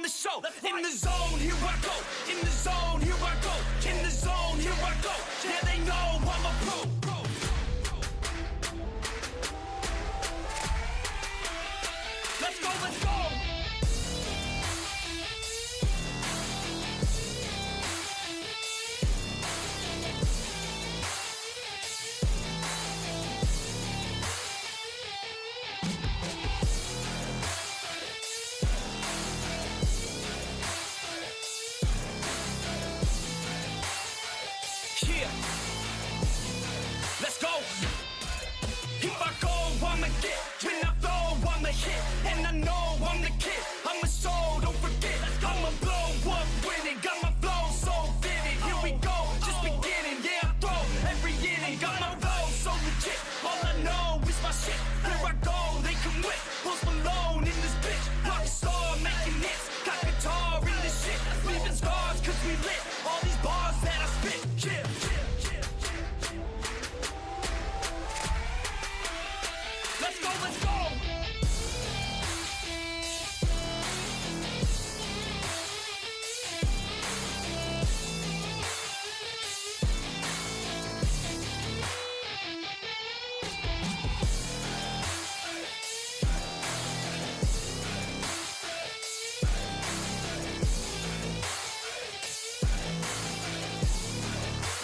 the show. In the zone, here I go. In the zone, here I go. In the zone, here I go. Yeah, they know I'm a pro. Let's go, let's go. Yeah. Let's go. If I go, I'ma get. When I flow, I'ma hit. And I know I'm the kid. I'm a soul, don't forget. I'ma blow up with it. Got my flow so vivid. Here we go, just beginning. Yeah, I throw every inning. Got my flow so legit. All I know is my shit. Here I go, they come with. Post Malone in this bitch. Rock star making hits. Got guitar in this shit. Leaving scars cause we lit. All these bars that I spit. Yeah. Let's go, let's go.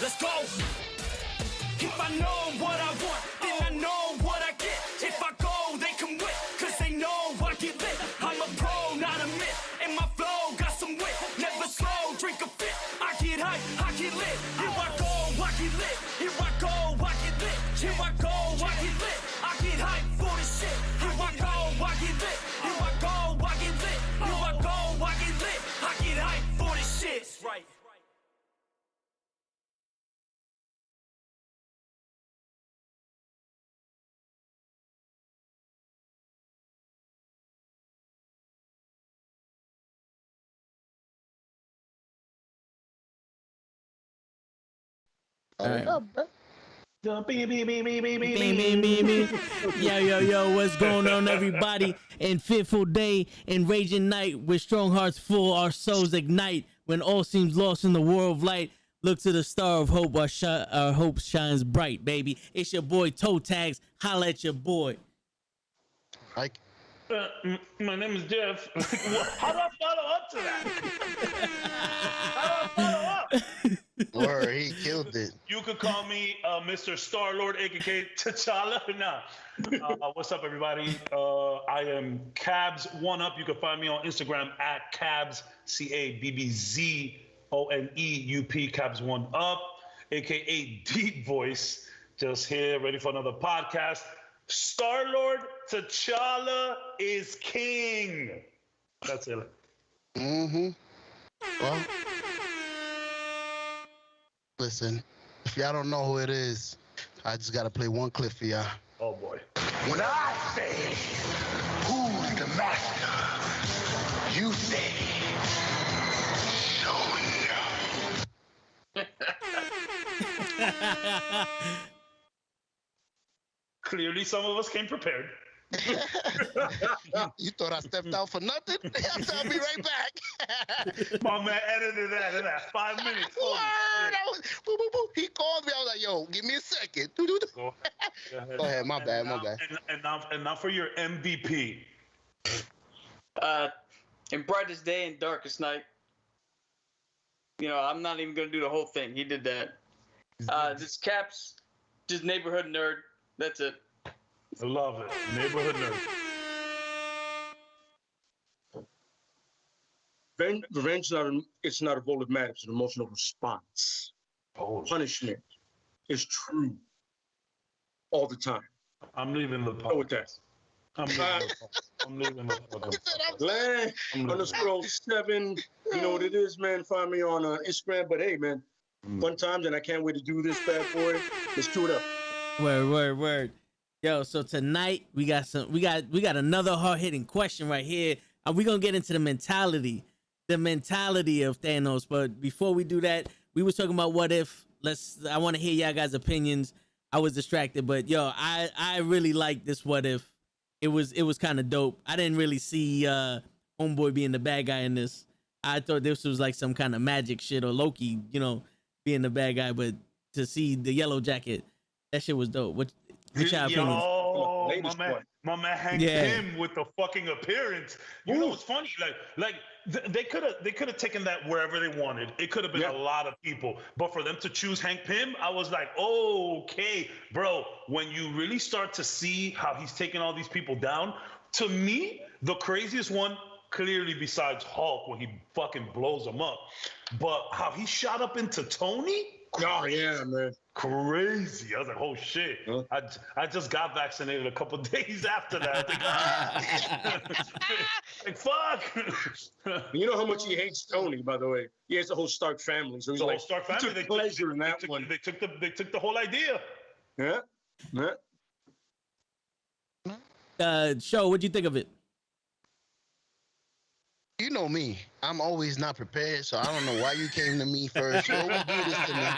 Let's go. If I know what I want, then I know what I get. If I go, they come with, cause they know I get lit. I'm a pro, not a myth, and my flow got some wit. Never slow, drink a fit. I get hype, I get lit. Here I go, I get lit. Here I go, I get lit. Here I go, I get lit. I get hype for this shit. Here I go, I get lit. Here I go, I get lit. Here I go, I get lit. I get hype for this shit. Right. All right. Yo, what's going on, everybody? And fearful day and raging night, with strong hearts full, our souls ignite. When all seems lost in the world of light, look to the star of hope, our hope shines bright, baby. It's your boy Toe Tags. Holla at your boy. Like, My name is Jeff. How do I follow up to that? How do I follow up? word, he killed it. You could call me Mr. Star-Lord, aka T'Challa. Nah. What's up, everybody? I am Cabs1Up. You can find me on Instagram at Cabs, CABBZONEUP, Cabs1Up, aka Deep Voice. Just here, ready for another podcast. Star-Lord, T'Challa is king. That's it. Mm-hmm. Well, listen, if y'all don't know who it is, I just gotta play one clip for y'all. Oh boy. When I say, who's the master? You say, Sonya. Clearly, some of us came prepared. You thought I stepped out for nothing? I'll be right back. My man edited that in that 5 minutes. Word, I was, boop, boop, boop. He called me. I was like, yo, give me a second. Go ahead, my bad. And now for your MVP. In brightest day and darkest night. You know, I'm not even gonna do the whole thing. He did that. This Caps, just neighborhood nerd. That's it. I love it. Neighborhood nerd. Revenge it's not a vote of matter, it's an emotional response. Oh, Punishment is true all the time. I'm leaving the Go with that. I'm leaving the podcast. Land underscore 7. You know what it is, man. Find me on Instagram. But hey, man, fun times, and I can't wait to do this bad boy. Let's do it up. Word. Yo, so tonight we got another hard-hitting question right here. We're gonna get into the mentality of Thanos. But before we do that, we was talking about what if. I want to hear y'all guys' opinions. I was distracted, but yo, I really like this what if. It was kind of dope. I didn't really see homeboy being the bad guy in this. I thought this was like some kind of magic shit or Loki, you know, being the bad guy. But to see the Yellow Jacket, that shit was dope. Which y'all opinions? Yo, Latest my man Hank Pym with the fucking appearance. You know what's funny? Like they could have taken that wherever they wanted. It could have been a lot of people, but for them to choose Hank Pym, I was like, okay, bro. When you really start to see how he's taking all these people down, to me, the craziest one, clearly besides Hulk when he fucking blows him up, but how he shot up into Tony. Oh yeah, man. Crazy. I was like, oh shit. Huh? I just got vaccinated a couple days after that. Like, fuck. You know how much he hates Tony, by the way. He has the whole Stark family. So he's like, Stark family. He took pleasure in that one. They took the whole idea. Yeah. Show, what'd you think of it? You know me. I'm always not prepared, so I don't know why you came to me first. Show, what do this to me?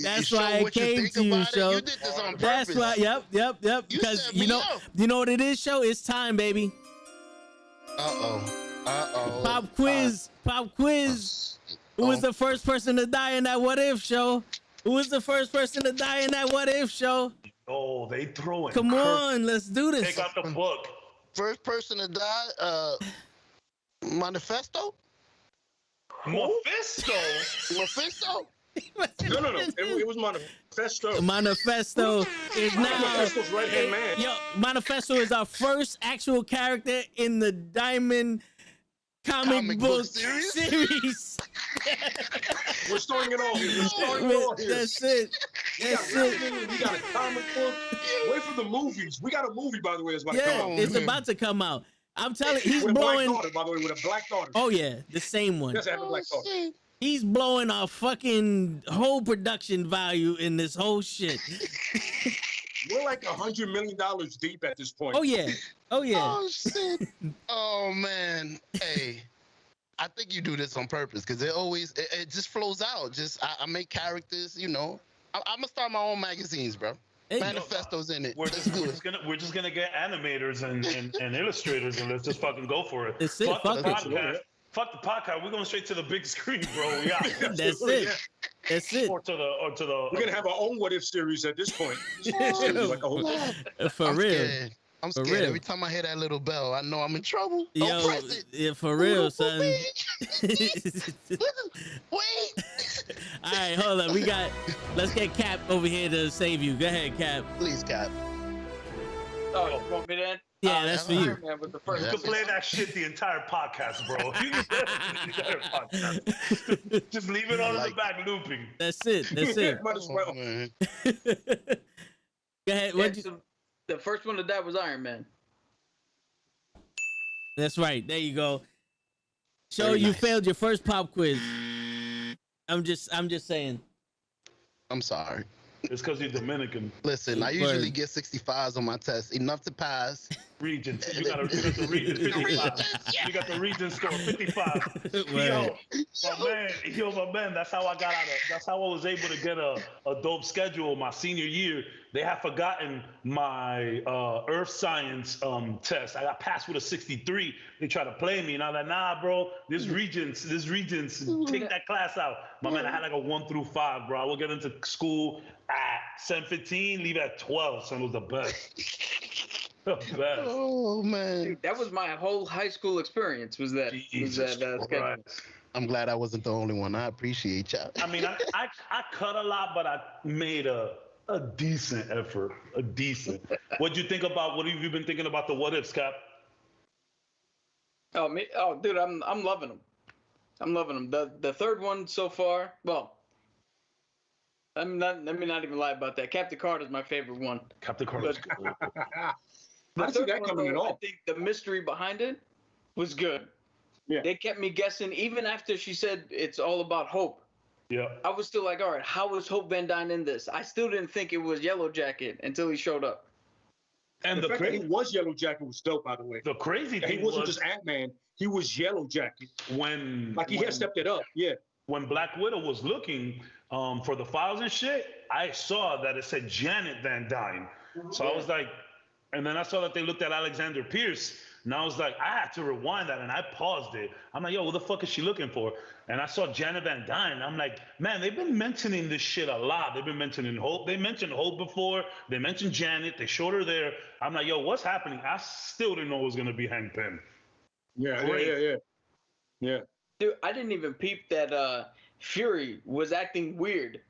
That's why I came to you, Show. You did this on purpose. That's why. Yep. Because you know what it is, Show. It's time, baby. Pop quiz. Who was the first person to die in that What If Show? Who was the first person to die in that What If Show? Oh, they throwing. Come on, let's do this. Take out the book. First person to die. Manifesto? Mephisto? No. It was Manifesto. Manifesto is now. Manifesto's right-hand man. Yo, Manifesto is our first actual character in the Diamond comic book series. We're starting it all here. That's it. We got a comic book. Wait for the movies. We got a movie, by the way, that's about to come out. It's about to come out. I'm telling you, he's with blowing. A black daughter, by the way, with a black daughter. Oh yeah, the same one. Yes, I have a black daughter. He's blowing our fucking whole production value in this whole shit. We're like $100 million deep at this point. Oh yeah. Oh shit. Oh man. Hey, I think you do this on purpose because it just flows out. I make characters, you know. I'm gonna start my own magazines, bro. Manifestos in it. We're just gonna get animators and illustrators and let's just fucking go for it. That's it. Fuck the podcast. We're going straight to the big screen, bro. Yeah. That's it. That's it. Or to the. We're gonna have our own What If series at this point. For real. I'm scared. Every time I hear that little bell, I know I'm in trouble. Yo, yeah, for real, son. Wait. All right, hold on. Let's get Cap over here to save you. Go ahead, Cap. Please, Cap. Oh, you want me to end? Yeah, that's for you. With the first You can play that shit the entire podcast, bro. You can play the entire podcast. Just leave it on in the back looping. That's it. Might as well. Go ahead. The first one to die was Iron Man. That's right. There you go. Show you failed your first pop quiz. I'm just saying. I'm sorry. It's because you're Dominican. Listen, I usually get 65s on my test, enough to pass. Region. You got the region 55. You got the region score 55. My man. That's how I got out of. That's how I was able to get a dope schedule my senior year. They have forgotten my earth science test. I got passed with a 63. They try to play me, and I'm like, nah, bro. This regions, take that class out. My man, I had like a 1 through 5, bro. I would get into school at 7:15, leave at 12. So it was the best. The best. Oh man, dude, that was my whole high school experience. Was that schedule? I'm glad I wasn't the only one. I appreciate y'all. I mean, I cut a lot, but I made a decent effort. A decent. What have you been thinking about the What Ifs, Cap? Oh, dude, I'm loving them. I'm loving them. The third one so far. Well, let me not even lie about that. Captain Carter's my favorite one. Captain Carter's cool. I didn't see that coming at all. I think the mystery behind it was good. Yeah. They kept me guessing even after she said it's all about Hope. Yeah. I was still like, all right, how is Hope Van Dyne in this? I still didn't think it was Yellow Jacket until he showed up. And the fact that he was Yellow Jacket was dope, by the way. The crazy thing he wasn't just Ant-Man. He was Yellow Jacket. He had stepped it up. Yeah. When Black Widow was looking for the files and shit, I saw that it said Janet Van Dyne. So I was like, and then I saw that they looked at Alexander Pierce. And I was like, I had to rewind that, and I paused it. I'm like, yo, what the fuck is she looking for? And I saw Janet Van Dyne. I'm like, man, they've been mentioning this shit a lot. They've been mentioning Hope. They mentioned Hope before. They mentioned Janet. They showed her there. I'm like, yo, what's happening? I still didn't know it was gonna be Hank Pym. Yeah. Dude, I didn't even peep that Fury was acting weird.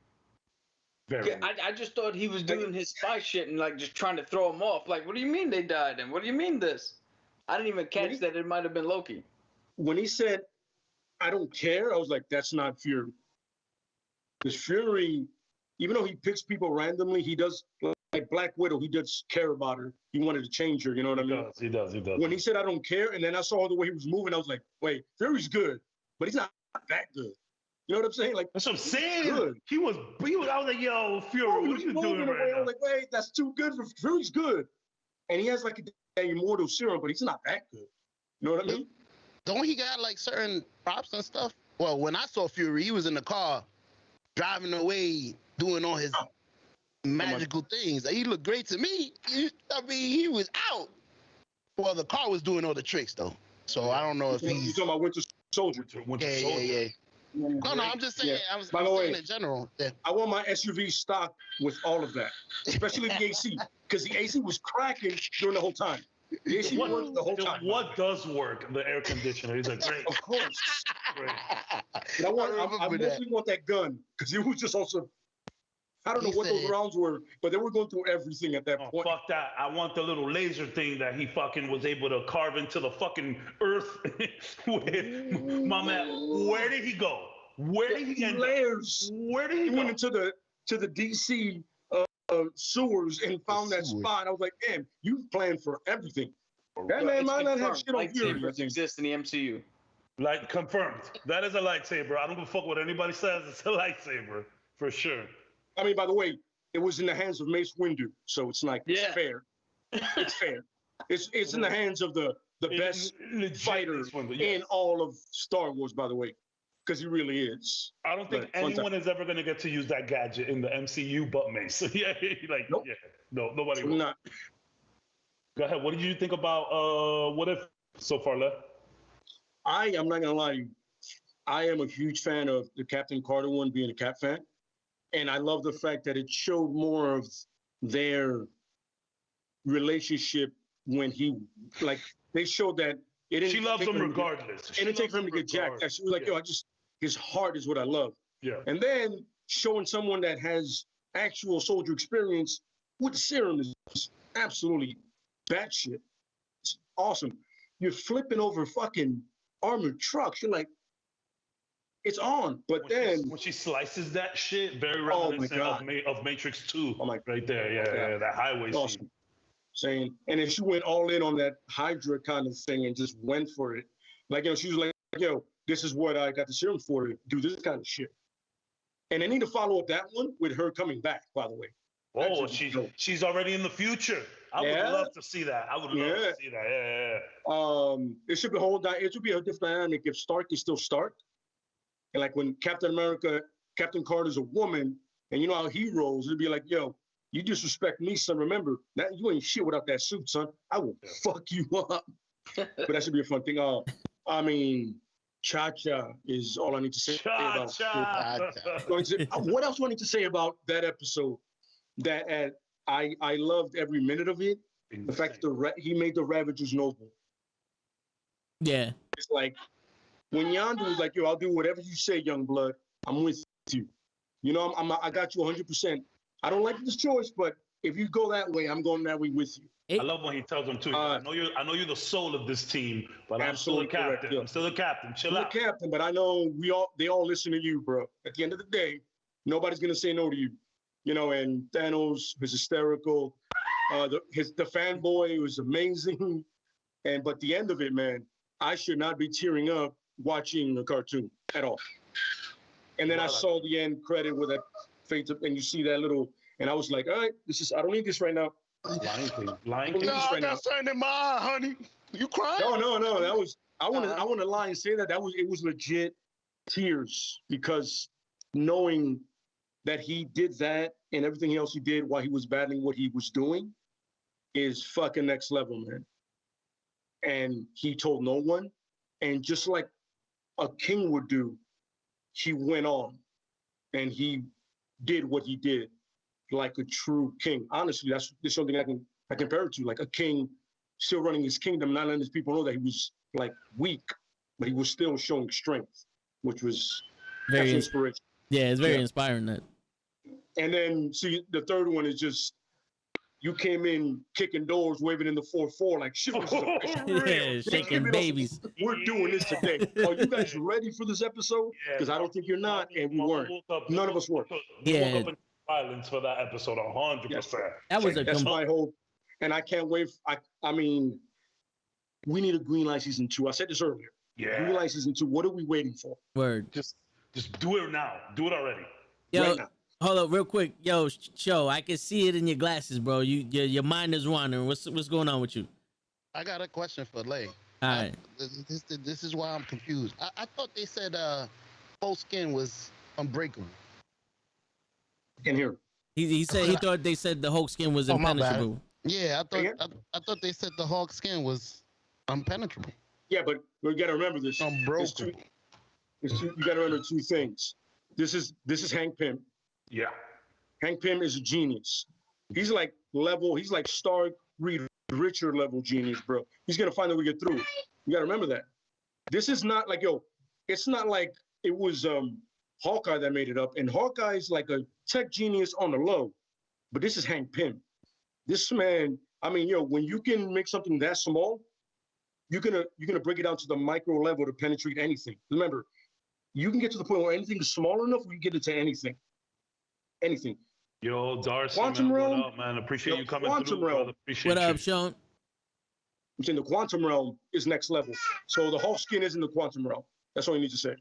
Very. I just thought he was doing his spy shit and like just trying to throw him off. Like, what do you mean they died? And what do you mean this? I didn't even catch that it might have been Loki. When he said, "I don't care," I was like, "That's not Fury." Because Fury, even though he picks people randomly, he does like Black Widow. He does care about her. He wanted to change her. You know what I mean? He does. When he said, "I don't care," and then I saw the way he was moving, I was like, "Wait, Fury's good, but he's not that good." You know what I'm saying? Like, that's what I'm saying. Good. He was. I was like, yo, Fury, what are you doing right now? I was like, wait, that's too good for Fury's good, and he has like a immortal serum, but he's not that good. You know what I mean? Don't he got like certain props and stuff? Well, when I saw Fury, he was in the car driving away, doing all his magical things. He looked great to me. I mean, he was out. Well, the car was doing all the tricks though. So I don't know if he's. You talking about Winter Soldier? Yeah. No, I'm just saying. Yeah. I was By the way, saying in general. That I want my SUV stocked with all of that, especially the AC, because the AC was cracking during the whole time. The AC worked the whole time. What does work? The air conditioner. He's like, great. Of course. Great. But I mostly want that gun, because it was just also. I don't know what those rounds were, but they were going through everything at that point. Fuck that. I want the little laser thing that he fucking was able to carve into the fucking earth with. My man, where did he go? Where did he end layers. Where did he He go? went into the DC sewers and found that spot. I was like, damn, you planned for everything. That man might not have shit on Fury. Lightsabers exist in the MCU. Like, confirmed. That is a lightsaber. I don't give a fuck what anybody says. It's a lightsaber. For sure. I mean, by the way, it was in the hands of Mace Windu, so it's like it's fair. It's fair. It's in the hands of the best fighter in all of Star Wars, by the way, because he really is. I don't think anyone is ever going to get to use that gadget in the MCU but Mace. Nobody will. Not. Go ahead. What did you think about What If so far, left? I'm not gonna lie to you. I am a huge fan of the Captain Carter one, being a Cap fan. And I love the fact that it showed more of their relationship when they showed that it didn't. She loves him regardless. It didn't take for him to get jacked. She was like, yo, his heart is what I love. Yeah. And then showing someone that has actual soldier experience with the serum is absolutely batshit. It's awesome. You're flipping over fucking armored trucks. You're like, it's on, but when she slices that shit, very reminiscent of Matrix 2. Oh my God. Right there, yeah, that highway awesome. scene. Saying, and then she went all in on that Hydra kind of thing and just went for it. Like, she was like, yo, this is what I got the serum for, to do this kind of shit. And they need to follow up that one with her coming back, by the way. Oh, she's already in the future. I would love to see that. I would love to see that. Yeah. It should be a different dynamic if Stark is still Stark. And like when Captain Carter's a woman, and you know how he rolls, it'd be like, yo, you disrespect me, son. Remember, that you ain't shit without that suit, son. I will fuck you up. But that should be a fun thing. I mean, Cha-Cha is all I need to say about what else do I need to say about that episode? That I loved every minute of it. The fact that he made the Ravagers noble. Yeah. It's like, when Yondu was like, yo, I'll do whatever you say, young blood. I'm with you. You know, I got you 100%. I don't like this choice, but if you go that way, I'm going that way with you. I love when he tells them too. I know you're the soul of this team, but I'm still the captain. Correct, yeah. I'm still the captain. Chill I'm out. the captain, but I know they all listen to you, bro. At the end of the day, nobody's gonna say no to you. You know, and Thanos was hysterical. The fanboy was amazing. But the end of it, man, I should not be tearing up watching the cartoon at all. And then I saw the end credit with that face, and you see that little, and I was like, all right, I don't need this right now. Lion King. No, I got something in my eye, honey. You crying? No. That was I want to lie and say that it was legit tears, because knowing that he did that and everything else he did while he was battling what he was doing is fucking next level, man. and he told no one. And just like a king would do, he went on and he did what he did like a true king. Honestly, that's something I compare it to, like a king still running his kingdom, not letting his people know that he was like weak, but he was still showing strength, which was Very inspiration. Yeah, it's very inspiring. That. And then see, the third one is just you came in kicking doors, waving in the 4-4 like shit. Yeah, shaking babies. We're doing this today. Are you guys ready for this episode? Because I don't think you're not, and we weren't. None of us were. Yeah. Violence for that episode, 100%. That was that's my hope, and I can't wait. I mean, we need a Green Light season 2. I said this earlier. Yeah. Green Light season 2. What are we waiting for? Word. Just do it now. Do it already. Yo, right now. hold up, real quick. Yo, Show, I can see it in your glasses, bro. Your mind is wandering. What's going on with you? I got a question for Lay. All right. This is why I'm confused. I thought they said whole skin was unbreakable. In here. He said he thought they said the Hulk skin was impenetrable. Yeah, I thought they said the Hulk skin was impenetrable. Yeah, but we got to remember this. Unbreakable. You got to remember two things. This is Hank Pym. Yeah. Hank Pym is a genius. He's like Stark Reed Richard level genius, bro. He's gonna find a way to get through it. You gotta remember that. This is not like it's not like it was Hawkeye that made it up. And Hawkeye's like a tech genius on the low, but this is Hank Pym. This man, I mean, when you can make something that small, you're gonna break it down to the micro level to penetrate anything. Remember, you can get to the point where anything is small enough, you get it to anything. Anything. Yo, Darcy, Quantum Realm, what up, man? Appreciate you coming Quantum through, Realm. brother. Appreciate What up, you. Sean? I'm saying the Quantum Realm is next level. So the Hulk skin is in the Quantum Realm. That's all you need to say.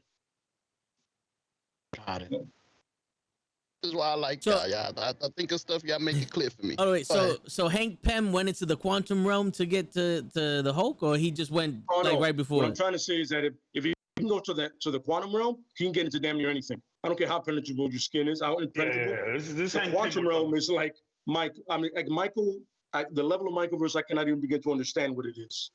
Got it. This is why I like y'all. I think of stuff y'all make it clear for me. Oh wait, so Hank Pym went into the Quantum Realm to get to the Hulk, or he just went right before? What I'm trying to say is that if he can go to the Quantum Realm, he can get into damn near anything. I don't care how penetrable your skin is. How impenetrable. Yeah. This the Quantum Realm is like Michael. The level of Michaelverse, I cannot even begin to understand what it is.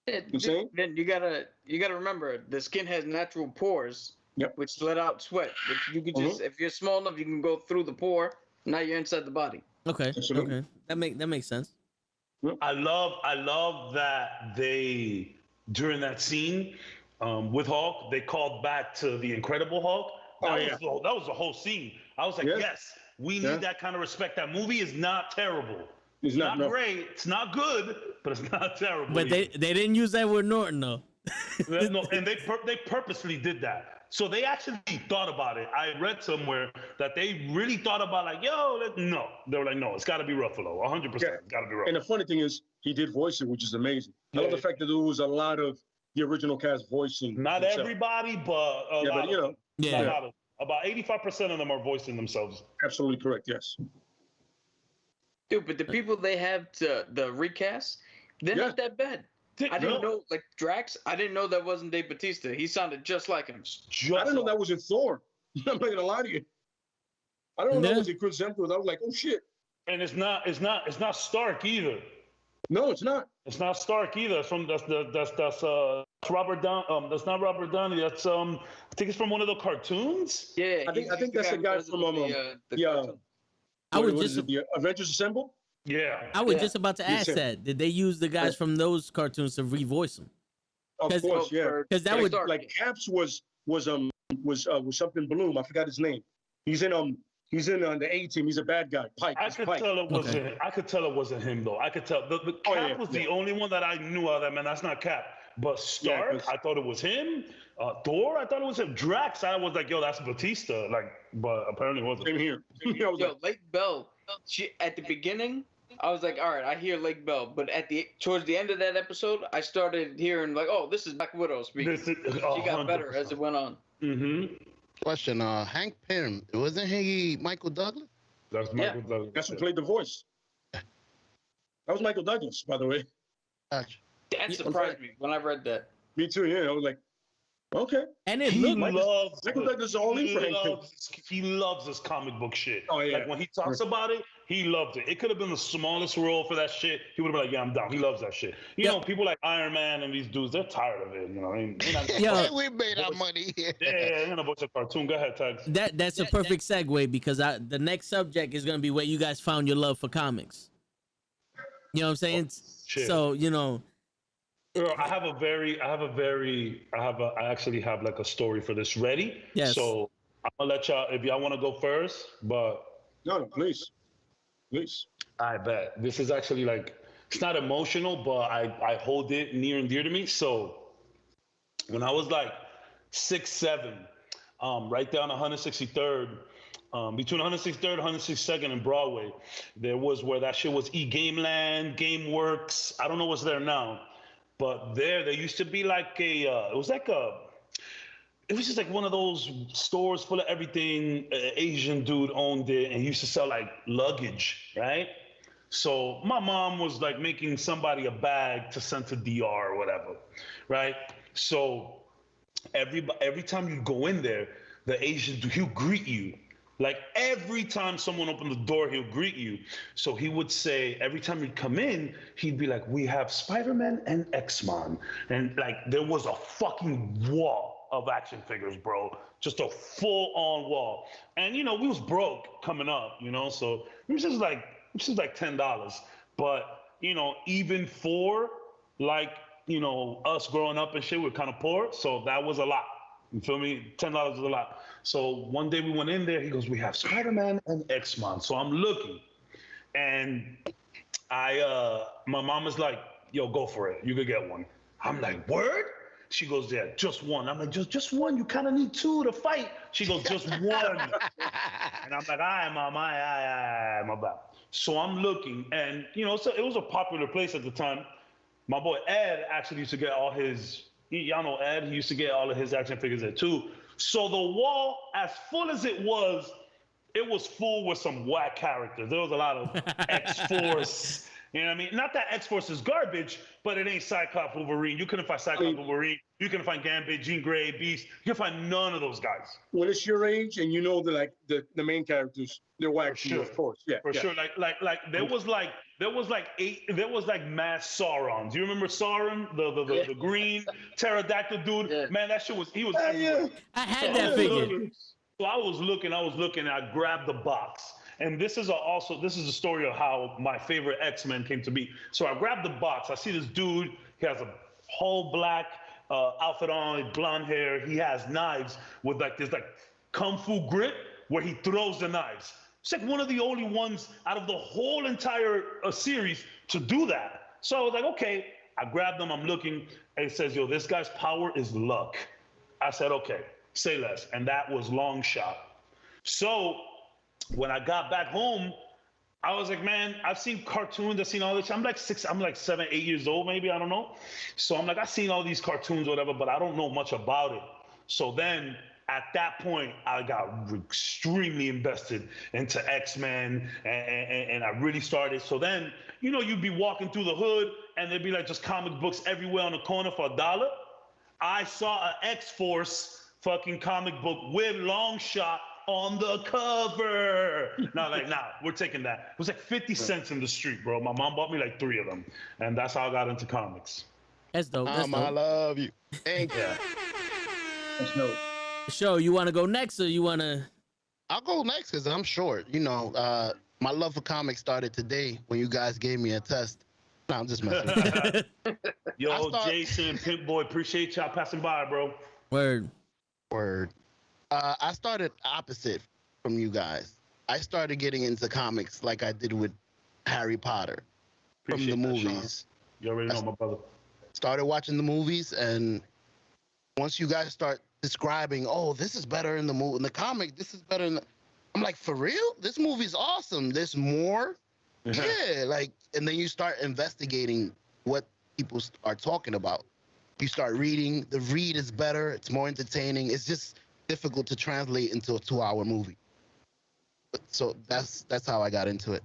You saying? Then you gotta remember the skin has natural pores, which let out sweat. Which you can just if you're small enough, you can go through the pore. Now you're inside the body. Okay. Absolutely. Okay. That makes sense. I love that they during that scene with Hulk, they called back to the Incredible Hulk. That was the whole scene. I was like, yes, we need that kind of respect. That movie is not terrible. It's not great. It's not good, but it's not terrible. But they didn't use that word Norton though. No, and they purposely did that. So they actually thought about it. I read somewhere that they really thought about no. They were like, no, it's got to be Ruffalo, 100%. It's got to be Ruffalo. And the funny thing is, he did voice it, which is amazing. I love the fact that there was a lot of the original cast voicing. Not everybody, but a lot of them. About 85% of them are voicing themselves. Absolutely correct. Yes. Dude, but the people they have the recast, they're not that bad. I didn't know, like Drax. I didn't know that wasn't Dave Bautista. He sounded just like him. I didn't know that was in Thor. I'm not gonna lie to you. I don't know that was in Chris Hemsworth. I was like, oh shit. And it's not Stark either. No, it's not. It's not Stark either. It's that's Robert Downey. That's not Robert Downey. That's I think it's from one of the cartoons. Yeah, I think that's the guy from I was just the Avengers Assemble. Yeah, I was just about to ask that. Did they use the guys from those cartoons to revoice them? Of course, yeah. Because that would like Caps was something Bloom. I forgot his name. He's in the A team. He's a bad guy. Pike. I could tell it wasn't him though. I could tell the Cap was the only one that I knew of that. Man, that's not Cap. But Stark, I thought it was him. Thor, I thought it was him. Drax, I was like, yo, that's Batista. Like, but apparently it wasn't. Same here. Yo, Lake Bell. At the beginning, I was like, all right, I hear Lake Bell. But towards the end of that episode, I started hearing like, oh, this is Black Widow speaking. She got better as it went on. Mm-hmm. Question: Hank Pym, wasn't he Michael Douglas? That's Michael Douglas. That's who played the voice. That was Michael Douglas, by the way. Gotcha. That surprised me when I read that. Me too. Yeah, I was like, Okay. And it He looked loves. Michael Douglas is all in for Hank Pym. He loves this comic book shit. Oh, yeah. Like when he talks about it, he loved it. It could have been the smallest role for that shit. He would have been like, "Yeah, I'm down." He loves that shit. You know, people like Iron Man and these dudes, they're tired of it. You know, We made our money here. Yeah, they're gonna watch a cartoon. Go ahead, Tags. that's a perfect segue because the next subject is gonna be where you guys found your love for comics. You know what I'm saying? Shit. So you know. I actually have like a story for this ready. Yes. So I'm gonna let y'all, if y'all want to go first, but No, please. I bet this is actually like, it's not emotional, but I hold it near and dear to me. So when I was like 6, 7, right down 163rd, between 163rd and 162nd and Broadway, there was where that shit was Gameland, GameWorks. I don't know what's there now. But there used to be like it was just like one of those stores full of everything. An Asian dude owned it, and he used to sell like luggage, right? So my mom was like making somebody a bag to send to DR or whatever, right? So every time you go in there, the Asian dude, he'll greet you. Like every time someone opened the door, he'll greet you. So he would say, every time you'd come in, he'd be like, "We have Spiderman and X-Man." And like there was a fucking wall of action figures, bro. Just a full-on wall. And you know, we was broke coming up, you know, so it was just like $10. But you know, even for like, you know, us growing up and shit, we're kind of poor. So that was a lot. You feel me? $10 was a lot. So one day we went in there. He goes, "We have Spider-Man and X-Men." So I'm looking, and my mom is like, "Yo, go for it. You could get one." I'm like, "Word?" She goes, "Yeah, just one." I'm like, just one? You kind of need two to fight." She goes, "Just one." And I'm like, "All right, Mom, my bad." So I'm looking, and you know, so it was a popular place at the time. My boy Ed actually used to get all his. Y'all know Ed. He used to get all of his action figures there too. So the wall, as full as it was full with some whack characters. There was a lot of X-Force. You know what I mean? Not that X-Force is garbage, but it ain't Cyclops, Wolverine. You couldn't find Cyclops, Wolverine. You couldn't find Gambit, Jean Grey, Beast. You can find none of those guys. When it's your age and you know that like the main characters, they're whack to you, of course. Yeah. For sure. Like there was like mass Sauron. Do you remember Sauron? The green pterodactyl dude? Yeah. Man, that shit was everywhere. Yeah. I had that figure. So I was looking, and I grabbed the box. And this is a story of how my favorite X-Men came to be. So I grabbed the box. I see this dude. He has a whole black outfit on, blonde hair. He has knives with like this like kung fu grip where he throws the knives. It's like one of the only ones out of the whole entire series to do that. So I was like, okay. I grabbed them. I'm looking. And it says, "Yo, this guy's power is luck." I said, okay, say less. And that was Long Shot. So when I got back home, I was like, man, I've seen cartoons, I've seen all this. I'm like 7, 8 years old, maybe, I don't know. So I'm like, I've seen all these cartoons, whatever, but I don't know much about it. So then at that point, I got extremely invested into X-Men and I really started. So then, you know, you'd be walking through the hood and there'd be like just comic books everywhere on the corner for $1. I saw an X-Force fucking comic book with Long Shot on the cover. Nah, we're taking that. It was like 50 cents in the street, bro. My mom bought me like 3 of them. And that's how I got into comics. That's dope. I love you. Thank you. That's dope. Show, you want to go next or you want to? I'll go next because I'm short. You know, my love for comics started today when you guys gave me a test. No, I'm just messing. Yo, Jason, Pimp Boy, appreciate y'all passing by, bro. Word. I started opposite from you guys. I started getting into comics like I did with Harry Potter from the movies. You already know, my brother. Started watching the movies, and once you guys start describing, oh, this is better in the movie, in the comic, this is better in the... I'm like, for real? This movie's awesome. There's more? Yeah, like, and then you start investigating what people are talking about. You start reading. The read is better. It's more entertaining. It's just difficult to translate into a 2-hour movie. So that's how I got into it.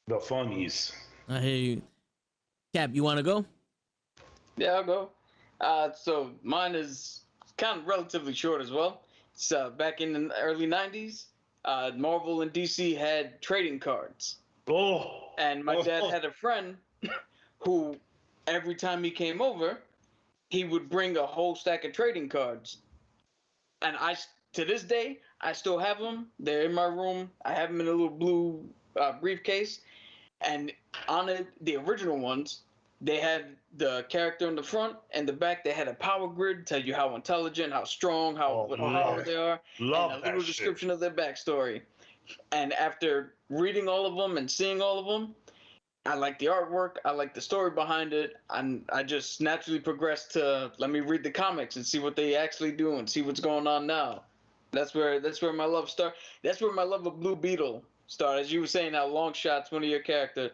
The funnies. I hear you. Cap, you want to go? Yeah, I'll go. So mine is kind of relatively short as well. So back in the early 90s, Marvel and DC had trading cards. Oh. And my dad had a friend who, every time he came over, he would bring a whole stack of trading cards. And to this day, I still have them. They're in my room. I have them in a little blue briefcase. And on it, the original ones, they had the character in the front and the back. They had a power grid, tell you how intelligent, how strong, what power they are, and a little description of their backstory. And after reading all of them and seeing all of them, I like the artwork. I like the story behind it. And I just naturally progressed to let me read the comics and see what they actually do and see what's going on now. That's where my love started. That's where my love of Blue Beetle started. As you were saying, how Longshot's one of your characters.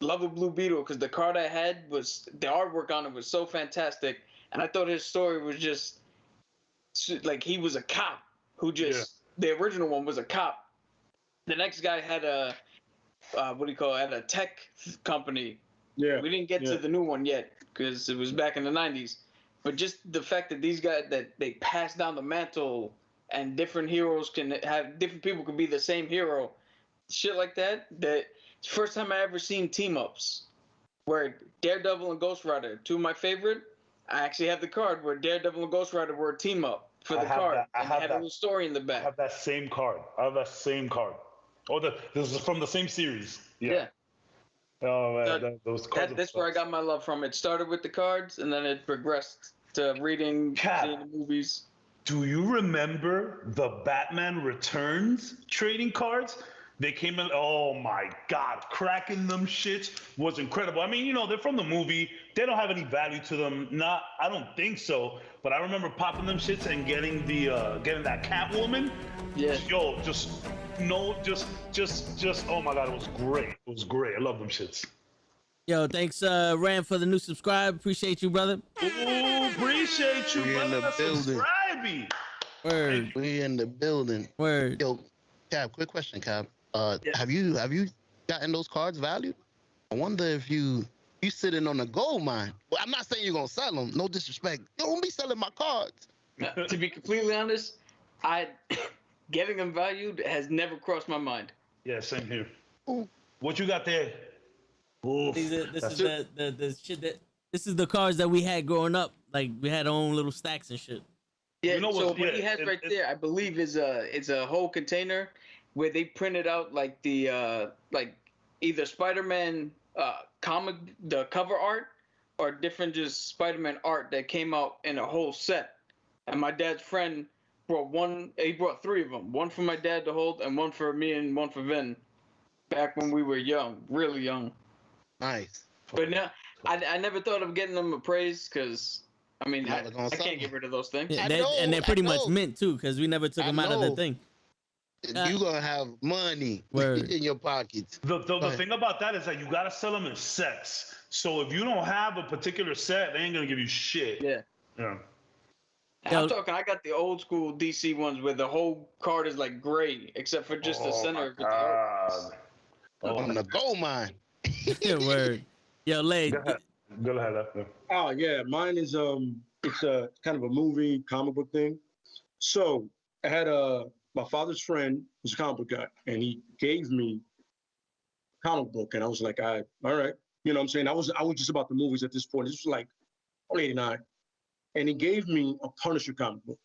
Love of Blue Beetle, because the card I had was, the artwork on it was so fantastic. And I thought his story was just, like, he was a cop who just, the original one was a cop. The next guy had a, had a tech company. Yeah. We didn't get to the new one yet because it was back in the 90s. But just the fact that these guys, that they pass down the mantle and different heroes different people can be the same hero. Shit like that. It's the first time I ever seen team-ups where Daredevil and Ghost Rider, two of my favorite. I actually have the card where Daredevil and Ghost Rider were a team-up for the card. I had a little story in the back. I have that same card. Oh, this is from the same series. Yeah. Oh man, those cards. That's where I got my love from. It started with the cards, and then it progressed to reading, seeing the movies. Do you remember the Batman Returns trading cards? They came in. Oh my God, cracking them shits was incredible. I mean, they're from the movie. They don't have any value to them. I don't think so. But I remember popping them shits and getting getting that Catwoman. Yeah. Yo, just oh my God, it was great. It was great. I love them shits. Yo, thanks, Ram, for the new subscribe. Appreciate you, brother. Ooh, appreciate you, brother. In the building. Subscribing. Word. We in the building. Word. Yo, Cap, quick question, Cap. Have you gotten those cards valued? I wonder if you sitting on a gold mine. Well, I'm not saying you're gonna sell them. No disrespect. You don't be selling my cards. To be completely honest, getting them valued has never crossed my mind. Yeah, same here. Ooh. What you got there? This is the cards that we had growing up. Like, we had our own little stacks and shit. Yeah, so what he has right there, I believe, is a whole container where they printed out like the like either Spiderman comic, the cover art, or different just Spiderman art that came out in a whole set. And my dad's friend brought three of them. One for my dad to hold, and one for me, and one for Vin. Back when we were young, really young. Nice. But now, I never thought of getting them appraised because, I mean, I can't get rid of those things. Yeah, and they're pretty much mint too, because we never took them out of the thing. You're gonna have money in your pockets. The thing about that is that you gotta sell them in sets. So if you don't have a particular set, they ain't gonna give you shit. Yeah. I'm talking, I got the old school DC ones where the whole card is like gray, except for just the center. On the gold mine. Word. Yo, Lay. Go ahead. Oh yeah, mine is it's a kind of a movie comic book thing. So I had my father's friend was a comic book guy, and he gave me a comic book, and I was like, all right, you know what I'm saying? I was just about the movies at this point. This was like 89, and he gave me a Punisher comic book.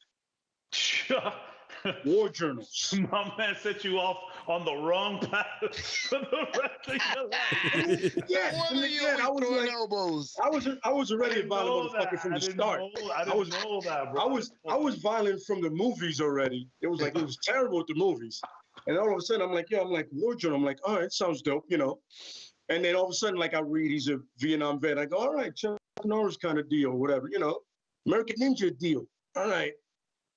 War journals. My man set you off on the wrong path for the rest of your life. Yeah, I was like, elbows. I was already a violent motherfucker from the start. I didn't know that, bro. I was violent from the movies already. It was like, it was terrible with the movies. And all of a sudden I'm like, war journal. I'm like, all right, sounds dope, you know. And then all of a sudden, like, I read he's a Vietnam vet. I go, all right, Chuck Norris kind of deal, whatever, you know. American Ninja deal. All right.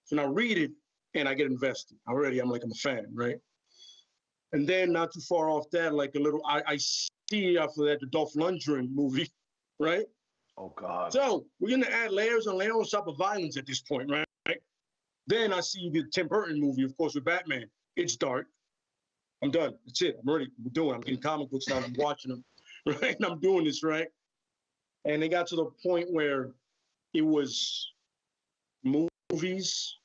So now read it. And I get invested already. I'm a fan, right? And then not too far off that, like a little, I see after that the Dolph Lundgren movie, right? Oh God! So we're gonna add layers and layers on top of violence at this point, right? Then I see the Tim Burton movie, of course, with Batman. It's dark. I'm done. That's it. I'm ready. I'm getting comic books now. I'm watching them, right? And I'm doing this, right? And they got to the point where, it was movies,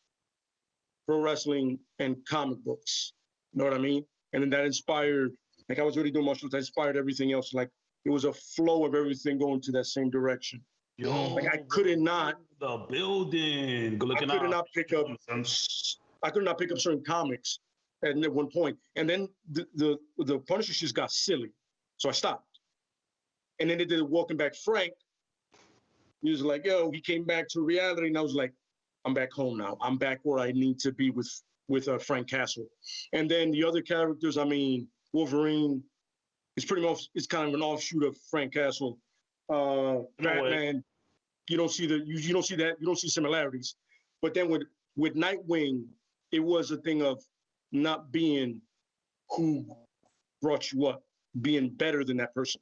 pro wrestling, and comic books. You know what I mean? And then that inspired, like I was already doing martial arts, that inspired everything else. Like it was a flow of everything going to that same direction. Yo, Like I could not the building. Good looking I could out. not pick up certain comics at one point. And then the Punisher just got silly. So I stopped. And then they did Walking Back Frank. He was like, yo, he came back to reality. And I was like, I'm back home now. I'm back where I need to be with Frank Castle. And then the other characters, I mean, Wolverine is pretty much, it's kind of an offshoot of Frank Castle. Batman, you don't see similarities. But then with Nightwing, it was a thing of not being who brought you up, being better than that person.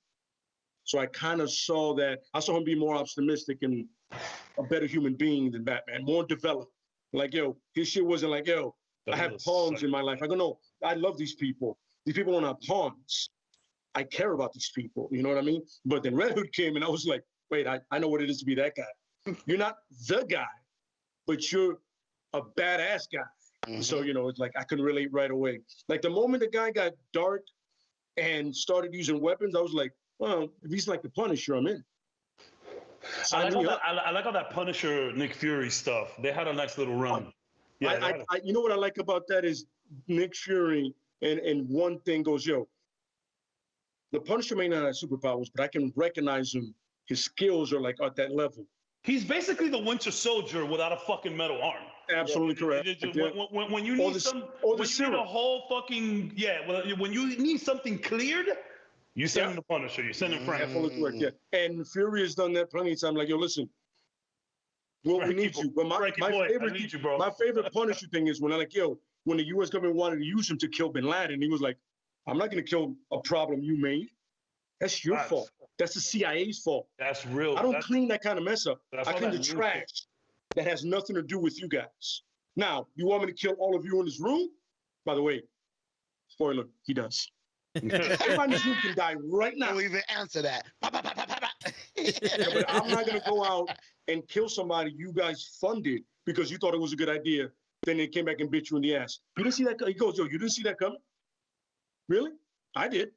So I kind of saw that. I saw him be more optimistic and a better human being than Batman, more developed. Like, yo, his shit wasn't like, yo, I have pawns in my life. I go, no, I love these people. These people don't have pawns. I care about these people. You know what I mean? But then Red Hood came and I was like, wait, I know what it is to be that guy. You're not the guy, but you're a badass guy. Mm-hmm. So, you know, it's like I could relate right away. Like the moment the guy got dark and started using weapons, I was like, well, if he's like the Punisher, I'm in. I like all that Punisher Nick Fury stuff. They had a nice little run. Yeah, you know what I like about that is Nick Fury and one thing goes, yo, the Punisher may not have superpowers, but I can recognize him. His skills are like at that level. He's basically the Winter Soldier without a fucking metal arm. Absolutely correct. When you need a whole fucking when you need something cleared, you send him the Punisher. You send him Frank. Absolutely correct. Yeah, and Fury has done that plenty of times. Like, yo, listen, well, we need you. But my favorite Punisher thing is when I'm like, yo, when the U.S. government wanted to use him to kill Bin Laden, he was like, I'm not going to kill a problem you made. That's your fault. That's the CIA's fault. That's real. I don't clean that kind of mess up. I clean the trash that has nothing to do with you guys. Now, you want me to kill all of you in this room? By the way, spoiler, he does. Everybody in this room can die right now. Don't even answer that. But I'm not going to go out and kill somebody you guys funded because you thought it was a good idea. Then they came back and bit you in the ass. You didn't see that? He goes, yo, you didn't see that coming? Really? I did.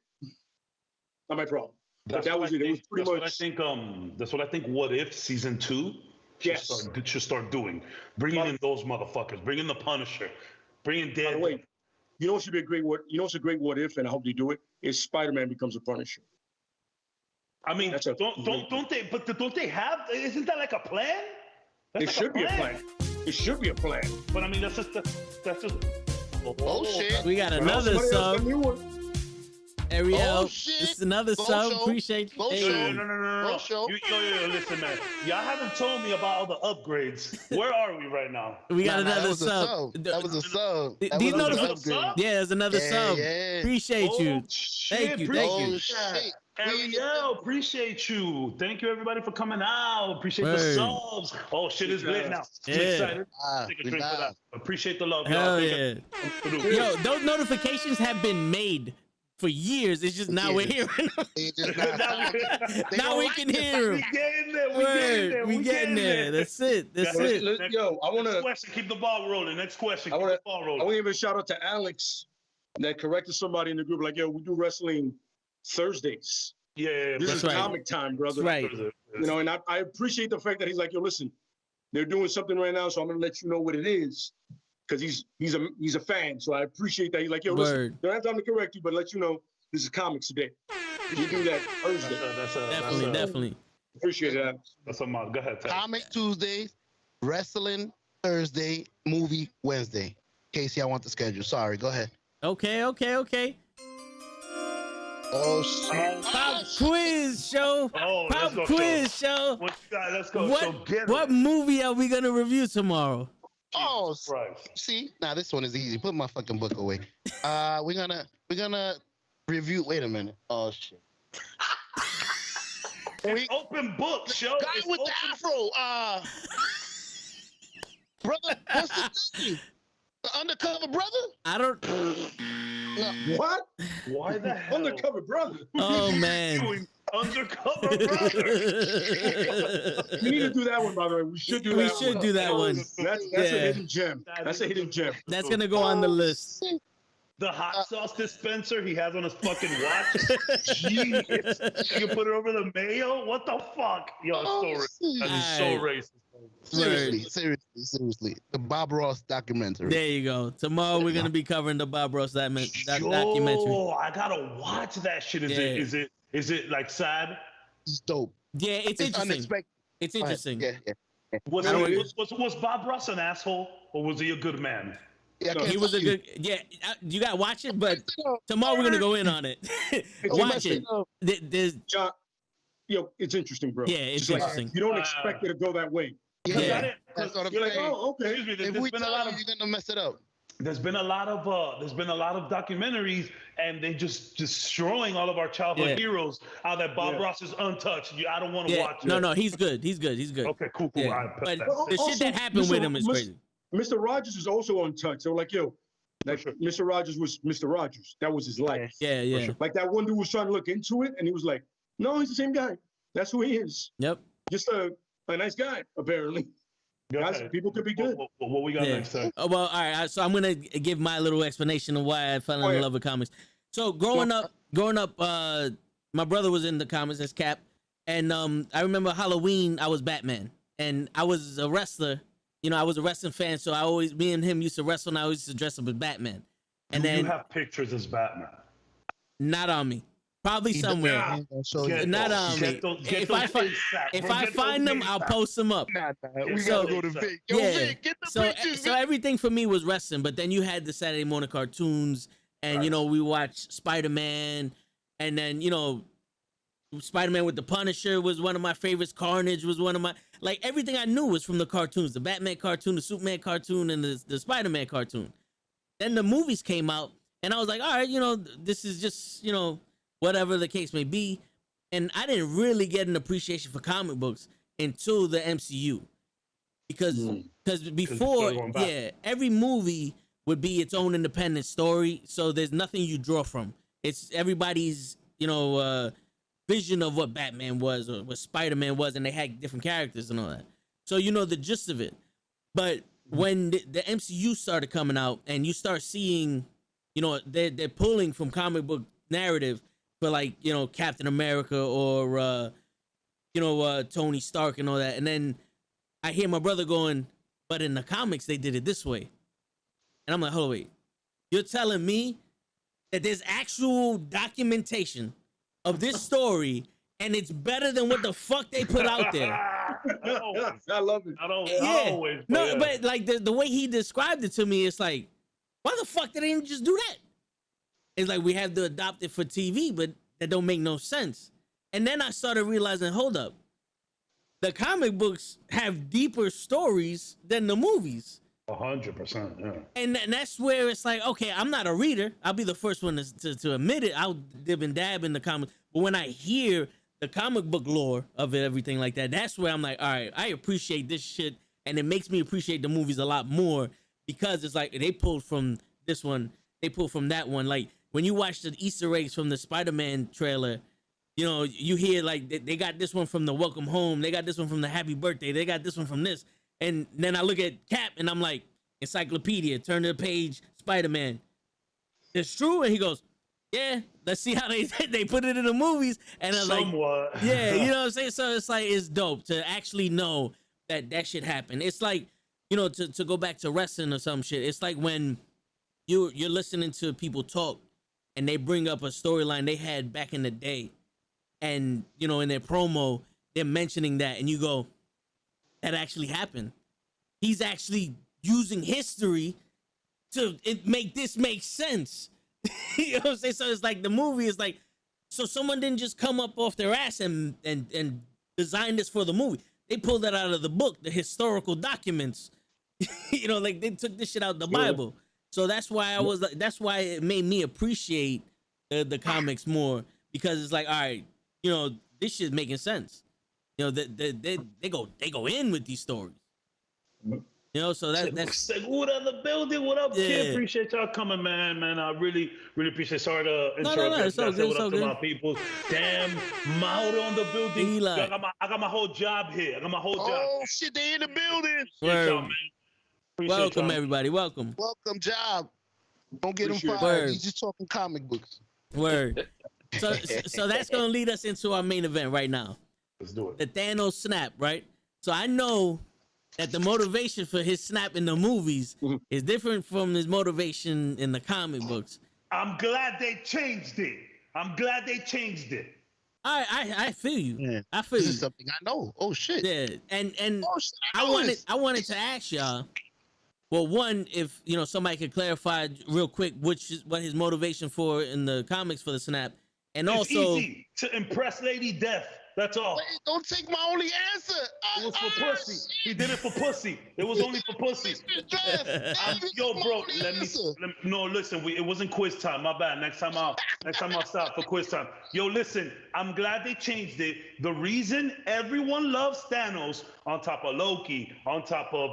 Not my problem. But that was it. It was pretty much. That's what I think. What If season 2 should start doing? Bringing in those motherfuckers. Bring in the Punisher. Bring in Dead. By the way, you know what's a great what? You know what's a great what if, and I hope they do it. Is Spiderman becomes a Punisher. I mean, don't they? But don't they have? Isn't that like a plan? It should be a plan. It should be a plan. But I mean, that's just. Oh shit! We got another sub. Ariel, this is another sub. Appreciate you. No. Yo, listen, man. Y'all haven't told me about all the upgrades. Where are we right now? We got another sub. That was a sub. These notifications. Yeah, there's another sub. Yeah. Appreciate you. Thank you. Ariel, appreciate you. Thank you, everybody, for coming out. Appreciate the subs. Oh, shit is lit now. I'm excited. Take a drink for that. Appreciate the love. Hell yeah. Yo, those notifications have been made for years. It's just now we're hearing them. Now we can hear them. We getting there. That's it. Yo, I want to. Next question. Keep the ball rolling. Next question. I want to give a shout out to Alex that corrected somebody in the group. Like, yo, we do wrestling Thursdays. Yeah. This is comic time, brother. That's right. You know, and I appreciate the fact that he's like, yo, listen, they're doing something right now, so I'm gonna let you know what it is. Because he's a fan, so I appreciate that. He's like, yo, listen, don't have time to correct you, but let you know this is comics today. You do that Thursday. Definitely. Appreciate that. That's a mouth. Go ahead. Comic Tuesdays, wrestling Thursday, movie Wednesday. Casey, I want the schedule. Sorry, go ahead. Okay. Oh shit! Pop quiz show. Pop quiz show. Let's go. What movie are we gonna review tomorrow? Oh, see, now this one is easy. Put my fucking book away. We're gonna review. Wait a minute. Oh shit. Open book show. Guy with the afro. Brother, what's the name? The Undercover Brother? I don't. What? Why the hell? Undercover Brother. Oh man. Undercover brother. We need to do that one, by the way. We should do We that should one. do that one. That's Yeah. a hidden gem. That's a hidden gem. That's gonna go on the list. The hot sauce dispenser he has on his fucking watch. Jeez. You can put it over the mayo? What the fuck? Yo, it's so racist. That's so Alright. racist. Seriously. The Bob Ross documentary. There you go. Tomorrow we're gonna be covering the Bob Ross documentary. Yo, I gotta watch that shit. Is it like sad? It's dope. Yeah, it's interesting. Unexpected. It's interesting. Yeah. Was Bob Ross an asshole or was he a good man? Yeah, He was a good. Yeah, you gotta watch it, but tomorrow we're gonna go in on it. Watch it. There's, John, it's interesting, bro. Yeah, it's Just like, interesting. you don't expect it to go that way. Yeah. That's what I'm You're like, saying. oh, okay. Excuse me, If we tell you, you're gonna mess it up. there's been a lot of documentaries and they just destroying all of our childhood heroes. How that Bob Ross is untouched. I don't want to watch it. No, he's good. He's good. Okay, cool. Yeah. But the Also, shit that happened with him is crazy. Mr. Rogers is also untouched. So like, Mr. Rogers was Mr. Rogers. That was his life. Yeah. Like that one dude was trying to look into it, and he was like, "No, he's the same guy. That's who he is. Yep. Just a nice guy, apparently. Guys, people could be good." What we got next time? Well, all right. So I'm gonna give my little explanation of why I fell in love with comics. So growing up, my brother was in the comics as Cap, and I remember Halloween I was Batman, and I was a wrestler. I was a wrestling fan, so me and him used to wrestle, and I always used to dress up as Batman. And then you have pictures as Batman? Not on me. Probably somewhere. Not on me. If I find them, I'll post them up. We gotta go to Vic. Yo, Vic, get the pictures. So everything for me was wrestling, but then you had the Saturday morning cartoons, and we watched Spiderman, and then Spider-Man with the Punisher was one of my favorites. Carnage was one of my, everything I knew was from the cartoons, the Batman cartoon, the Superman cartoon, and the Spider-Man cartoon. Then the movies came out, and I was like, all right, this is just, whatever the case may be. And I didn't really get an appreciation for comic books until the MCU. Because before, every movie would be its own independent story, so there's nothing you draw from. It's everybody's, vision of what Batman was or what Spider-Man was, and they had different characters and all that. So the gist of it. But when the MCU started coming out and you start seeing, they're pulling from comic book narrative for Captain America or Tony Stark and all that. And then I hear my brother going, but in the comics they did it this way. And I'm like, hold on, wait. You're telling me that there's actual documentation of this story, and it's better than what the fuck they put out there. I love it. I don't always. No, but the way he described it to me, it's like, why the fuck did they didn't just do that? It's like we have to adopt it for TV, but that don't make no sense. And then I started realizing, hold up, the comic books have deeper stories than the movies. 100%, yeah. And that's where it's like, okay, I'm not a reader. I'll be the first one to admit it. I'll dib and dab in the comics. But when I hear the comic book lore of it, everything like that, that's where I'm like, all right, I appreciate this shit. And it makes me appreciate the movies a lot more because it's like they pulled from this one, they pulled from that one. Like when you watch the Easter eggs from the Spider-Man trailer, you hear they got this one from the Welcome Home. They got this one from the Happy Birthday. They got this one from this. And then I look at Cap and I'm like, encyclopedia, turn to the page, Spider-Man. It's true. And he goes, yeah, let's see how they put it in the movies. And I'm somewhat. like, yeah, you know what I'm saying? So it's like, it's dope to actually know that shit happened. It's like, to go back to wrestling or some shit. It's like when you're listening to people talk and they bring up a storyline they had back in the day. And, in their promo, they're mentioning that and you go, that actually happened. He's actually using history to make this make sense. You know what I'm saying? So it's like the movie is like, so someone didn't just come up off their ass and design this for the movie. They pulled that out of the book, the historical documents. They took this shit out of the Bible. So that's why that's why it made me appreciate the comics more because it's like, all right, this shit's making sense. They go in with these stories. You know, so that's Segura the building. What up, Yeah. kid? Appreciate y'all coming, man. I really appreciate. Sorry to interrupt. No, it's so good, What so up to good. my people? Damn, Mauro on the building. Eli. Yo, I got my whole job here. I got my whole job. Oh shit, they in the building. Appreciate y'all, man. Appreciate welcome y'all. everybody. Welcome. Welcome, job. Don't get him Appreciate it. fired. Word. He's just talking comic books. Word. So that's gonna lead us into our main event right now. Let's do it. The Thanos snap, right? So I know that the motivation for his snap in the movies is different from his motivation in the comic books. I'm glad they changed it. I feel you. Yeah. I feel This you. is something I know. Oh shit. Yeah, and Oh shit. I know this. wanted to ask y'all. Well, one, if somebody could clarify real quick what his motivation for in the comics for the snap, and It's also easy to impress Lady Death. That's all. Wait, don't take my only answer. It was for pussy. He did it for pussy. It was only for pussy. Yo, bro, let me. No, listen. It wasn't quiz time. My bad. Next time I'll stop for quiz time. Yo, listen. I'm glad they changed it. The reason everyone loves Thanos on top of Loki, on top of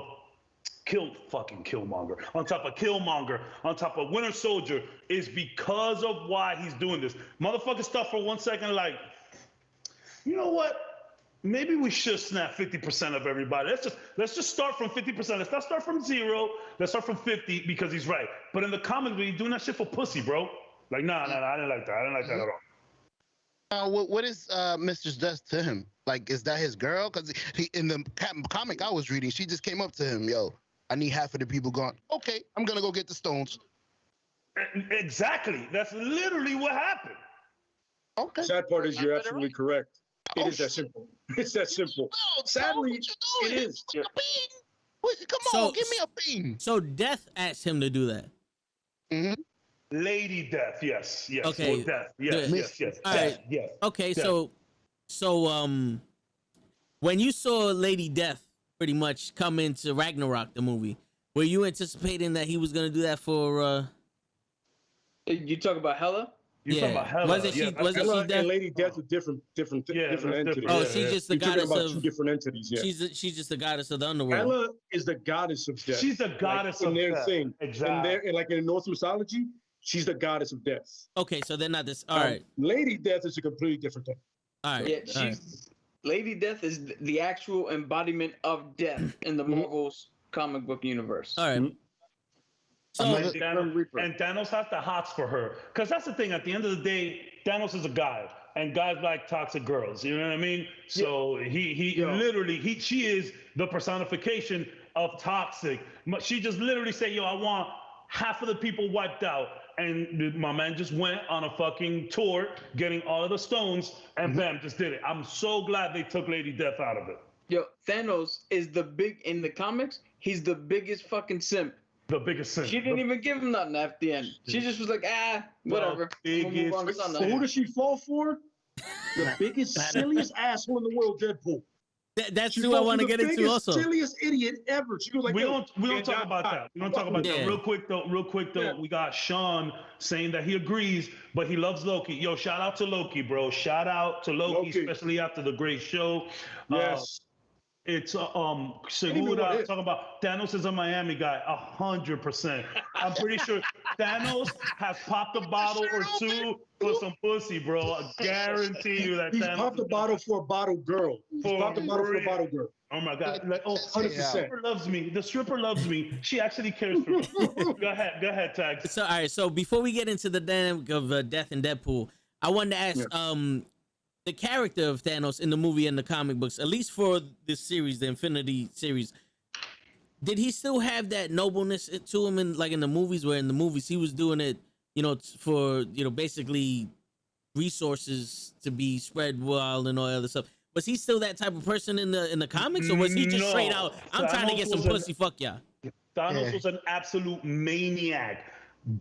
Killmonger, on top of Killmonger, on top of Winter Soldier, is because of why he's doing this. Motherfucker, stop for 1 second. Like, you know what? Maybe we should snap 50% of everybody. Let's just start from 50%. Let's not start from 0. Let's start from 50 because he's right. But in the comics, when you're doing that shit for pussy, bro. Like, nah, I didn't like that. I didn't like that at all. What is Mistress Death to him? Like, is that his girl? Because in the comic I was reading, she just came up to him, yo, I need half of the people gone. Okay, I'm gonna go get the stones. Exactly. That's literally what happened. Okay. Sad part is you're absolutely correct. It is that simple. It's that simple. No, Sadly, what you doing? it is. A bean. Come on, give me a bean. So Death asked him to do that. Mm-hmm. Lady Death, yes. Okay. Or Death, yes. All Death, right. yes. Okay, Death. so when you saw Lady Death pretty much come into Ragnarok the movie, were you anticipating that he was gonna do that for? You talk about Hela? You're talking about Hela. Wasn't she? Yeah, Wasn't Hela she deaf? and Lady Death are different entities. Oh, Yeah, she's yeah. just the You're talking goddess about of. two different entities. Yeah. She's just the goddess of the underworld. Hela is the goddess of death. She's the goddess in of their death. thing. Exactly. Like in Norse mythology, she's the goddess of death. Okay, so they're not this. All right, Lady Death is a completely different thing. all right. Yeah, all right. Lady Death is the actual embodiment of death in the Marvel's comic book universe. All right. Mhm. So And Thanos has the hots for her. Because that's the thing. At the end of the day, Thanos is a guy. And guys like toxic girls. You know what I mean? So she is the personification of toxic. She just literally said, yo, I want half of the people wiped out. And my man just went on a fucking tour getting all of the stones and bam, just did it. I'm so glad they took Lady Death out of it. Yo, Thanos is in the comics, he's the biggest fucking simp. The biggest sin. She didn't even give him nothing at the end. She just was like, whatever. I'm gonna move on to something So who else. does she fall for? The biggest, silliest asshole in the world, Deadpool. that's She who I falls want to for the get into biggest, also. silliest idiot ever. She goes like, We yo, don't talk about that. We don't talk about Yeah. that. Real quick though, Yeah. we got Sean saying that he agrees, but he loves Loki. Yo, shout out to Loki, bro. Shout out to Loki. Especially after the great show. Yes. It's even Segura what it- talking about Thanos is a Miami guy, 100%. I'm pretty sure Thanos has popped a bottle or two for some pussy, bro. I guarantee you that He's Thanos popped a bottle for a bottle girl. He's For popped a bottle for a real. bottle girl. Oh my God! Like, oh, 100%. the stripper loves me. The stripper loves me. She actually cares for me. Go ahead, Tags. So all right. So before we get into the dynamic of Death and Deadpool, I wanted to ask the character of Thanos in the movie and the comic books, at least for this series, the Infinity series. Did he still have that nobleness to him in the movies? Where in the movies he was doing it, for basically resources to be spread wild and all that other stuff. Was he still that type of person in the comics, or was he just No. straight out? I'm trying to Thanos get some was an- pussy. Fuck yeah. Thanos was an absolute maniac.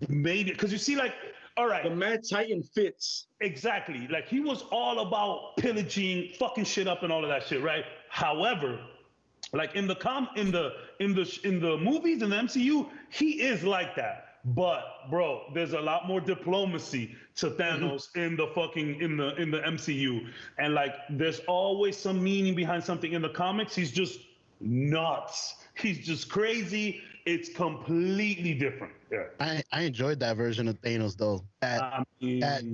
Because you see, like, all right, The Mad Titan fits. exactly. Like he was all about pillaging, fucking shit up, and all of that shit, right? However, like in the movies in the MCU, he is like that. But bro, there's a lot more diplomacy to Thanos in the MCU, and like there's always some meaning behind something in the comics. He's just nuts. He's just crazy. It's completely different. Yeah. I enjoyed that version of Thanos though. That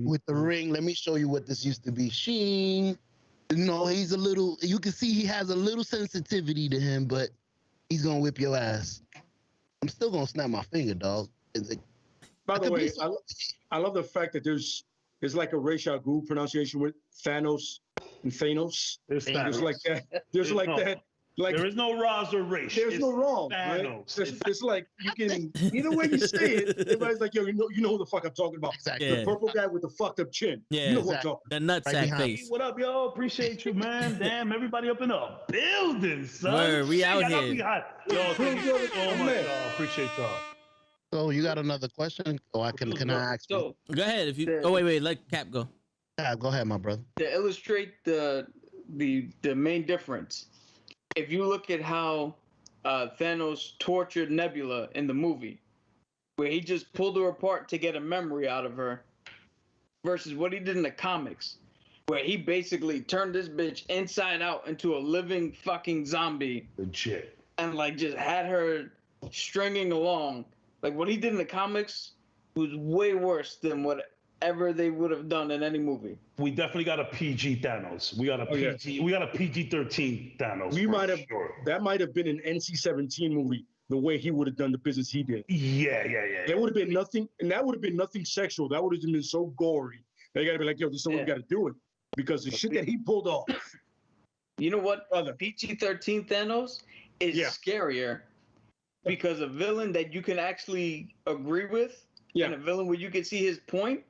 with the ring. Let me show you what this used to be. Sheen. No, he's a little. You can see he has a little sensitivity to him, but he's gonna whip your ass. I'm still gonna snap my finger, dog. By the way, I love the fact that there's like a racial group pronunciation with Thanos and Thanos. There's like that. There's like that. Like there is no Roz or race. There's no wrong. Right? It's like you can either way you say it. Everybody's like, yo, you know who the fuck I'm talking about. Exactly. The purple guy with the fucked up chin. Yeah, you know what I'm talking the nutsack Right face. What up, yo? Appreciate you, man. Damn, everybody up in the building, son. Word, we out here. Yo, thank you so much, y'all. Appreciate y'all. So you got another question? Oh, can I ask you? So Go ahead. If you. Oh wait, let Cap go. Yeah, go ahead, my brother. to illustrate the main difference, if you look at how Thanos tortured Nebula in the movie, where he just pulled her apart to get a memory out of her, versus what he did in the comics, where he basically turned this bitch inside out into a living fucking zombie. Legit. And like just had her stringing along. Like what he did in the comics was way worse than whatever they would have done in any movie. We definitely got a PG Thanos. We got a PG. We got a PG-13 Thanos. We might have. That might have been an NC-17 movie. The way he would have done the business he did. Yeah. There would have been nothing, and that would have been nothing sexual. That would have been so gory. They got to be like, yo, this is what we got to do it because the shit that he pulled off. You know what? PG-13 Thanos is scarier because a villain that you can actually agree with and a villain where you can see his point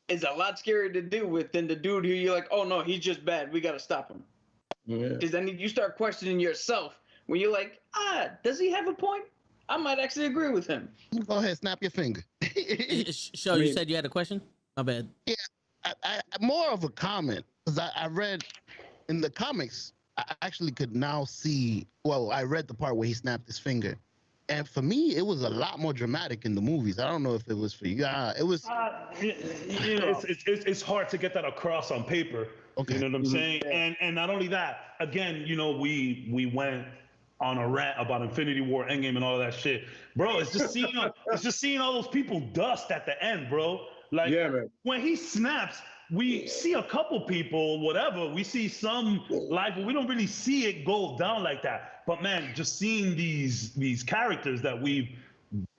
is a lot scarier to deal with than the dude who you're like, oh no, he's just bad. We got to stop him. Because then you start questioning yourself when you're like, does he have a point? I might actually agree with him. Go ahead, snap your finger. Show, you said you had a question? My bad. Yeah, I more of a comment because I read in the comics. I actually could now see. Well, I read the part where he snapped his finger, and for me, it was a lot more dramatic in the movies. I don't know if it was for you. It was. It's hard to get that across on paper. Okay. You know what I'm saying? And not only that, again, we went on a rant about Infinity War, Endgame, and all of that shit, bro. It's just seeing all those people dust at the end, bro. Like when he snaps, we see a couple people, whatever. We see some life, but we don't really see it go down like that. But man, just seeing these characters that we've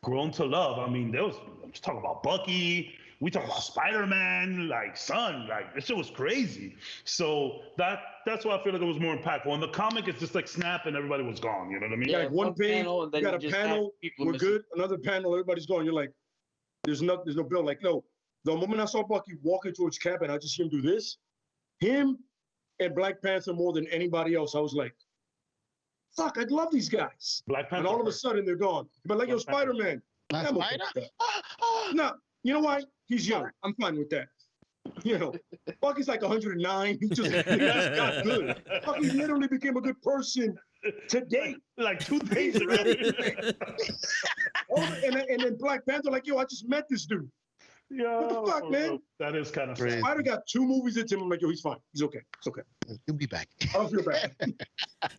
grown to love. I mean, I'm just talking about Bucky. We talk about Spiderman, like son, like this shit was crazy. So that's why I feel like it was more impactful. In the comic, it's just like snap and everybody was gone. You know what I mean? Yeah, like one page, you got a panel, we're good. Another panel, everybody's gone. You're like, there's no bill. Like, no. The moment I saw Bucky walking towards Cap and I just see him do this, him and Black Panther more than anybody else, I was like, fuck, I love these guys. Black Panther. And all of a sudden they're gone. But like, yo, Spider-Man. No, you know why? He's young. I'm fine with that. You know, Bucky's like 109. He just got good. Bucky literally became a good person today. Like 2 days ago. and then Black Panther, like, yo, I just met this dude. Yo, what the fuck, man? That is kind of crazy. Spider got 2 movies into him. I'm like, yo, he's fine. He's okay. It's okay. He'll be back. I'll feel bad.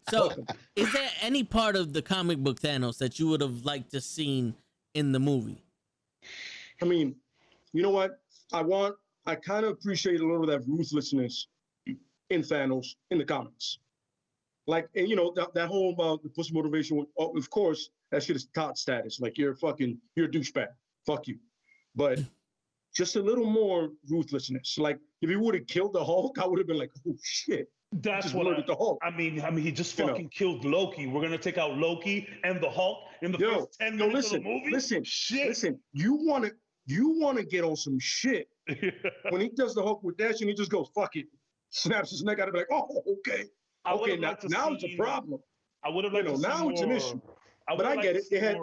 So, is there any part of the comic book Thanos that you would have liked to seen in the movie? I mean, you know what? I kind of appreciate a little of that ruthlessness in Thanos in the comics. Like, and you know, that whole the pussy motivation, of course, that shit is top status. Like, you're a douchebag. Fuck you. But just a little more ruthlessness. Like, if he would have killed the Hulk, I would have been like, oh shit. That's what the Hulk. I mean, he just fucking killed Loki. We're gonna take out Loki and the Hulk in the first 10 minutes of the movie. Listen. You wanna get on some shit when he does the Hulk with Dash and he just goes, fuck it, snaps his neck out and be like, oh, okay. Okay, now it's a problem. I would have liked to see now it's an issue. But I get it. They had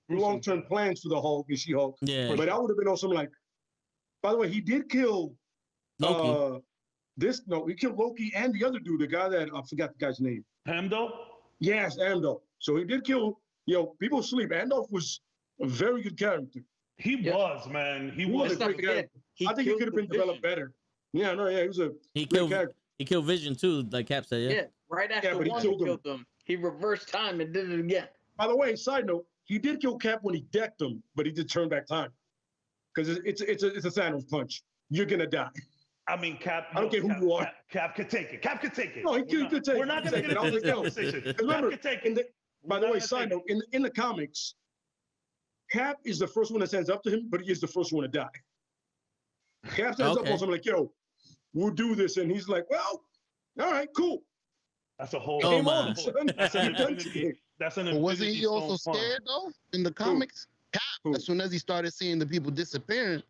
long-term plans for the Hulk and She-Hulk. Yeah. But I would have been on some like, by the way, he did kill Loki. He killed Loki and the other dude, the guy that I forgot the guy's name. Heimdall? Yes, Heimdall. So he did kill, people sleep. Heimdall was a very good character. He was, man. He was a great character. I think he could have been developed better. He was a great character. He killed Vision too, like Cap said, Yeah, right after one he killed him. He reversed time and did it again. By the way, side note, he did kill Cap when he decked him, but he did turn back time. Because it's a Thanos punch. You're gonna die. I mean, Cap. I don't care who you are. Cap could take it. Cap could take it. No, he could take it. We're not gonna get into this conversation. Remember, Cap could take it. By the way, side note, in the comics, Cap is the first one that stands up to him, but he is the first one to die. Cap stands up on something like, yo, we'll do this. And he's like, well, all right, cool. That's a whole. Oh, my. That's an But wasn't he also scared, though, in the comics? Cap, as soon as he started seeing the people disappearing,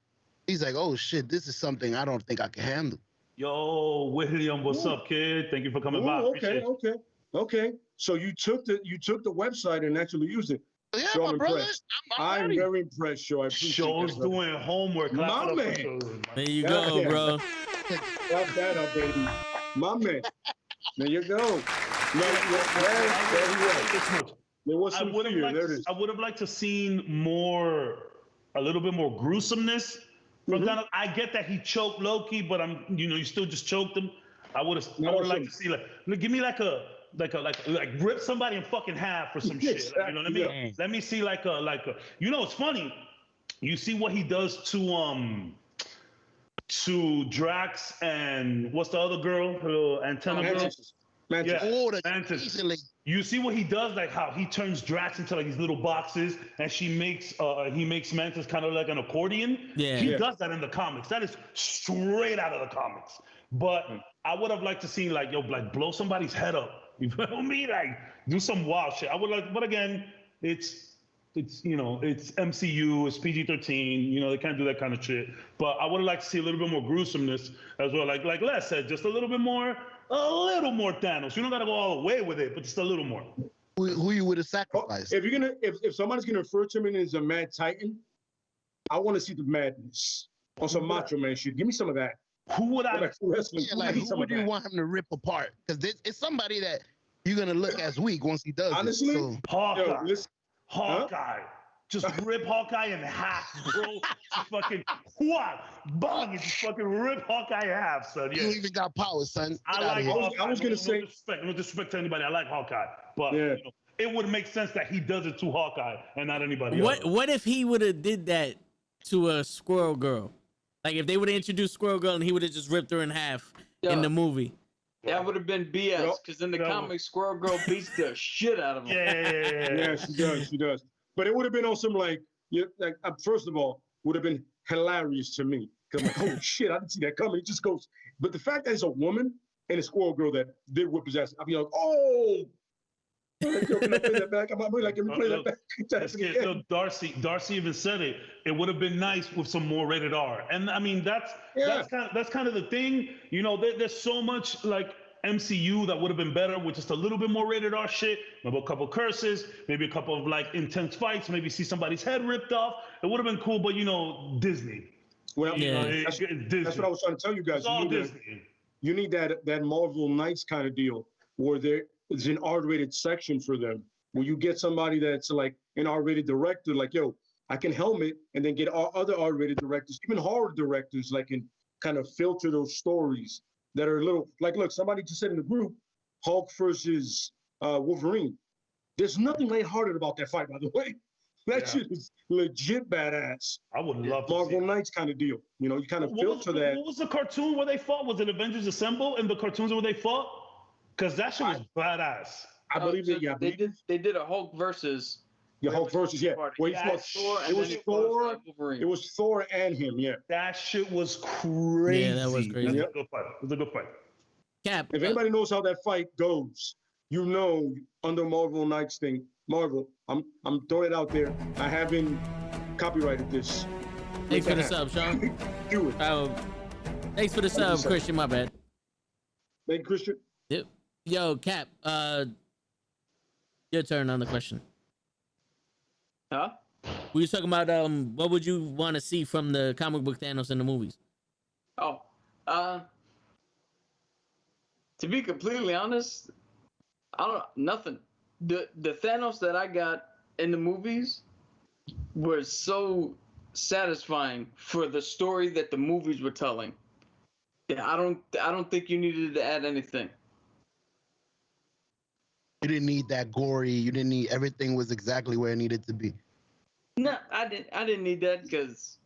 he's like, oh, shit, this is something I don't think I can handle. Yo, William, what's up, kid? Thank you for coming by. Okay. So you took the website and actually used it. Yeah, so my I'm brother. impressed. I'm very impressed, Joe. I appreciate Show's that, doing homework. My man. There you go, bro. Clap that up, baby. My man. There you go. There was some fear. There it is. I would have liked to seen a little bit more gruesomeness from Thanos. I get that he choked Loki, but you still just choked him. I would have liked to see give me like rip somebody in fucking half or some shit. Like, you know what I mean? Yeah. Let me see like a it's funny. You see what he does to Drax and what's the other girl? Antenna girl? Mantis. Yeah, Mantis. You see what he does, like how he turns Drax into like these little boxes, and he makes Mantis kind of like an accordion. Yeah. He does that in the comics. That is straight out of the comics. But I would have liked to see like blow somebody's head up. You feel me? Like do some wild shit. I would like, but again, it's MCU, it's PG-13. They can't do that kind of shit. But I would have liked to see a little bit more gruesomeness as well. Like Les said, just a little more Thanos. You don't gotta go all the way with it, but just a little more. Who you would have sacrificed? If somebody's gonna refer to him as a Mad Titan, I want to see the madness on some Macho Man shit. Give me some of that. Who would I? Who would you want him to rip apart? Because it's somebody that you're gonna look as weak once he does. Honestly, so. Hawkeye. Just rip Hawkeye in half, bro. Just fucking bang, and just fucking rip Hawkeye in half, son. Yeah. You even got powers, son. I was gonna say no disrespect to anybody. I like Hawkeye, but it would make sense that he does it to Hawkeye and not anybody else. What if he would have did that to a Squirrel Girl? Like if they would have introduced Squirrel Girl and he would have just ripped her in half in the movie. That would have been BS because in the comics, Squirrel Girl beats the shit out of him. Yeah, she does. But it would have been on some first of all, would have been hilarious to me because I'm like, oh shit, I didn't see that coming. It just goes. But the fact that it's a woman and a Squirrel Girl that did whip his ass, I'd be like, oh. Can I play that back? I'm like, can we play that back? Darcy even said it. It would have been nice with some more rated R. And I mean, that's kind of the thing. There's so much like MCU that would have been better with just a little bit more rated R shit. Maybe a couple curses, maybe a couple of like intense fights, maybe see somebody's head ripped off. It would have been cool, but Disney. Well, that's what I was trying to tell you guys. It's all Disney. You need that Marvel Knights kind of deal where there's an R-rated section for them, where you get somebody that's like an R-rated director, like, yo, I can helmet, and then get other R-rated directors, even horror directors, like, and kind of filter those stories that are a little, like, look, somebody just said in the group, Hulk versus Wolverine. There's nothing lighthearted about that fight, by the way. That shit is legit badass. I would love Marvel Knights kind of deal. You kind of filter that. What was the cartoon where they fought? Was it Avengers Assemble? And the cartoons where they fought? Because that shit was badass. I believe that. Yeah, they did a Hulk versus. The Hulk versus where he fought Thor. It was Thor. It was Thor and him. Yeah. That shit was crazy. Yeah, that was crazy. It was a good fight. Cap. If anybody knows how that fight goes, under Marvel Knights thing, Marvel, I'm throwing it out there. I haven't copyrighted this. Thanks for the sub, Sean. Do it. Thanks for the sub, Christian. My bad. Thank you, Christian. Yep. Yo, Cap, your turn on the question. Huh? We were talking about what would you want to see from the comic book Thanos in the movies? Oh, to be completely honest, nothing. The Thanos that I got in the movies was so satisfying for the story that the movies were telling. Yeah, I don't think you needed to add anything. You didn't need that gory. You didn't need everything was exactly where it needed to be. No, I didn't need that because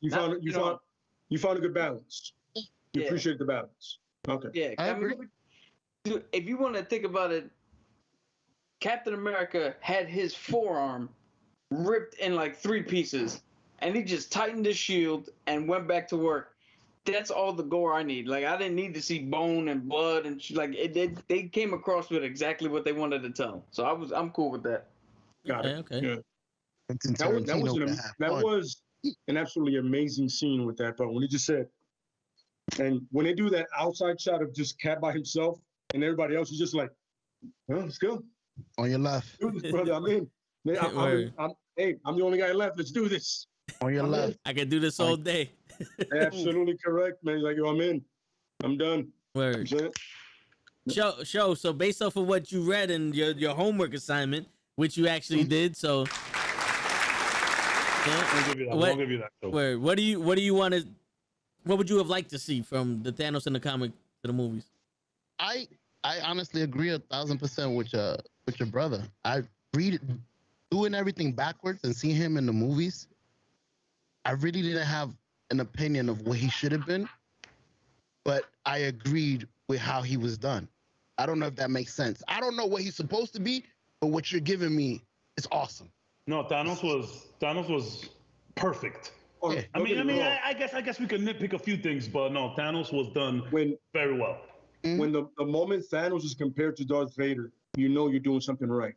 You found a good balance. You Yeah. appreciate the balance. Okay. yeah. I I mean, dude, if you want to think about it, Captain America had his forearm ripped in like 3 pieces, and he just tightened his shield and went back to work. That's all the gore I need. Like I didn't need to see bone and blood and like they came across with exactly what they wanted to tell. So I'm cool with that. Got it. Okay. Yeah. Quentin That Tarantino can have fun. was an absolutely amazing scene with that, but when he just said, and when they do that outside shot of just Cap by himself and everybody else is just like, well, let's go. On your left. Do this, brother. I'm in. I'm the only guy left. Let's do this. On your left. I can do this all day. Absolutely correct, man. He's like, yo, I'm in. I'm done. Word. You know what Show. So based off of what you read and your homework assignment, which you actually did, so I'll give you that. I'll give you that. Too. word. What do you want to? What would you have liked to see from the Thanos in the comic to the movies? I honestly agree 1,000% with your brother. I read doing everything backwards and seeing him in the movies. I really didn't have an opinion of what he should have been, but I agreed with how he was done. I don't know if that makes sense. I don't know what he's supposed to be, but what you're giving me is awesome. No, Thanos was perfect. Oh, Yeah. I guess we could nitpick a few things, but no, Thanos was done very well. When the moment Thanos is compared to Darth Vader, you know you're doing something right.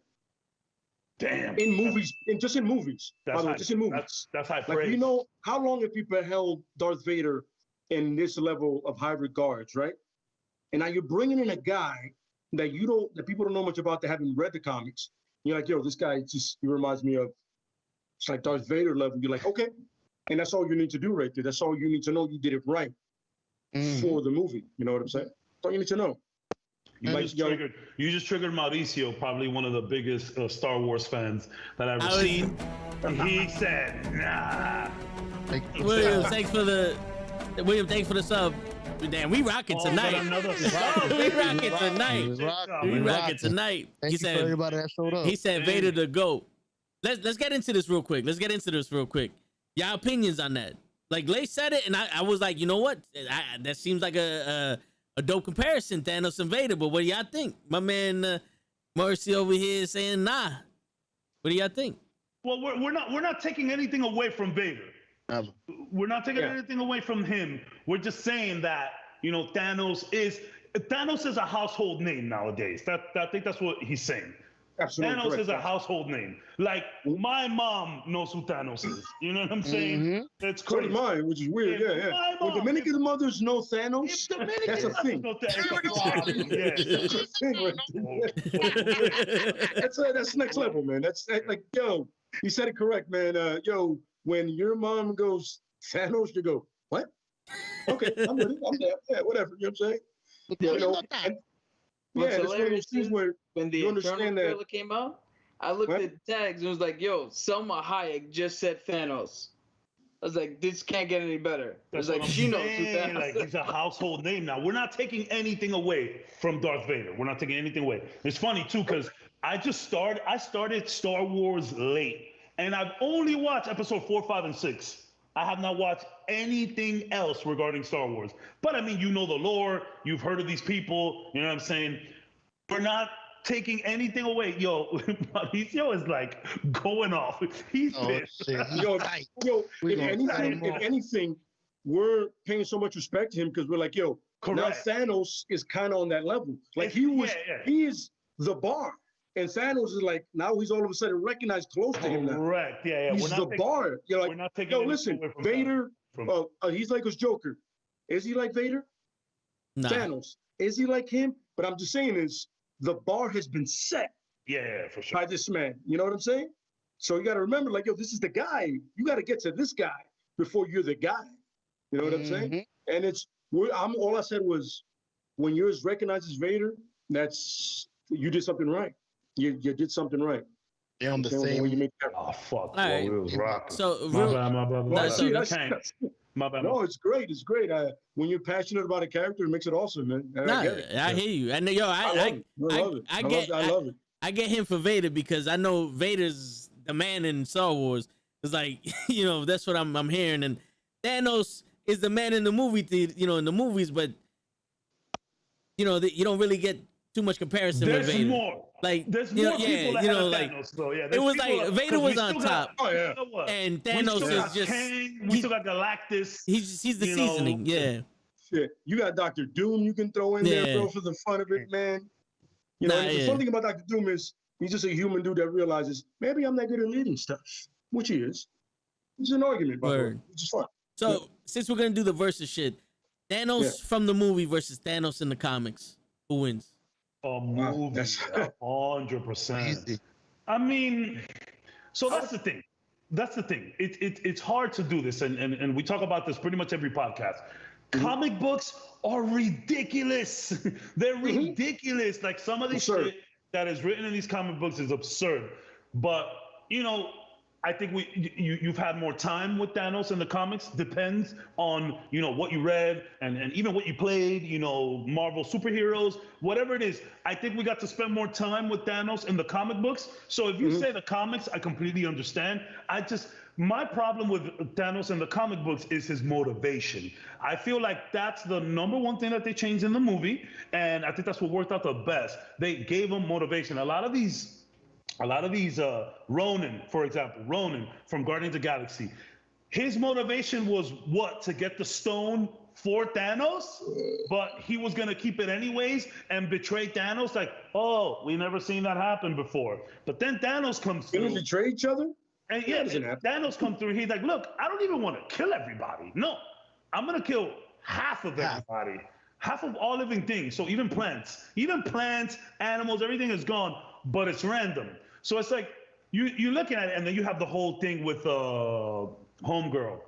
Damn. In movies, just in movies. By the way, just in movies. That's high Like, praise. you know, how long have people held Darth Vader in this level of high regards, right? And now you're bringing in a guy that people don't know much about, that haven't read the comics. You're like, yo, this guy he reminds me of, it's like Darth Vader level. You're like, okay. And that's all you need to do right there. That's all you need to know. You did it right for the movie. You know what I'm saying? That's all you need to know. You just triggered Mauricio, probably one of the biggest Star Wars fans that I've ever seen. He said, nah. William, thanks for the sub. Damn, we rocking tonight. We rocking tonight. We rocking tonight. Thank you for everybody that showed up. He said Vader the GOAT. Let's get into this real quick. Y'all opinions on that. Like Lay said it, and I was like, you know what? That seems like a dope comparison, Thanos and Vader. But what do y'all think? My man Mercy over here is saying nah. What do y'all think? Well, we're not taking anything away from Vader. We're not taking anything away from him. We're just saying that, you know, Thanos is a household name nowadays. I think that's what he's saying. Absolutely Thanos correct. is a household name. Like my mom knows who Thanos is. You know what I'm saying? It's So crazy. did mine, which is weird. Yeah. When Dominican mothers know Thanos, that's a thing. That's next level, man. That's like, yo, you said it correct, man. Yo, when your mom goes Thanos, you go, what? Okay, I'm with it. I'm there. Yeah, whatever. You know what I'm saying? You know, What's it's one of those things where when the you Eternal understand that. trailer came out, I looked What? at the tags and was like, yo, Selma Hayek just said Thanos. I was like, this can't get any better. It was like, she knows who Thanos Like is. he's a household name now. We're not taking anything away from Darth Vader. We're not taking anything away. It's funny too, because I started Star Wars late, and I've only watched episode 4, 5, and 6. I have not watched anything else regarding Star Wars. But I mean, you know the lore. You've heard of these people. You know what I'm saying? We're not taking anything away. Yo, Mauricio is like going off. He's pissed. Shit. Yo, if anything, we're paying so much respect to him because we're like, yo, Correct. now Thanos is kind of on that level. Like he is the bar. And Thanos is like, now he's all of a sudden recognized close to him now. Correct. Yeah. He's the bar. You're like, we're not taking yo, anything listen, away from Vader, from- he's like his Joker. Is he like Vader? Nah. Thanos. Is he like him? But I'm just saying is the bar has been set Yeah, for sure. by this man. You know what I'm saying? So you got to remember, like, yo, this is the guy. You got to get to this guy before you're the guy. You know what I'm saying? And all I said was, when yours recognizes Vader, you did something right. You did something right. They're on the When same. you make Oh fuck! All right. It was rocking. So My bad. No, so My bad. No, it's great. It's great. When you're passionate about a character, it makes it awesome, man. Nah, I hear you. And yo, I love it. I love it. I get him for Vader because I know Vader's the man in Star Wars. It's like, that's what I'm hearing. And Thanos is the man in the movie theater, in the movies, but you don't really get too much comparison with Vader. There's more people that have Thanos, though. Yeah, it was like Vader was on top. And Thanos is just. We still got Galactus. He's the seasoning. Yeah. Shit, you got Doctor Doom you can throw in there, bro, for the fun of it, man. The fun thing about Doctor Doom is he's just a human dude that realizes maybe I'm not good at leading stuff, which he is. It's an argument, by the way, which is fun. So since we're gonna do the versus shit, Thanos from the movie versus Thanos in the comics, who wins? A movie, 100%. I mean, so that's the thing. It's hard to do this, and we talk about this pretty much every podcast. Comic books are ridiculous. They're ridiculous. Like some of the shit that is written in these comic books is absurd. But I think you've had more time with Thanos in the comics. Depends on what you read and even what you played. Marvel superheroes, whatever it is. I think we got to spend more time with Thanos in the comic books. So if you say the comics, I completely understand. My problem with Thanos in the comic books is his motivation. I feel like that's the number one thing that they changed in the movie, and I think that's what worked out the best. They gave him motivation. A lot of these Ronan, for example, Ronan from Guardians of the Galaxy, his motivation was what? To get the stone for Thanos, but he was going to keep it anyways and betray Thanos. Like, we never seen that happen before. But then Thanos comes through. They betray each other? And Thanos comes through. He's like, look, I don't even want to kill everybody. No, I'm going to kill half of everybody. Half of all living things. So even plants, animals, everything is gone, but it's random. So it's like you're looking at it, and then you have the whole thing with Homegirl,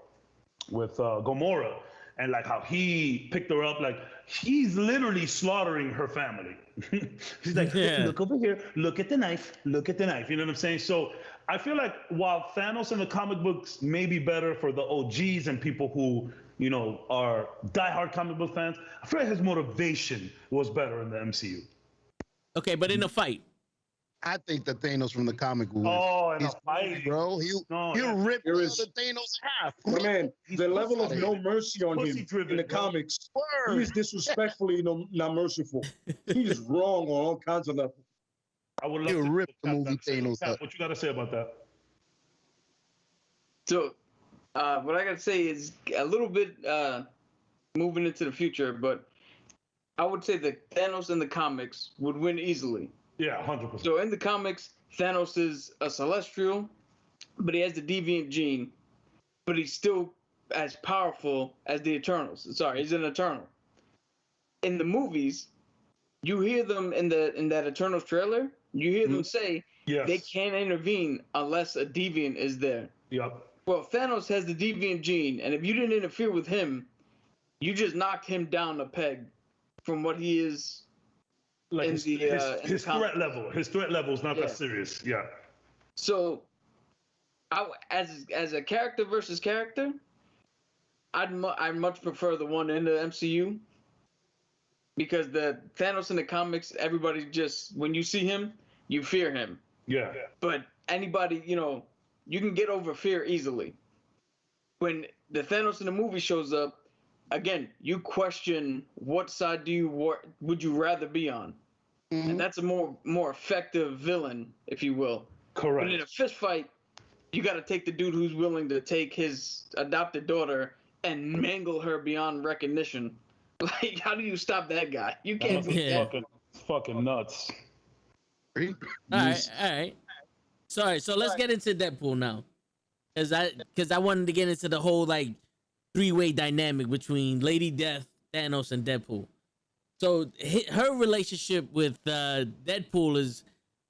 with Gamora, and like how he picked her up. Like he's literally slaughtering her family. He's like, look over here, look at the knife. You know what I'm saying? So I feel like while Thanos in the comic books may be better for the OGs and people who are diehard comic book fans, I feel like his motivation was better in the MCU. Okay, but in a fight. I think the Thanos from the comic will win. Oh, in a fight, bro. He'll rip the Thanos half. But man, the level of no mercy on him in the comics, he is disrespectfully not merciful. He's wrong on all kinds of levels. I would love to rip the movie Thanos up. What you got to say about that? So, what I got to say is a little bit moving into the future, but I would say that Thanos in the comics would win easily. Yeah, 100%. So in the comics, Thanos is a Celestial, but he has the deviant gene, but he's still as powerful as the Eternals. Sorry, he's an Eternal. In the movies, you hear them in that Eternals trailer, you hear them say they can't intervene unless a deviant is there. Yep. Well, Thanos has the deviant gene, and if you didn't interfere with him, you just knocked him down a peg from what he is. Like his threat level. His threat level is not that serious. Yeah. So, as a character versus character, I'd much prefer the one in the MCU, because the Thanos in the comics, everybody just, when you see him, you fear him. Yeah. But anybody, you can get over fear easily. When the Thanos in the movie shows up, again, you question what side would you rather be on, and that's a more effective villain, if you will. Correct. But in a fist fight, you got to take the dude who's willing to take his adopted daughter and mangle her beyond recognition. Like, how do you stop that guy? You can't. Fucking nuts. All right. Sorry. So let's get into Deadpool now, because I wanted to get into the whole like three-way dynamic between Lady Death, Thanos, and Deadpool. So her relationship with Deadpool is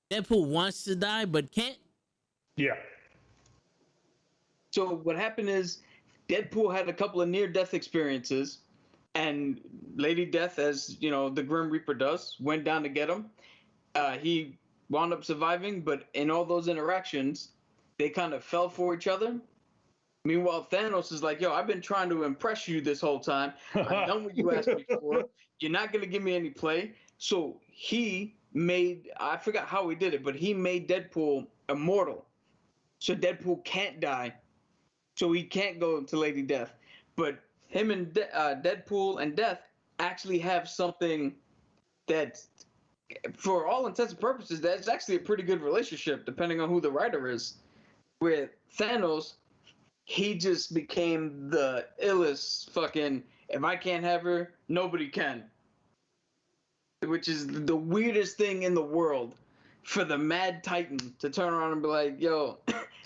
Deadpool wants to die but can't. Yeah. So what happened is Deadpool had a couple of near-death experiences, and Lady Death, as the Grim Reaper does, went down to get him. He wound up surviving, but in all those interactions, they kind of fell for each other. Meanwhile, Thanos is like, yo, I've been trying to impress you this whole time. I've done what you asked me for. You're not going to give me any play. So he made, I forgot how he did it, but he made Deadpool immortal. So Deadpool can't die. So he can't go to Lady Death. But him and Deadpool and Death actually have something that, for all intents and purposes, that's actually a pretty good relationship, depending on who the writer is. With Thanos, he just became the illest fucking, if I can't have her, nobody can. Which is the weirdest thing in the world for the Mad Titan to turn around and be like, yo,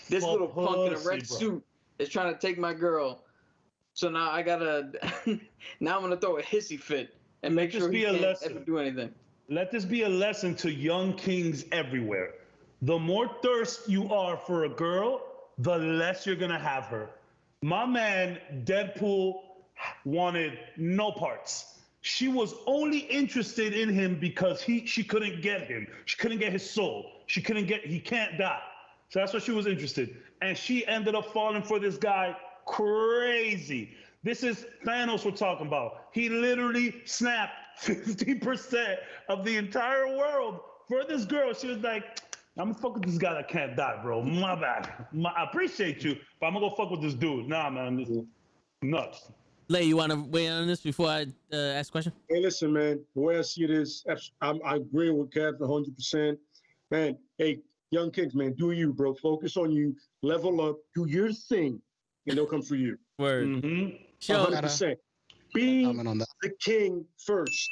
this little punk in a red suit is trying to take my girl. So now I gotta, now I'm gonna throw a hissy fit and make sure he can't ever do anything. Let this be a lesson to young kings everywhere. The more thirst you are for a girl, the less you're gonna have her. My man, Deadpool, wanted no parts. She was only interested in him because she couldn't get him. She couldn't get his soul. He can't die. So that's why she was interested. And she ended up falling for this guy crazy. This is Thanos we're talking about. He literally snapped 50% of the entire world for this girl. She was like, I'm gonna fuck with this guy that can't die, bro. My bad. I appreciate you, but I'm gonna go fuck with this dude. Nah, man, this is nuts. Lay, you want to weigh in on this before I ask a question? Hey, listen, man. The way I see it is, I agree with Kev 100%. Man, hey, young kids, man, do you, bro. Focus on you. Level up. Do your thing, and they'll come for you. Word. Mm-hmm. 100%. Be the king first,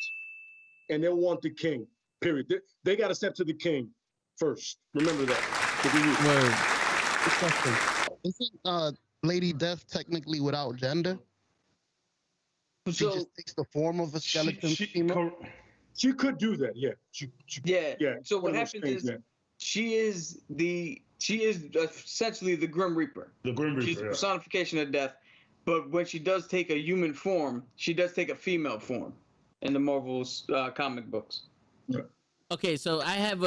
and they'll want the king. Period. They got to step to the king first. Remember that. Word. Good question. Isn't Lady Death technically without gender? She just takes the form of a skeleton female. She could do that, yeah. Yeah. So what happens is she is essentially the Grim Reaper. The Grim Reaper. She's the personification of death. But when she does take a human form, she does take a female form in the Marvel's comic books. Yeah. Okay, so I have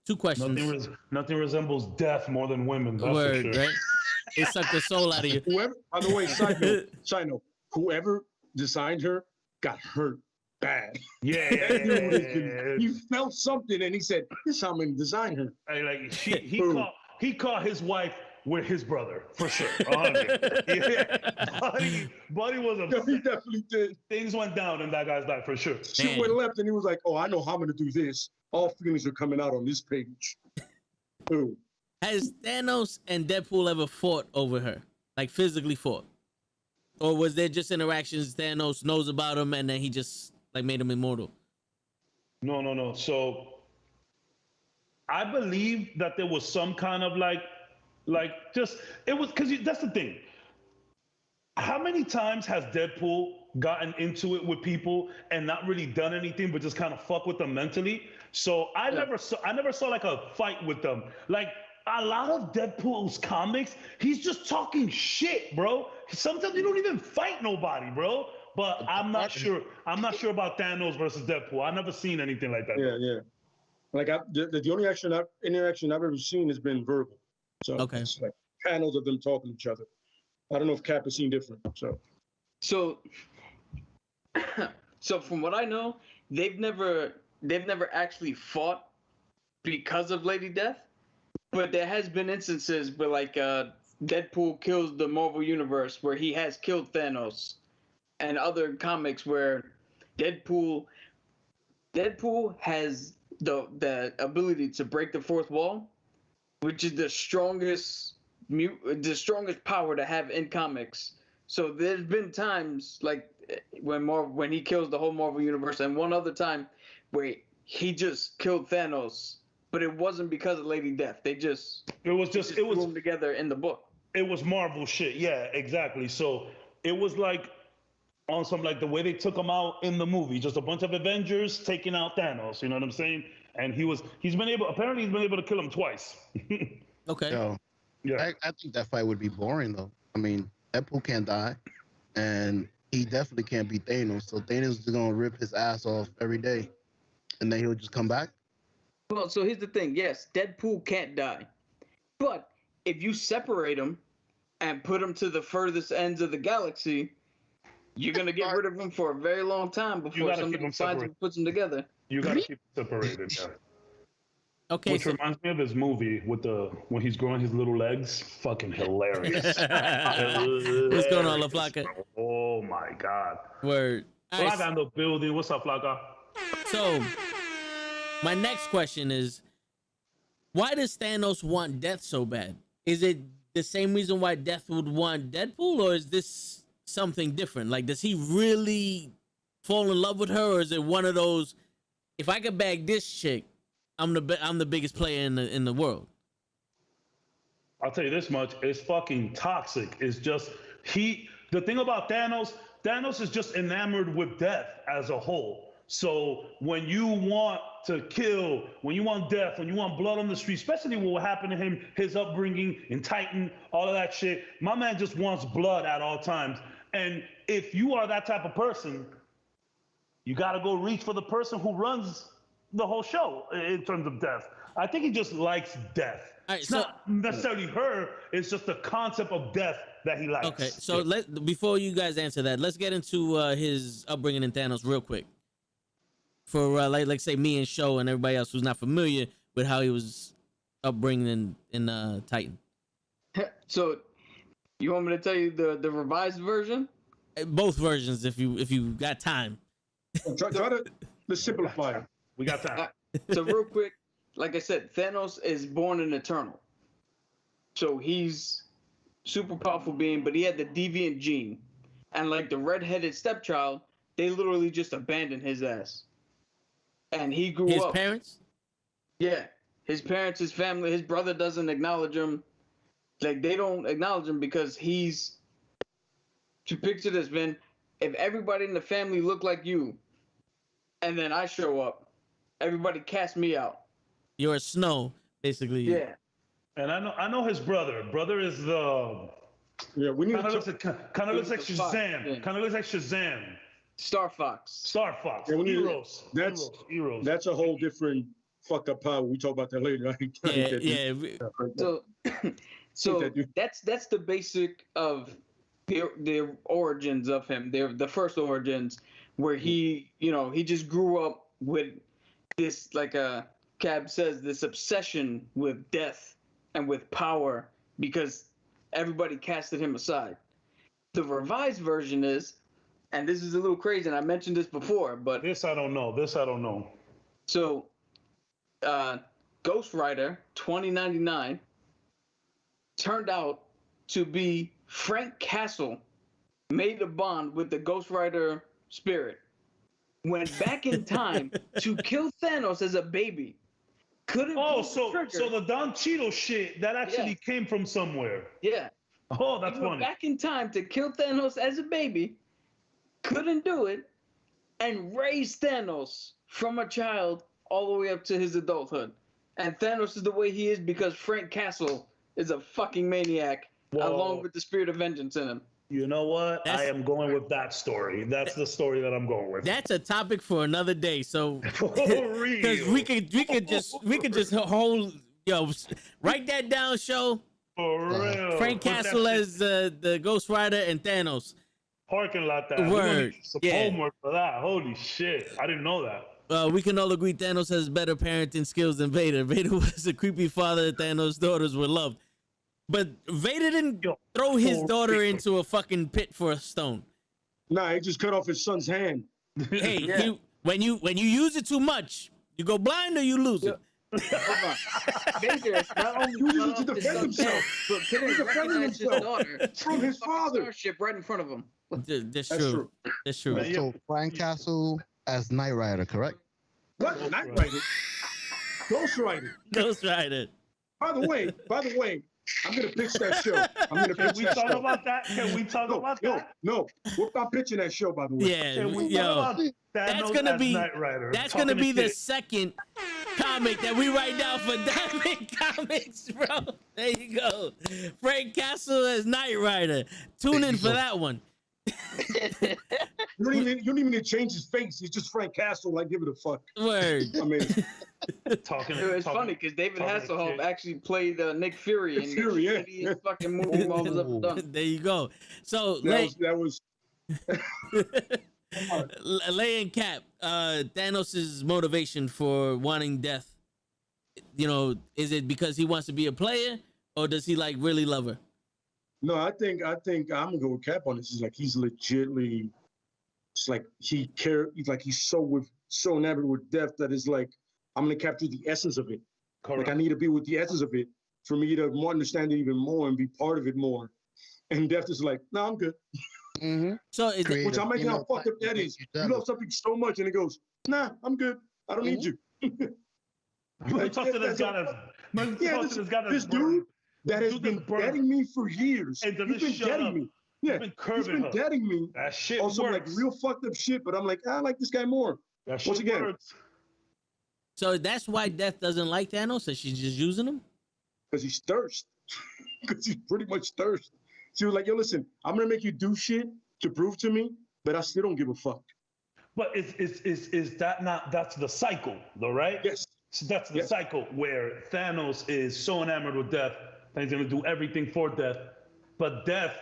two questions. Nothing resembles death more than women. That's Word, for sure. right? It sucked the soul out of you. Whoever, by the way, side note, whoever designed her got hurt bad. Yeah. He felt something and he said, "This is how I'm gonna design her." Like he caught his wife with his brother for sure. Yeah. Buddy was a. No, he definitely did. Things went down in that guy's life for sure. Shit went left and he was like, "Oh, I know how I'm gonna do this. All feelings are coming out on this page." Boom. Has Thanos and Deadpool ever fought over her? Like physically fought? Or was there just interactions Thanos knows about him and then he just like made him immortal? No. So I believe that there was some kind of like just, it was, because that's the thing. How many times has Deadpool gotten into it with people and not really done anything but just kind of fuck with them mentally? So I never saw like a fight with them. Like a lot of Deadpool's comics, he's just talking shit, bro. Sometimes he don't even fight nobody, bro. But I'm not sure about Thanos versus Deadpool. I've never seen anything like that. Yeah. Like the only interaction I've ever seen has been verbal. So okay. It's like panels of them talking to each other. I don't know if Cap has seen different. So from what I know, they've never actually fought because of Lady Death, but there has been instances where like Deadpool kills the Marvel Universe where he has killed Thanos, and other comics where Deadpool has the ability to break the fourth wall, which is the strongest power to have in comics. So there's been times like when he kills the whole Marvel Universe, and one other time where he just killed Thanos, but it wasn't because of Lady Death. It was threw them together in the book. It was Marvel shit. Yeah, exactly. So it was like on some like the way they took him out in the movie, just a bunch of Avengers taking out Thanos. You know what I'm saying? And he's been able to kill him twice. Okay. Yo, yeah. I think that fight would be boring though. I mean, Deadpool can't die, and he definitely can't beat Thanos. So Thanos is gonna rip his ass off every day, and then he'll just come back. Well, so here's the thing. Yes, Deadpool can't die, but if you separate him and put him to the furthest ends of the galaxy, you're gonna get rid of him for a very long time before gotta keep somebody him finds him separate. and puts them together. You gotta keep it separated. Yeah. Okay, Which so reminds me of his movie with when he's growing his little legs. Fucking hilarious. what's going on, La Flaca? Oh my god. Word. All right, Flaca in the building. What's up, Flaca? so my next question is, why does Thanos want Death so bad? Is it the same reason why Death would want Deadpool, or is this something different? Like, does he really fall in love with her, or is it one of those, if I could bag this chick, I'm the biggest player in the world? I'll tell you this much: it's fucking toxic. It's just the thing about Thanos is just enamored with death as a whole. So when you want to kill, when you want death, when you want blood on the street, especially what happened to him, his upbringing in Titan, all of that shit, my man just wants blood at all times. And if you are that type of person, you got to go reach for the person who runs the whole show in terms of death. I think he just likes death. All right, It's so- not necessarily her. It's just the concept of death that he likes. Okay, so before you guys answer that, let's get into his upbringing in Thanos real quick. For like say me and Show and everybody else who's not familiar with how he was upbringing in Titan. So, you want me to tell you the revised version? Both versions, if you got time. Try to simplify it. We got time. So real quick, like I said, Thanos is born an Eternal. So he's super powerful being, but he had the deviant gene. And like the redheaded stepchild, they literally just abandoned his ass. And he grew His up. parents? Yeah. His parents, his family, his brother doesn't acknowledge him. Like, they don't acknowledge him because he's... To picture this, man. If everybody in the family look like you, and then I show up, everybody cast me out. You're a Snow, basically. Yeah. And I know his brother. Brother is the Yeah, we need kind of to. looks like Shazam. Yeah. Kind of looks like Shazam. Star Fox. Star Fox. Yeah, we need to- Heroes. that's- Heroes. That's a whole different fucked up power. We talk about that later. I ain't trying to get Yeah. So, so that dude- that's the basic of the origins of him. The first origins, where he just grew up with this, like Cab says, this obsession with death and with power because everybody casted him aside. The revised version is, and this is a little crazy, and I mentioned this before, but This I don't know. so, Ghost Rider 2099 turned out to be Frank Castle made a bond with the Ghost Rider spirit, went back in time to kill Thanos as a baby. Couldn't Oh, pull the trigger. so the Don Cheeto shit that actually came from somewhere. Yeah. Oh, that's He went funny. back in time to kill Thanos as a baby, couldn't do it, and raised Thanos from a child all the way up to his adulthood. And Thanos is the way he is because Frank Castle is a fucking maniac, Whoa. along with the spirit of vengeance in him. You know what? That's- I am going with that story. That's the story that I'm going with. That's a topic for another day. So For because real. we could just hold write that down. Show For real. Frank Put that Castle shit as the Ghost Rider and Thanos. parking lot that. We're gonna Word. need some Yeah. homework for that. Holy shit. I didn't know that. We can all agree Thanos has better parenting skills than Vader. Vader was a creepy father. Thanos' daughters were loved. But Vader didn't Yo, throw his for daughter real. into a fucking pit for a stone. Nah, he just cut off his son's hand. Hey, Yeah. when you use it too much, you go blind or you lose it. Hold on. Vader not only He was cut to off his defend son's himself. head, but couldn't He's defending recognize his himself daughter from his fucking father. starship right in front of him. That's That's true. true. That's true. Yeah. So Frank Castle as Knight Rider, correct? What? Knight Rider? Ghost Rider. Ghost Rider. By the way, I'm gonna pitch that show. I'm gonna Can pitch we that talk show. about that? Can we talk about that? No. We're not pitching that show, by the way. Yeah, Can we yo, talk about that's Thanos gonna as be Knight Rider? that's Talking gonna be to the shit. second comic that we write down for Diamond Comics, bro. There you go. Frank Castle as Knight Rider. Tune in for that one. You don't even need to change his face. He's just Frank Castle. Like, give it a fuck. Word. I mean, It's funny because David Hasselhoff actually played Nick Fury in Fury, yeah. Nick Fury's fucking movie when it was up and done. There you go. So that was Lay and Cap, Thanos' motivation for wanting death, you know, is it because he wants to be a player, or does he like really love her? no. I think I'm gonna go with Cap on this. It's like he's legitly. It's like he care. He's like he's so enamored with death that it's like I'm gonna capture the essence of it. Correct. Like I need to be with the essence of it for me to more understand it even more and be part of it more. And death is like, no, I'm good. Mm-hmm. So is it, Which I'm making how fucked up that is. You love something so much and it goes, nah, I'm good. I don't need you. Talk to this guy This dude that has been deading me for years. It doesn't He's been shut deading up. me. Yeah, been he's curving been her. deading me That shit on some like works. real fucked up shit, but I'm like, I like this guy more. That shit Once again, works. so that's why Death doesn't like Thanos, so she's just using him? because he's thirst. Because he's pretty much thirst. She was like, yo, listen, I'm gonna make you do shit to prove to me, but I still don't give a fuck. But is that not, that's the cycle though, right? Yes. So that's the Yes. cycle where Thanos is so enamored with death that he's gonna do everything for death, but death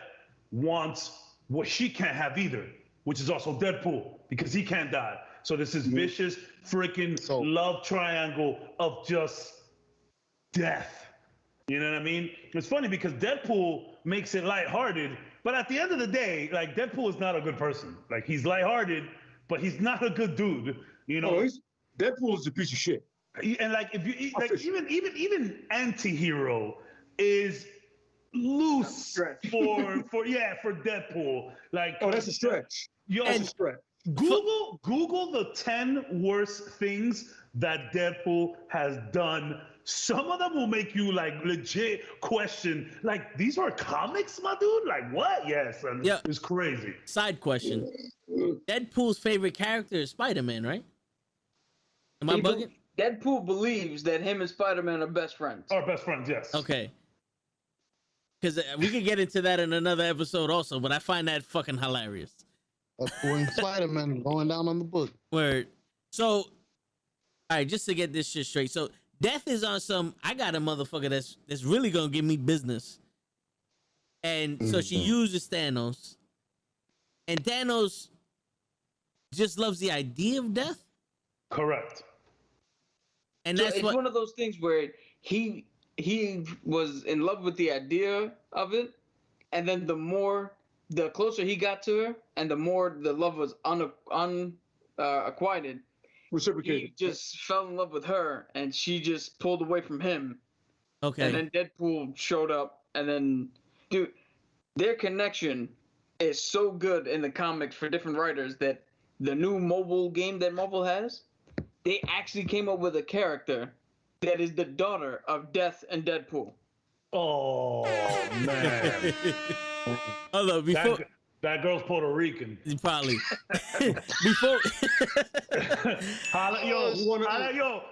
wants what she can't have either, which is also Deadpool, because he can't die. So this is vicious freaking love triangle of just death. You know what I mean? It's funny because Deadpool makes it lighthearted, but at the end of the day, like Deadpool is not a good person. Like he's lighthearted, but he's not a good dude. You know, Deadpool is a piece of shit. and like if you like even anti-hero is loose for Deadpool. Like That's a stretch. Yo, That's a stretch. Google the 10 worst things that Deadpool has done. Some of them will make you like legit question, like, these are comics, my dude? Like what? Yes, and Yeah. it's crazy. Side question. Deadpool's favorite character is Spider-Man, right? Am I bugging? Deadpool believes that him and Spider-Man are best friends. Our best friends, yes. Okay. Because we could get into that in another episode also, but I find that fucking hilarious. When Spider-Man going down on the book. Word. So, all right, just to get this shit straight. So, Death is on some, I got a motherfucker that's really gonna give me business. And so she uses Thanos. And Thanos just loves the idea of death. Correct. And So that's it's one of those things where he was in love with the idea of it, and then the closer he got to her, and the more the love was unacquitted, Reciprocated. he just fell in love with her, and she just pulled away from him. Okay. And then Deadpool showed up, and then, dude, their connection is so good in the comics for different writers that the new mobile game that Marvel has, they actually came up with a character that is the daughter of Death and Deadpool. Oh man. Hold on, before That girl's Puerto Rican. probably before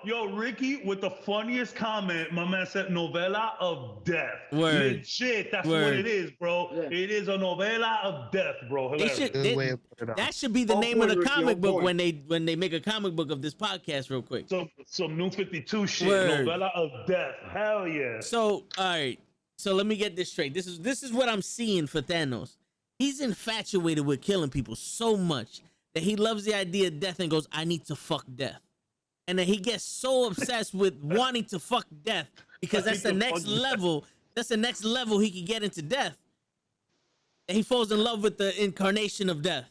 Yo, Ricky with the funniest comment. My man said novela of death. Word. Legit, that's Word. what it is, bro. Yeah. It is a novela of death, bro. they Hilarious. should, Good way of putting it out. that should be the On name of point, the Ricky, comic on book point. when they make a comic book of this podcast real quick. Some new 52 shit. Word. Novela of death. Hell yeah. So, all right. So let me get this straight. This is what I'm seeing for Thanos. He's infatuated with killing people so much that he loves the idea of death and goes, I need to fuck death. And then he gets so obsessed with wanting to fuck death because that's the next level. That's the next level he can get into death. And he falls in love with the incarnation of death.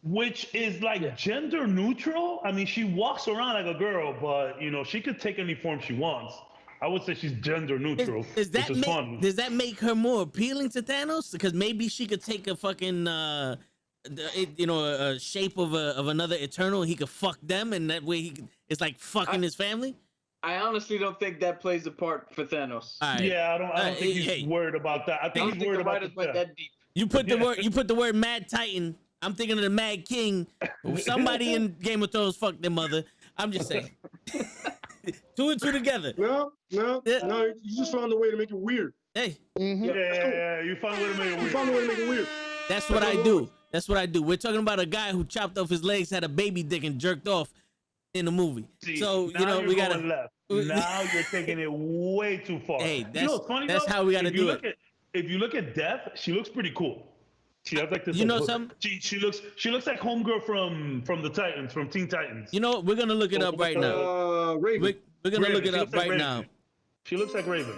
Which is like gender neutral. I mean, she walks around like a girl, but you know, she could take any form she wants. I would say she's gender neutral, Does that which is fun. does that make her more appealing to Thanos? Because maybe she could take a fucking a shape of another Eternal. He could fuck them, and that way it's like fucking his family. I honestly don't think that plays a part for Thanos. All right. Yeah, I don't think he's worried about that. I I think don't he's think worried the about writers the went death. that deep. You put the word Mad Titan. I'm thinking of the Mad King. Somebody in Game of Thrones fucked their mother. I'm just saying. Two and two together. No, Yeah. you just found a way to make it weird. Hey, Yeah, you found a way to make it You weird. found a way to make it weird. That's what I do. That's what I do. We're talking about a guy who chopped off his legs, had a baby dick, and jerked off in the movie. See, So now you know you're we gotta. going left. Now you're taking it way too far. Hey, You know that's what's funny that's though? how we gotta If you do look it. if you look at Death, she looks pretty cool. She has like this. You like, know hood. something? She looks like homegirl from the Titans, from Teen Titans. You know what? We're gonna look it up right now. Raven. We're gonna look it She up looks like right Raven. now. She looks like Raven.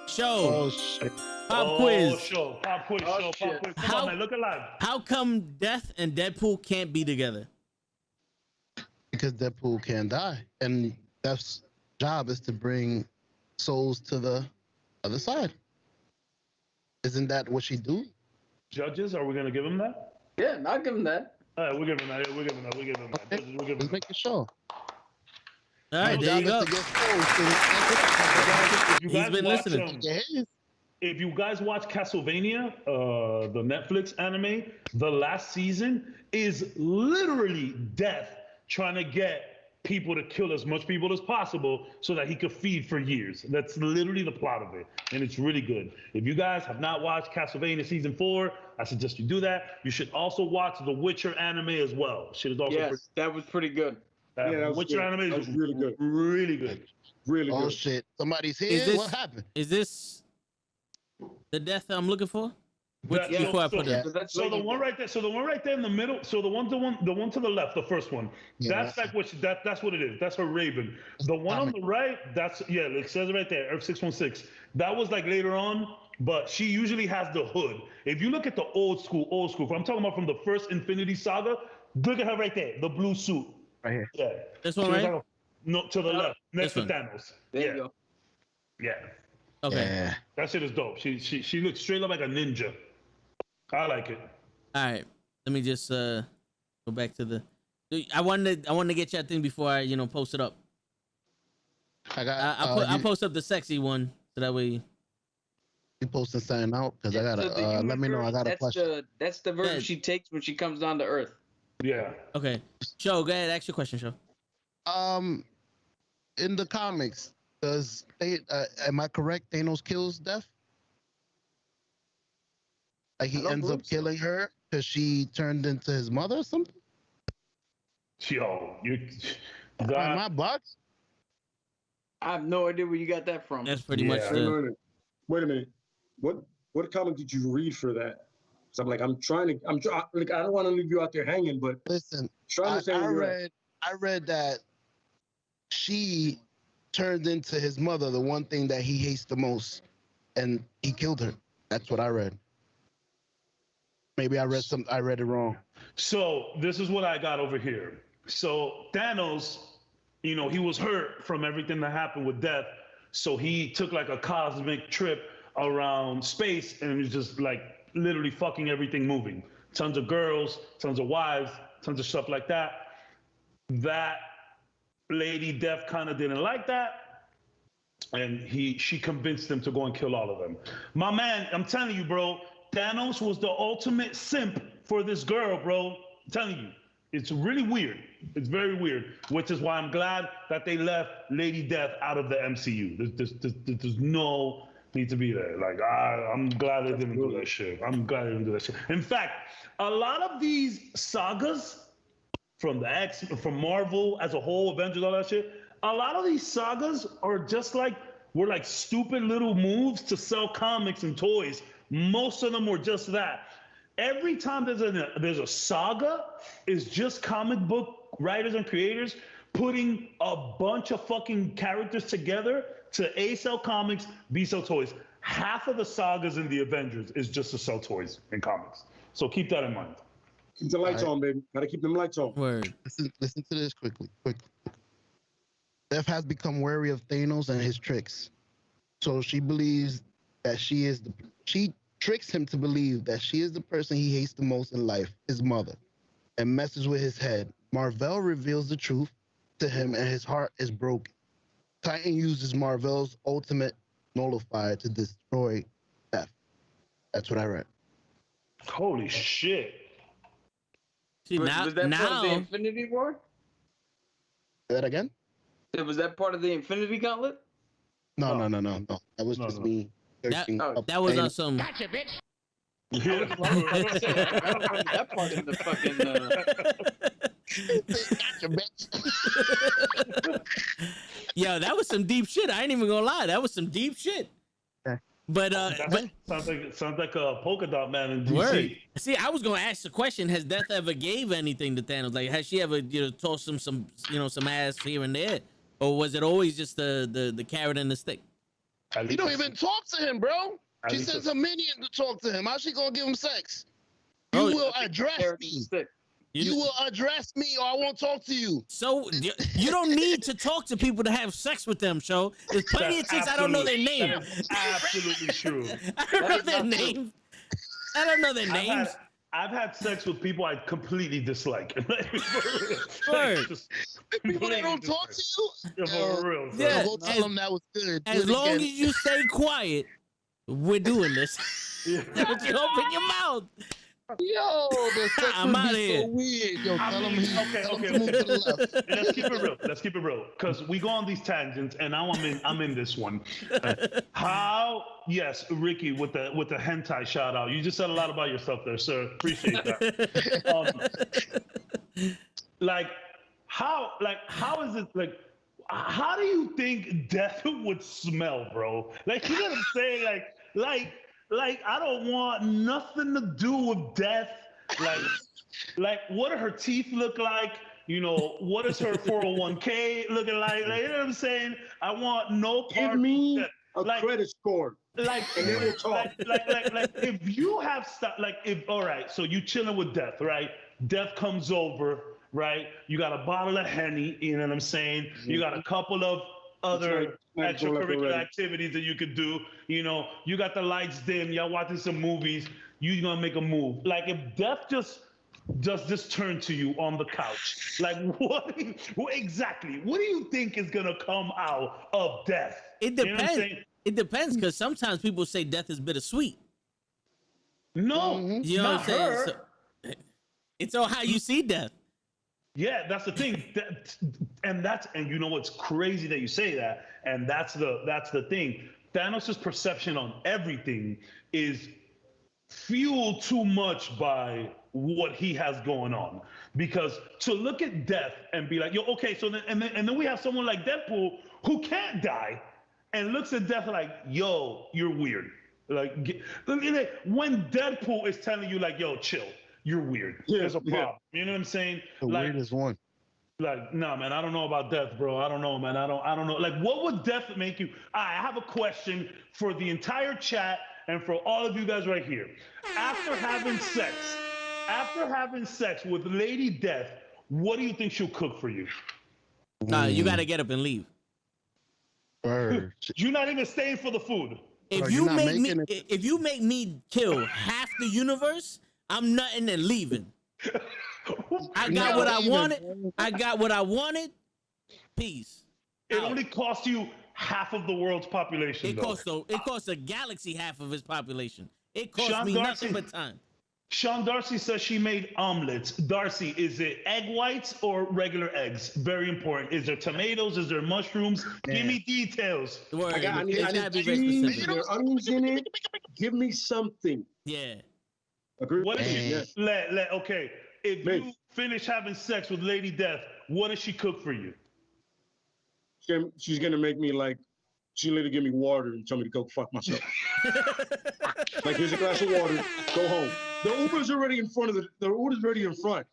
Show Oh shit. pop quiz. Show pop quiz. Oh, Show shit. pop quiz. Come How- on, man. Look alive. How come Death and Deadpool can't be together? Because Deadpool can't die, and Death's job is to bring souls to the other side. Isn't that what she do? Judges, are we gonna give him that? Yeah, not give him that. All right, we're giving that. We're giving that. We're giving that. Okay. Judges, we're giving Let's that. make a show. All right, My there you job go. is to get souls to If you He's guys been watch, listening. the- if you guys watch Castlevania, the Netflix anime, the last season is literally Death trying to get people to kill as much people as possible so that he could feed for years. That's literally the plot of it, and it's really good. If you guys have not watched Castlevania season 4, I suggest you do that. You should also watch the Witcher anime as well. Shit is also Yes, that was pretty good. pretty, Yeah, that was Witcher good. anime That is was really good. Really good. Really Oh good. shit! Somebody's Is here. this- What happened? Is this the Death I'm looking for? Which Yeah, before I put yeah. it. So that's So the Lady one Death. right there, so the one right there in the middle, so the one to the left, the first one, Yeah, that's like what that's what it is. That's her Raven. The one on the right, that's it says it right there, Earth 616. That was like later on, but she usually has the hood. If you look at the old school, I'm talking about from the first Infinity Saga. Look at her right there, the blue suit. Right here. Yeah. This She one, was right? like no, to the left, next to This one. Thanos. There yeah. you go. Yeah. Okay. Yeah. That shit is dope. She looks straight up like a ninja. I like it. All right. Let me just go back to the. I wanted to get your thing before I post it up. I got. I'll post up the sexy one so that way. You posting something out because I gotta. So the Let me know. I human got a version, question. That's the version Yeah. she takes when she comes down to Earth. Yeah. Okay. Show, go ahead. Ask your question, Show. In the comics, am I correct? Thanos kills Death. Like I he don't ends believe up so. killing her because she turned into his mother or something. Yo, Am I bugged? I have no idea where you got that from. That's pretty Yeah. much Wait a the. minute. Wait a minute. What comic did you read for that? So I'm like, I don't want to leave you out there hanging, but Listen, try to I understand where you're at. read that she turned into his mother, the one thing that he hates the most, and he killed her. That's what I read. Maybe I read it wrong. so this is what I got over here. So Thanos, he was hurt from everything that happened with Death. So he took like a cosmic trip around space and was just like literally fucking everything moving. Tons of girls, tons of wives, tons of stuff like that. That Lady Death kind of didn't like that. And she convinced him to go and kill all of them. My man, I'm telling you, bro, Thanos was the ultimate simp for this girl, bro. I'm telling you. It's really weird. It's very weird, which is why I'm glad that they left Lady Death out of the MCU. There's no need to be there. Like, I'm glad they didn't do that shit. I'm glad they didn't do that shit. In fact, a lot of these sagas from from Marvel as a whole, Avengers, all that shit, a lot of these sagas are just were like stupid little moves to sell comics and toys. Most of them were just that. Every time there's a saga, it's just comic book writers and creators putting a bunch of fucking characters together to A, sell comics, B, sell toys. Half of the sagas in the Avengers is just to sell toys and comics. So keep that in mind. Keep the lights on, baby. Gotta keep them lights on. Word. Listen to this quickly. Death has become wary of Thanos and his tricks. So she believes that she tricks him to believe that she is the person he hates the most in life, his mother, and messes with his head. Marvel reveals the truth to him and his heart is broken. Titan uses Marvel's ultimate nullifier to destroy Death. That's what I read. Holy shit. See was now, that part of the now, Infinity War? Say that again? Was that part of the Infinity Gauntlet? No. No. That was No, just no. me searching That- up that was Thanos. on some. I don't remember that part in the fucking. Gotcha, bitch. Yo, that was some deep shit. I ain't even gonna lie. That was some deep shit. But sounds like a polka dot man in DC. word. See, I was gonna ask the question: has Death ever gave anything to Thanos? Like, has she ever tossed him some ass here and there, or was it always just the carrot and the stick? You don't even talk to him, bro. She sends a minion to talk to him. How's she gonna give him sex? You will address me. You will address me, or I won't talk to you. So you don't need to talk to people to have sex with them, Show. There's plenty of chicks I don't know their name. That's absolutely true. I don't know their names. I don't know their names. I've had sex with people I completely dislike. Word. People that don't talk to you? Yeah, for real. Yeah. Go tell them that was good. Do As it long again. as you stay quiet, we're doing this. Don't you open your mouth. Yo, the sex I'm would outta be here. so weird. Yo, tell him he tell him Okay. to move to the left. Let's keep it real. Because we go on these tangents, and now I'm in this one. Yes, Ricky with the hentai shout out. You just said a lot about yourself there, sir. Appreciate that. How is it like? How do you think death would smell, bro? Like, you know what I'm saying? Like I don't want nothing to do with death. Like what do her teeth look like? What is her 401k looking like? You know what I'm saying? I want no part. Give me of that. a credit score. And then we'll talk. Like if you have stuff, all right, so you chilling with death, right? Death comes over, right? You got a bottle of Henny, you know what I'm saying? You got a couple of other extracurricular activities that you could do. You got the lights dim, y'all watching some movies, you gonna make a move. Like, if death just does this turn to you on the couch, like what exactly? What do you think is gonna come out of death? It depends. It depends, because sometimes people say death is bittersweet. No, you know what I'm saying? her. So, it's all how you see death. Yeah, that's the thing. And you know what's crazy that you say that, and that's the thing. Thanos' perception on everything is fueled too much by what he has going on. Because to look at death and be like, yo, okay, so then we have someone like Deadpool who can't die and looks at death like, yo, you're weird. Like, when Deadpool is telling you like, yo, chill, you're weird. There's a problem. You know what I'm saying? The weirdest one. Like, nah, man, I don't know about death, bro. I don't know, man. I don't know. Like, what would death make you? I have a question for the entire chat and for all of you guys right here. After having sex with Lady Death, what do you think she'll cook for you? You got to get up and leave. Bird. You're not even staying for the food. If you make me kill half the universe, I'm nutting and leaving. I got what I wanted. I got what I wanted. Peace. It only cost you half of the world's population. It cost a galaxy half of its population. It cost me nothing but time. Sean Darcy says she made omelets. Darcy, is it egg whites or regular eggs? Very important. Is there tomatoes? Is there mushrooms? Give me details. I need cheese. Is there onions in it? Give me something. Yeah. Agree? What is she? Okay. If you finish having sex with Lady Death, what does she cook for you? She's gonna make me she literally give me water and tell me to go fuck myself. Like, here's a glass of water. Go home. The Uber's already in front of the Uber's already in front.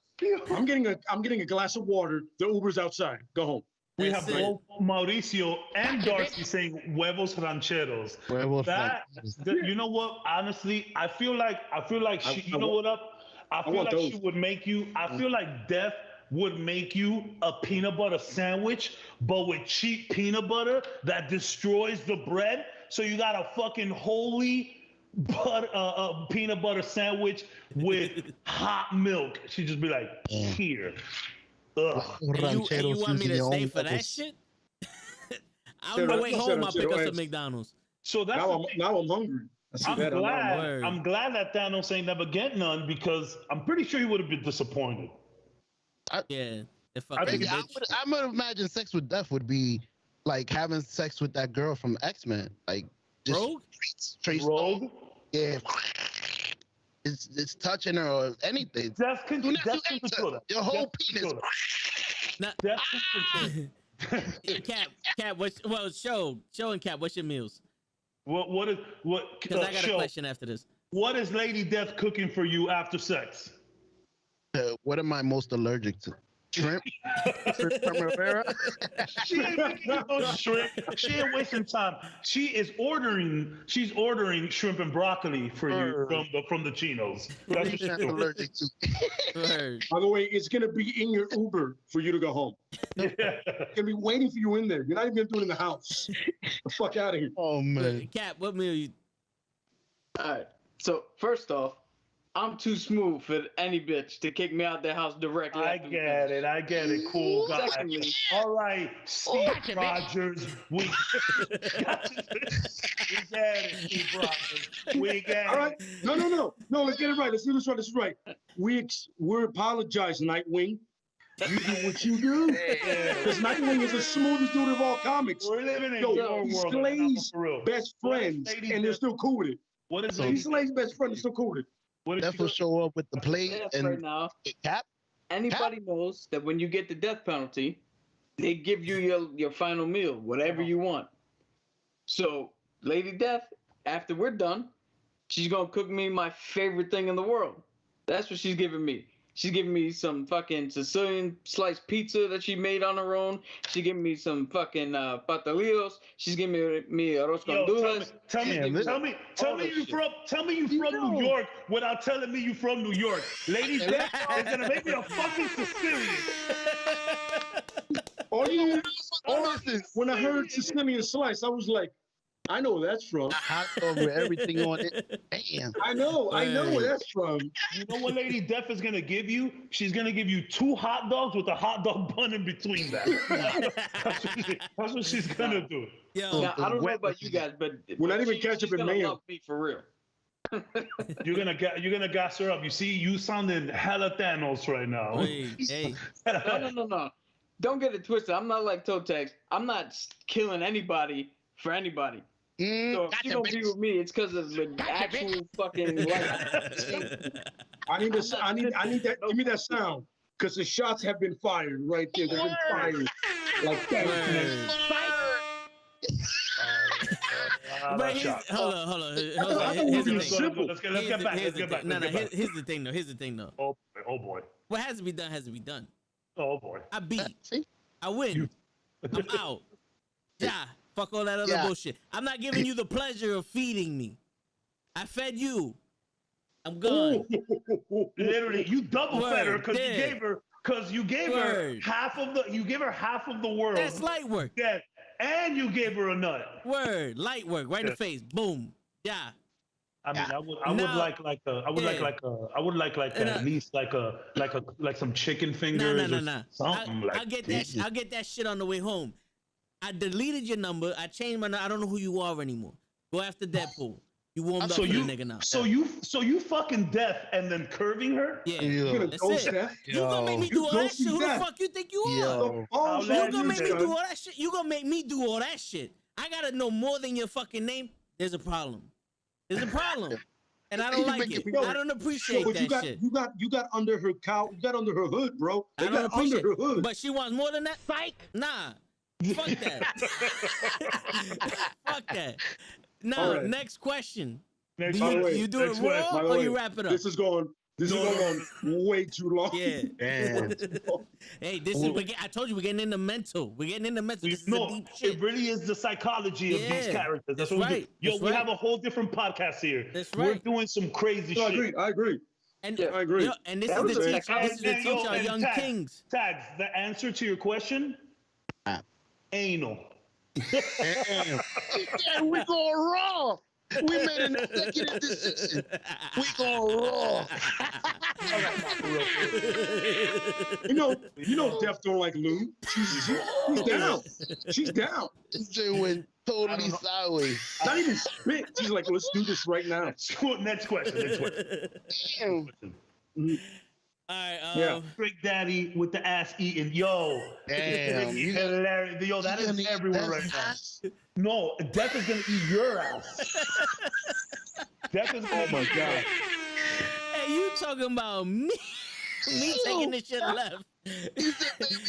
I'm getting a glass of water. The Uber's outside. Go home. We have both Mauricio and Darcy saying huevos rancheros. You know what? Honestly, I feel like she. You know what up? I feel like she would make you. I feel like Death would make you a peanut butter sandwich, but with cheap peanut butter that destroys the bread. So you got a fucking holy peanut butter sandwich with hot milk. She'd just be like, here. Ugh. And you want me to stay for that shit? I'm on my way home. I'll pick up some McDonald's. So that's now I'm hungry. I'm glad that Thanos ain't never get none, because I'm pretty sure he would have been disappointed. I would imagine sex with death would be like having sex with that girl from X-Men, like just Rogue. Straight Rogue. Yeah. it's touching her or anything. Death Do not Death do control enter. that. Your whole Death penis. control that. Now, Death control. Cap, show and Cap, what's your meals? What Because I got a question after this. What is Lady Death cooking for you after sex? What am I most allergic to? Shrimp? Shrimp Primavera? She ain't making you no shrimp. She ain't wasting time. She's ordering shrimp and broccoli for you from the Chinos. That's what she's I'm doing. allergic to. Word. By the way, it's gonna be in your Uber for you to go home. It's gonna be waiting for you in there. You're not even gonna do it in the house. The fuck out of here. Oh man. Cap, what meal you? All right. So first off, I'm too smooth for any bitch to kick me out their house directly. I after we get finish. it. I get it. Cool guy. Secondly, All right, Steve Rogers. We got it, Steve Rogers. We get All right. it. No. Let's get it right. Let's do this right. This is right. We're apologizing, Nightwing. You do what you do. Because Nightwing is the smoothest dude of all comics. We're living in Yo, your he's world. Slay's For real. best friends, Lady and they're Death- still cool with it. What is He's Slay's best friend, and still cool with it. What is Death will show up with the plate Death and right now, Cap. anybody knows that when you get the death penalty, they give you your final meal, whatever you want. So, Lady Death, after we're done, she's gonna cook me my favorite thing in the world. That's what she's giving me. She's giving me some fucking Sicilian sliced pizza that she made on her own. She's giving me some fucking pastelillos. She's giving me arroz con dulces. Tell me you from New York without telling me you from New York. Lady Death is gonna make me a fucking Sicilian. When I heard Sicilian slice, I was like, I know where that's from. Hot dog with everything on it. Damn. I know where that's from. You know what Lady Death is gonna give you? She's gonna give you 2 hot dogs with a hot dog bun in between that. That's what she's gonna do. Yo, Now, I don't know about you guys, but We're not even she's ketchup and gonna mayo. love me for real. You're gonna gas her up. You see, you sounding hella Thanos right now. hey, No. Don't get it twisted. I'm not like twtich. I'm not killing anybody for anybody. So if you don't be with me, it's because of the actual fucking life. I need that. Give me that sound, because the shots have been fired right there. They've been fired like that. But hold on. Here's the thing. Let's get back. No, here's the thing though. Here's the thing though. Oh boy. What has to be done has to be done. Oh boy. I beat. See? I win. I'm out. Yeah. Fuck all that other bullshit. I'm not giving you the pleasure of feeding me. I fed you. I'm gone. Literally, you double fed her because Word, you gave her half of the world. That's light work. Yeah, and you gave her a nut. Word, light work, right in the face. Boom. Yeah. I mean, I would like at least like some chicken fingers or something. I'll get that shit on the way home. I deleted your number. I changed my number. I don't know who you are anymore. Go after Deadpool. You warmed up for the nigga now. So you fucking Death and then curving her? Yeah. That's it. You gonna make me do all that shit? Who the fuck you think you are? You gonna make me do all that shit? You gonna make me do all that shit? I gotta know more than your fucking name. There's a problem. There's a problem. And I don't like it. I don't appreciate that shit. You got under her cow. You got under her hood, bro. I don't appreciate under her hood. But she wants more than that? Psych. Nah. Fuck that. Fuck that. Now, next question. Next Do question. you do it raw or you wrap it up? This is going on way too long. Yeah. Damn. Hey, this is I told you we're getting into mental. We're getting into mental. This is the deep shit. It really is the psychology of these characters. That's what we do. Yo, we have a whole different podcast here. That's right. We're doing some crazy shit. I agree. And I agree. And this is to teach our young kings. Tags, the answer to your question? Anal. Damn. Yeah, we going raw. We made an executive decision. We going raw. You know, Death don't like lube. She's down. She's down. This shit went totally sideways. Not even spit. She's like, let's do this right now. Next question. Damn. All right. Trick Daddy with the ass eating. Yo. Damn. Hilarious. Yo, that is everywhere right now. No, Death is gonna eat your ass. Death is gonna Oh my God. Wait, you talking about me? Me taking this shit left.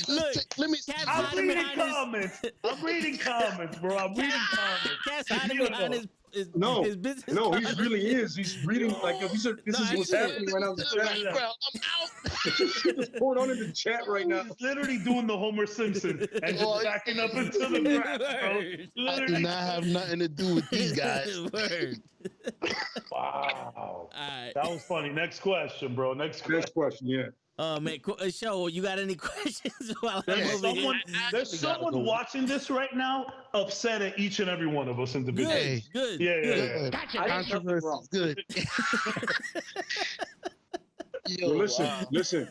Look, Let me. Cat's I'm hiding reading behind his. comments. I'm reading comments, bro. I'm reading comments. Cat's hiding You behind know. his No, his business. no, he card. really is. He's reading like this is I what's see it. happening right now. In the chat. Bro, I'm out. Shit is going on in the chat right now. He's literally doing the Homer Simpson and just backing up into the grass, bro. Word. I do Literally. not have nothing to do with these guys. Word. Wow. All right. That was funny. Next question, bro. Next question. Next question, yeah. Oh man, show. You got any questions while I'm There's over here? someone, there's someone watching this right now upset at each and every one of us individually. Hey. Good. Yeah, yeah, Good. yeah. Gotcha. I didn't Controversy wrong. is good. Yo, Well, listen, wow. listen.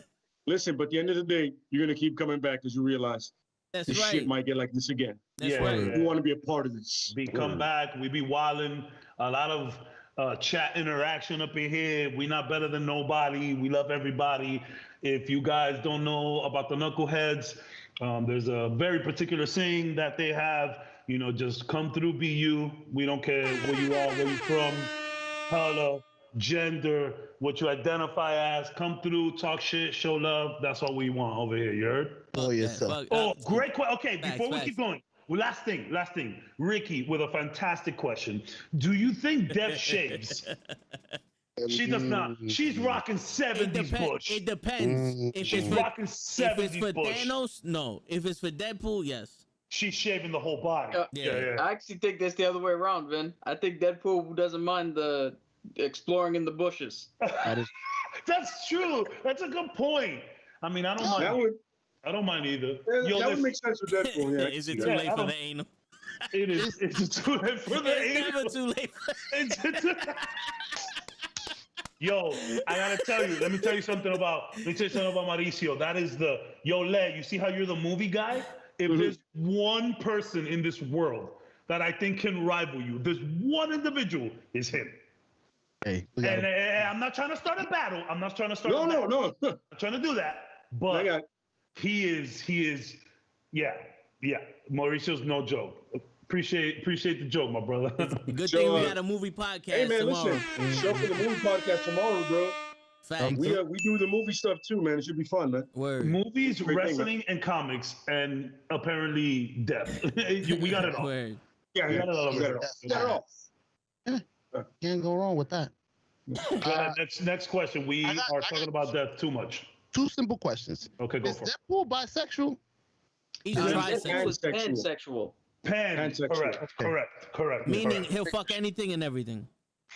But at the end of the day, you're gonna keep coming back because you realize That's this right. shit might get like this again. That's Yeah, right. yeah. You want to be a part of this. We come back, we be wilding, a lot of chat interaction up in here. We not better than nobody. We love everybody. If you guys don't know about the Knuckleheads, there's a very particular saying that they have, you know, just come through, be you. We don't care where you are, where you from, color, gender, what you identify as. Come through, talk shit, show love. That's all we want over here, you heard? Oh, Fuck yes, that. sir. Fuck- Oh, great question. Okay, Facts, before we facts. keep going, well, last thing. Ricky with a fantastic question. Do you think Dev shaves? She does not. She's rocking 70s bush. It depends. If She's it's for, rocking if it's 70s for bush. Thanos, no. If it's for Deadpool, yes. She's shaving the whole body. Yeah. I actually think that's the other way around, Vin. I think Deadpool doesn't mind the exploring in the bushes. That's true. That's a good point. I mean, I don't mind. That would I don't mind either. that Yo, would listen, make sense with Deadpool. Yeah. Is it Yeah. too Yeah, late I for don't- the anal? it is. It's too late for the It's never anal. too late. Yo, I gotta tell you. Let me tell you something about. Mauricio. That is the Le. You see how you're the movie guy? If there's one person in this world that I think can rival you, there's one individual, is him. Hey, we And gotta- I'm not trying to start a battle. I'm not trying to start. No, a no, battle. no. I'm trying to do that. I But got he is. Yeah. Mauricio's no joke. Appreciate the joke, my brother. Good So, thing we got a movie podcast Hey man, tomorrow. listen. Show for the movie podcast tomorrow, bro. Facts. We do the movie stuff too, man. It should be fun, man. Word. Movies, Great thing, wrestling, and comics, and apparently death. We got it all. Word. Yeah, We got it all. You got it all. You got it all. Can't go wrong with that. Go ahead, next question. We I got- are I talking got- about death too much. Two simple questions. Okay, go Is for it. Deadpool bisexual? He's Yeah, trisexual. Deadpool is pansexual. Pan. Correct. Meaning he'll fuck anything and everything.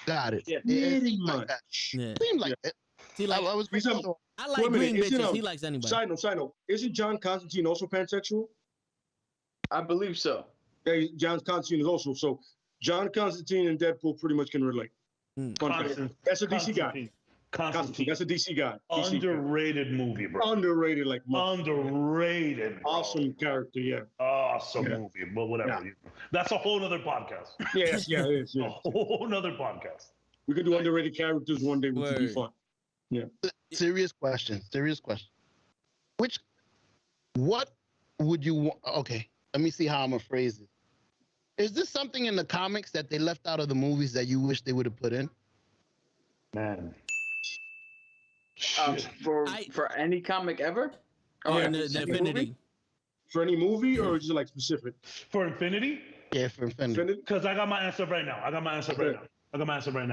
Got it. Yeah. It Pretty seemed like much. that. Yeah. Seemed like it. He like, I was He's a- I like Wait a minute, green is it bitches. a- He likes anybody. Side note. Isn't John Constantine also pansexual? I believe so. Yeah, John Constantine is also. So John Constantine and Deadpool pretty much can relate. Mm. Fun fact. Constantine. That's a DC guy. Constantine. Constantine. That's a DC guy. DC guy. Underrated movie, bro. Underrated, like Underrated. Bro. awesome character. Yeah. Awesome Yeah. movie, but whatever. Yeah. That's a whole nother podcast. Yes, yeah, it is. A Yeah. whole nother podcast. We could do underrated characters one day, which would be Word. fun. Serious question. What would you want? Okay, let me see how I'm gonna phrase it. Is this something in the comics that they left out of the movies that you wish they would have put in? Man. For any comic ever? Oh, Or and the any Infinity. movie? For any movie or just like specific? For Infinity? Yeah, for Infinity. Infinity? Because I got my answer right now.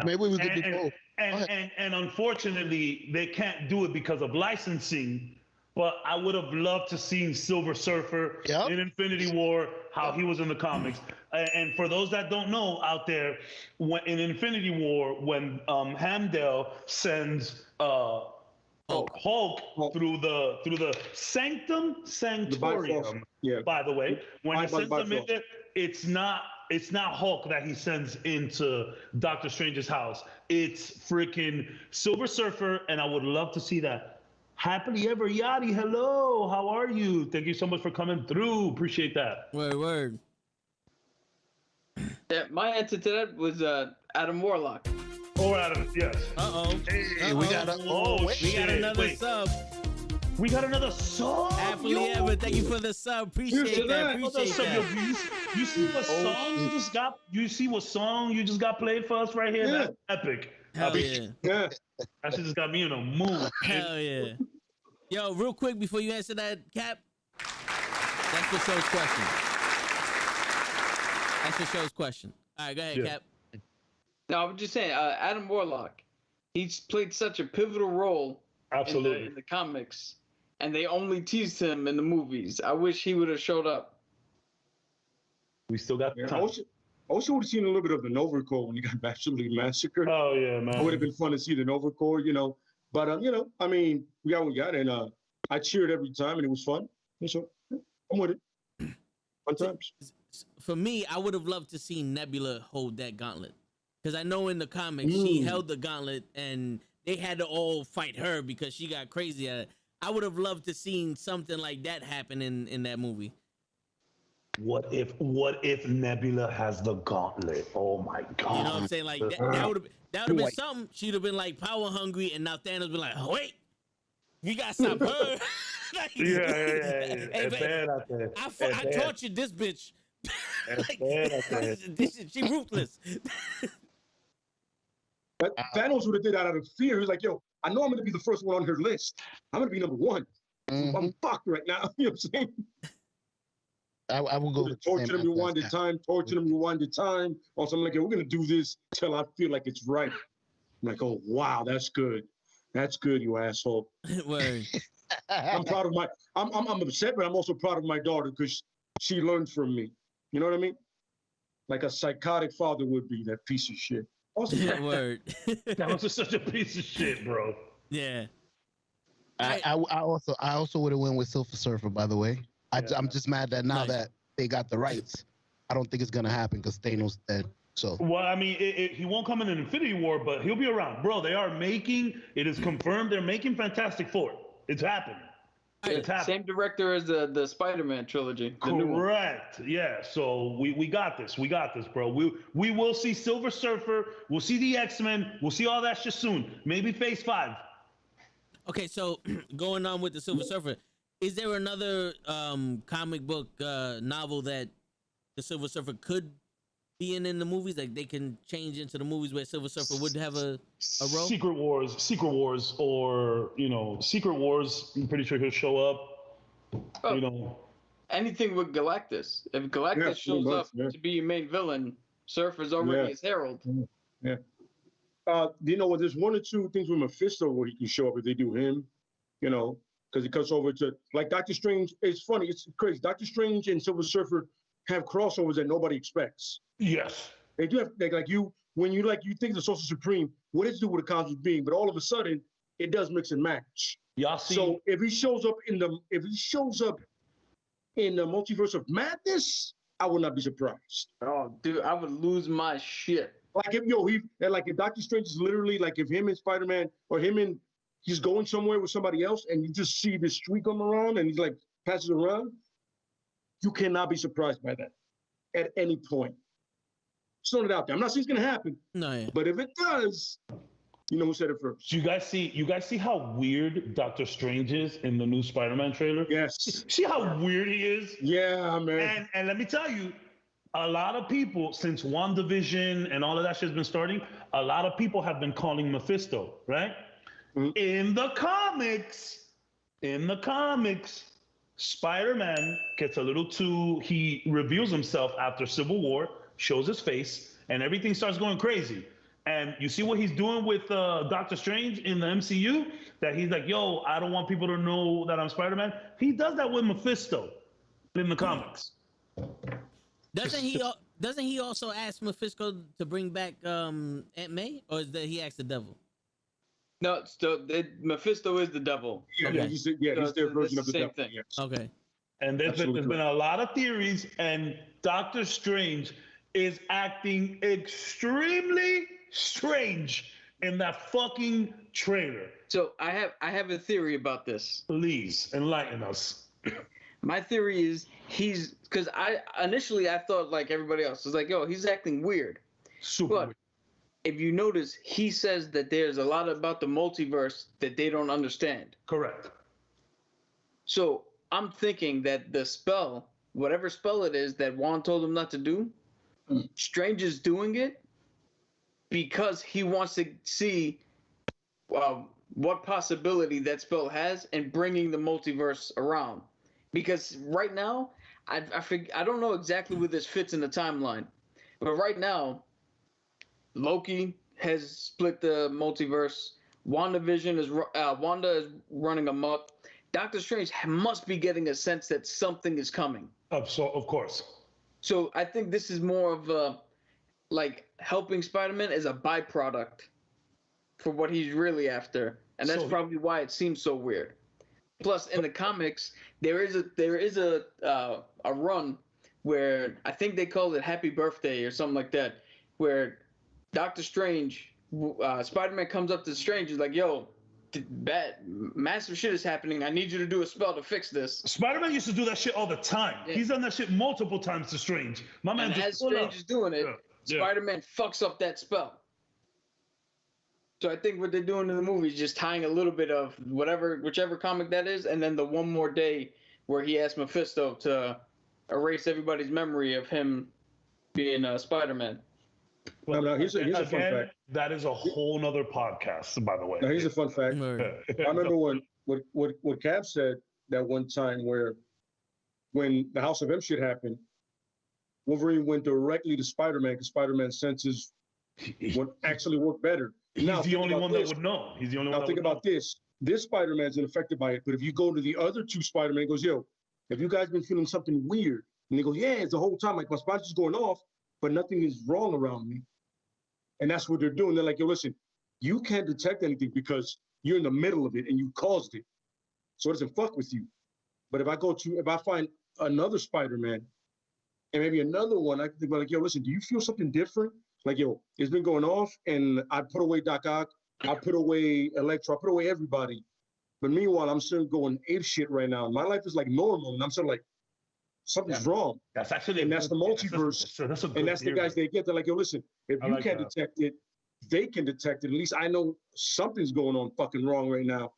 Maybe we could do both. And unfortunately, they can't do it because of licensing. But I would have loved to seen Silver Surfer Yep. in Infinity War, how he was in the comics. And for those that don't know out there, in Infinity War, when Hamdell sends Hulk through the Sanctorium. Yeah. By the way, when he By sends him in Bifrost. there, it's not Hulk that he sends into Doctor Strange's house. It's freaking Silver Surfer, and I would love to see that. Happily ever yachty, hello, how are you? Thank you so much for coming through. Appreciate that. Word. Yeah, my answer to that was Adam Warlock. Or Adam, yes. Uh-oh. Hey, we got a Oh, We shit. got another Wait. sub. We got another sub. Happily ever. Thank you for the sub. Appreciate that. Appreciate that. You see what song you just got? You see what song you just got played for us right here? Yeah. That's epic. Hell yeah. Yeah. That shit just got me in a mood. Hell yeah. Yo, real quick before you answer that, Cap. That's the show's question. That's the show's question. All right, go ahead, Cap. No, I'm just saying, Adam Warlock, he's played such a pivotal role Absolutely. in the comics, and they only teased him in the movies. I wish he would have showed up. We still got Yeah, I time. also would have seen a little bit of the Nova Corps when he got absolutely massacred. Oh yeah, man. It would have been fun to see the Nova Corps, But I mean, we got what we got, and I cheered every time, and it was fun. And so I'm with it. Fun times. For me, I would have loved to see Nebula hold that gauntlet. Because I know in the comics, she held the gauntlet and they had to all fight her because she got crazy at it. I would have loved to seen something like that happen in that movie. What if Nebula has the gauntlet? Oh my god. You know what I'm saying? Like that would have been something. She'd have been like power hungry, and now Thanos been like, oh, wait, we gotta stop her. Like, Yeah. Hey, It's bad out there. I tortured this bitch. It's bad out there. She ruthless. But Thanos would have did that out of fear. He was like, yo, I know I'm going to be the first one on her list. I'm going to be number one. I'm fucked right now. You know what I'm saying? I will go with torture him, rewind the time, torture him, rewind the time. Or something like, we're going to do this till I feel like it's right. I'm like, oh, wow, that's good. That's good, you asshole. Word. I'm proud of I'm upset, but I'm also proud of my daughter because she learned from me. You know what I mean? Like a psychotic father would be, that piece of shit. Awesome. Word. That was just such a piece of shit, bro. Yeah. I also would have went with Silver Surfer, by the way. I'm just mad that now that they got the rights, I don't think it's gonna happen because Thanos dead. So well, I mean, he won't come in an Infinity War, but he'll be around, bro. They are making it is confirmed. They're making Fantastic Four. It's happening. It's happening. Same director as the Spider-Man trilogy. Correct. Yeah. So we got this. We got this, bro. We will see Silver Surfer. We'll see the X-Men. We'll see all that shit soon. Maybe Phase 5. Okay, so going on with the Silver Surfer, is there another comic book novel that the Silver Surfer could be in the movies? Like they can change into the movies where Silver Surfer would have a role? Secret Wars, or Secret Wars. I'm pretty sure he'll show up. Oh, anything with Galactus. If Galactus shows up to be your main villain, Surfer's already his herald. Yeah. What? There's one or two things with Mephisto where he can show up if they do him. Because he cuts over to like Doctor Strange. It's funny. It's crazy. Doctor Strange and Silver Surfer have crossovers that nobody expects. Yes. They do have when you think the Sorcerer Supreme, what does it do with a cosmic being? But all of a sudden, it does mix and match. Y'all see? So if he shows up in the Multiverse of Madness, I would not be surprised. Oh, dude, I would lose my shit. Like if Doctor Strange is literally like if him and Spider-Man or him and he's going somewhere with somebody else and you just see this streak come around and he's like passes around, you cannot be surprised by that at any point. Just throwing it out there. I'm not saying it's gonna happen. No, yeah. But if it does, you know who said it first. You guys see how weird Doctor Strange is in the new Spider-Man trailer? Yes. See how weird he is? Yeah, man. And let me tell you, a lot of people, since WandaVision and all of that shit's been starting, a lot of people have been calling Mephisto, right? Mm-hmm. In the comics, Spider-Man gets a little too, he reveals himself after Civil War, shows his face, and everything starts going crazy. And you see what he's doing with Doctor Strange in the MCU? That he's like, yo, I don't want people to know that I'm Spider-Man. He does that with Mephisto in the comics. Doesn't he also ask Mephisto to bring back Aunt May, or is that he asked the devil? No, Mephisto is the devil. Yeah, okay. He's their version of the devil. Thing. Yes. Okay. And there's been a lot of theories, and Doctor Strange is acting extremely strange in that fucking trailer. So I have a theory about this. Please enlighten us. My theory is because I initially thought like everybody else was like, yo, he's acting weird. Super weird. If you notice, he says that there's a lot about the multiverse that they don't understand. Correct. So I'm thinking that the spell, whatever spell it is that Wand told him not to do, Strange is doing it because he wants to see what possibility that spell has and bringing the multiverse around. Because right now, I don't know exactly where this fits in the timeline, but right now, Loki has split the multiverse. Wanda is running amok. Doctor Strange must be getting a sense that something is coming. Of course. So I think this is more of a, like, helping Spider-Man as a byproduct for what he's really after, and that's probably why it seems so weird. Plus, in the comics, there is a run where I think they call it Happy Birthday or something like that, where Doctor Strange, Spider-Man comes up to Strange, is like, "Yo, massive shit is happening. I need you to do a spell to fix this." Spider-Man used to do that shit all the time. Yeah. He's done that shit multiple times to Strange. My man, and as Strange is doing it, Spider-Man fucks up that spell. So I think what they're doing in the movie is just tying a little bit of whichever comic that is, and then the one more day where he asked Mephisto to erase everybody's memory of him being Spider-Man. Well, now here's a fun fact. That is a whole nother podcast, by the way. Now here's a fun fact. I remember what Cap said that one time where when the House of M shit happened, Wolverine went directly to Spider-Man because Spider-Man's senses would actually work better. He's the only one that would know. He's the only one. Now think about this. This Spider-Man's unaffected by it, but if you go to the other two Spider-Man, goes, "Yo, have you guys been feeling something weird?" And they go, "Yeah, it's the whole time. Like my spot's just going off, but nothing is wrong around me." And that's what they're doing. They're like, "Yo, listen, you can't detect anything because you're in the middle of it and you caused it, so it doesn't fuck with you. But if I find another Spider-Man and maybe another one, I can think about like, yo, listen, do you feel something different? Like, yo, it's been going off, and I put away Doc Ock, I put away Electro, I put away everybody. But meanwhile, I'm still going ape shit right now. My life is like normal, and I'm sort of like, something's wrong." That's actually, and that's the multiverse. That's the guys they get. They're like, yo, listen, if you can't detect it, they can detect it. At least I know something's going on fucking wrong right now.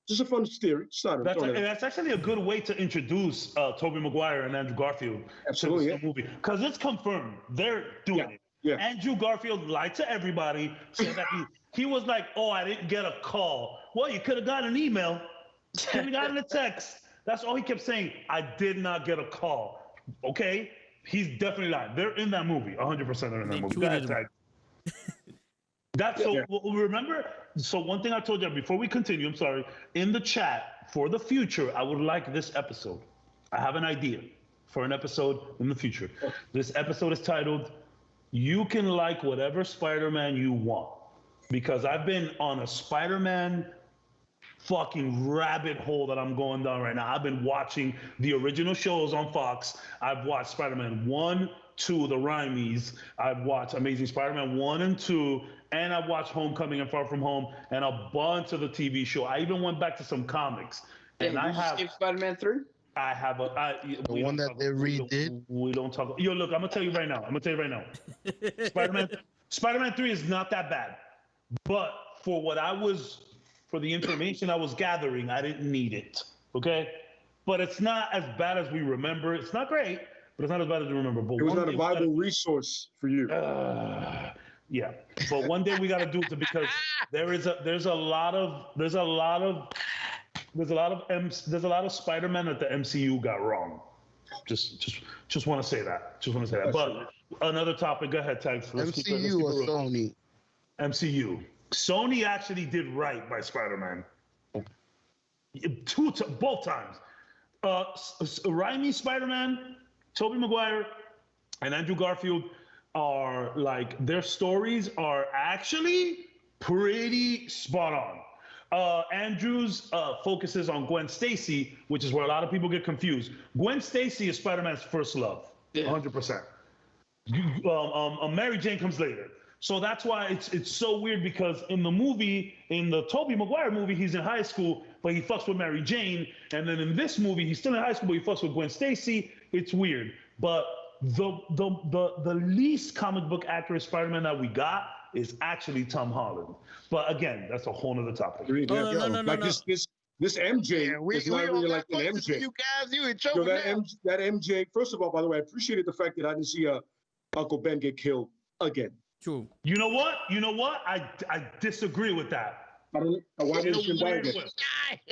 Just a fun theory. That's actually a good way to introduce Tobey Maguire and Andrew Garfield to the movie, because it's confirmed they're doing it. Yeah. Andrew Garfield lied to everybody, said that he was like, "Oh, I didn't get a call." Well, you could have gotten an email, could have gotten a text. That's all he kept saying. "I did not get a call." Okay, he's definitely lying. They're in that movie. 100% are in that movie. Go ahead, Tag. Remember. So one thing I told you before we continue, I'm sorry, in the chat for the future, I would like this episode. I have an idea for an episode in the future. This episode is titled, "You Can Like Whatever Spider-Man You Want," because I've been on a Spider-Man fucking rabbit hole that I'm going down right now. I've been watching the original shows on Fox. I've watched Spider-Man 1, 2, the Raimis. I've watched Amazing Spider-Man 1 and 2, and I've watched Homecoming and Far From Home, and a bunch of the TV show. I even went back to some comics. And I have Spider-Man 3? I have the one that they redid. We don't talk. Yo, look, I'm gonna tell you right now. Spider-Man 3 is not that bad, but for the information I was gathering, I didn't need it. Okay, but it's not as bad as we remember. It's not great, but it's not as bad as we remember. But it was not a viable resource for you. Yeah, but one day we got to do it because there's a lot of Spider-Man that the MCU got wrong. Just want to say that. But another topic. Go ahead, Tags. MCU or Sony? MCU. Sony actually did right by Spider-Man. Both times. Raimi Spider-Man, Tobey Maguire, and Andrew Garfield are like, their stories are actually pretty spot on. Andrew's focuses on Gwen Stacy, which is where a lot of people get confused. Gwen Stacy is Spider-Man's first love, 100%. Mary Jane comes later. So that's why it's so weird, because in the Tobey Maguire movie, he's in high school, but he fucks with Mary Jane. And then in this movie, he's still in high school, but he fucks with Gwen Stacy. It's weird. But the least comic book accurate Spider-Man that we got is actually Tom Holland. But again, that's a whole nother topic. No. This MJ Yeah, we is not all really got like an questions for MJ. you guys. You in Yo, trouble that now. MJ. First of all, by the way, I appreciated the fact that I didn't see Uncle Ben get killed again. True. You know what? I disagree with that. I don't. Why didn't he die again?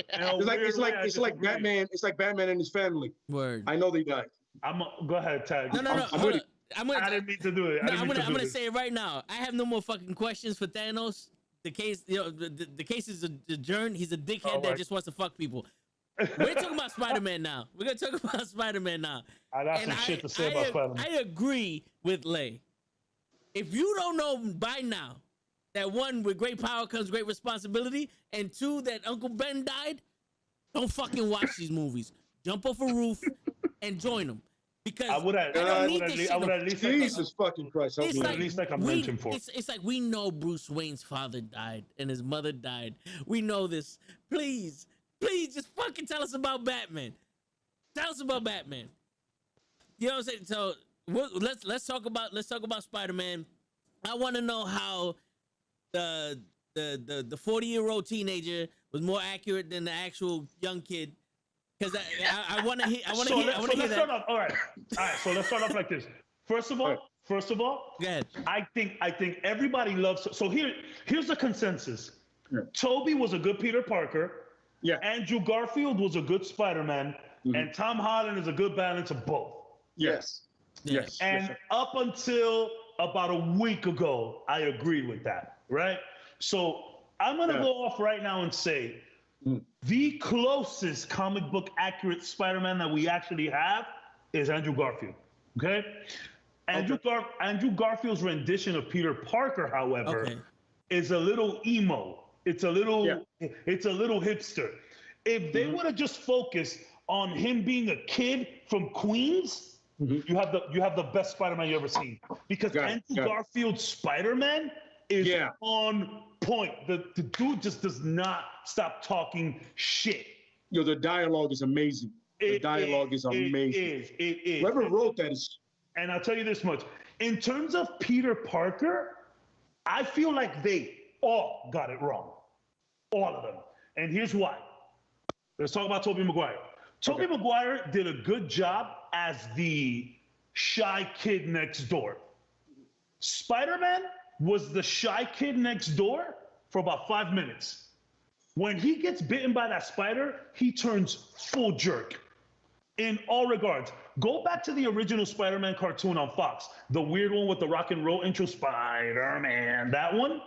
It's like Batman. It's like Batman and his family. Word. I know they died. Go ahead, Tag. No. I didn't mean to do it. I'm gonna say it right now. I have no more fucking questions for Thanos. The case, the case is adjourned. He's a dickhead that just wants to fuck people. We're talking about Spider-Man now. We're gonna talk about Spider-Man now. I got some shit to say about Spider-Man. I agree with Lay. If you don't know by now that one, with great power comes great responsibility, and two, that Uncle Ben died, don't fucking watch these movies. Jump off a roof and join them. Because I would at least Jesus fucking Christ. It's like, at least like a mention for. It's like we know Bruce Wayne's father died and his mother died. We know this. Please, just fucking tell us about Batman. Tell us about Batman. You know what I'm saying? So let's talk about Spider-Man. I want to know how the 40-year-old teenager was more accurate than the actual young kid. Because I want to hear that. All right. So let's start off like this. First of all, go ahead. I think everybody loves. So here's the consensus. Yeah. Tobey was a good Peter Parker. Yeah. Andrew Garfield was a good Spider-Man, and Tom Holland is a good balance of both. Yes. And up until about a week ago, I agreed with that. Right. So I'm gonna go off right now and say. The closest comic book accurate Spider-Man that we actually have is Andrew Garfield. Okay? Andrew Garfield's rendition of Peter Parker, however, is a little emo. It's a little hipster. If they would have just focused on him being a kid from Queens, you have the best Spider-Man you ever seen. Because Andrew Garfield's Spider-Man is on point. The dude just does not stop talking shit. Yo, the dialogue is amazing. The dialogue is amazing. It is. Whoever wrote that is. And I'll tell you this much. In terms of Peter Parker, I feel like they all got it wrong. All of them. And here's why. Let's talk about Tobey Maguire. Tobey Maguire did a good job as the shy kid next door. Spider-Man was the shy kid next door for about 5 minutes. When he gets bitten by that spider, he turns full jerk in all regards. Go back to the original Spider-Man cartoon on Fox, the weird one with the rock and roll intro, Spider-Man, that one.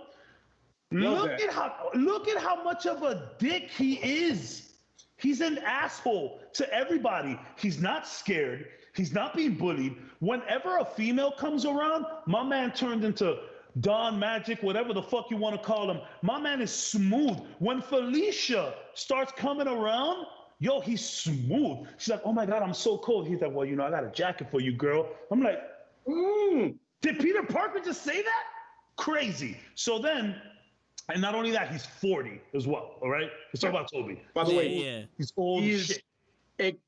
Look at how much of a dick he is. He's an asshole to everybody. He's not scared. He's not being bullied. Whenever a female comes around, my man turned into Don Magic, whatever the fuck you want to call him. My man is smooth. When Felicia starts coming around, yo, he's smooth. She's like, oh my God, I'm so cold. He's like, well, I got a jacket for you, girl. I'm like, did Peter Parker just say that? Crazy. So then, and not only that, he's 40 as well, all right? Let's talk about Tobey. By the way, he's old shit.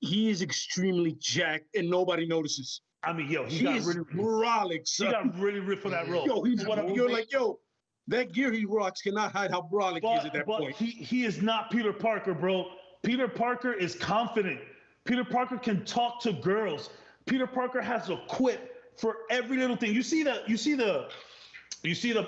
He is extremely jacked, and nobody notices. I mean, yo, he got really brolic, son. He got really ripped for that role. Yo, that gear he rocks cannot hide how brolic he is at that point. He is not Peter Parker, bro. Peter Parker is confident. Peter Parker can talk to girls. Peter Parker has a quip for every little thing. You see the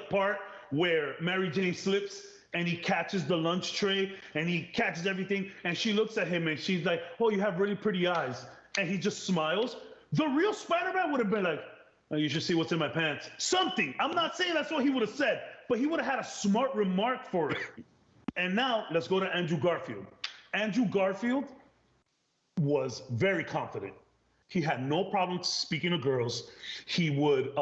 part where Mary Jane slips and he catches the lunch tray and he catches everything and she looks at him and she's like, oh, you have really pretty eyes. And he just smiles. The real Spider-Man would have been like, oh, you should see what's in my pants. Something. I'm not saying that's what he would have said, but he would have had a smart remark for it. And now let's go to Andrew Garfield. Andrew Garfield was very confident. He had no problem speaking to girls. He would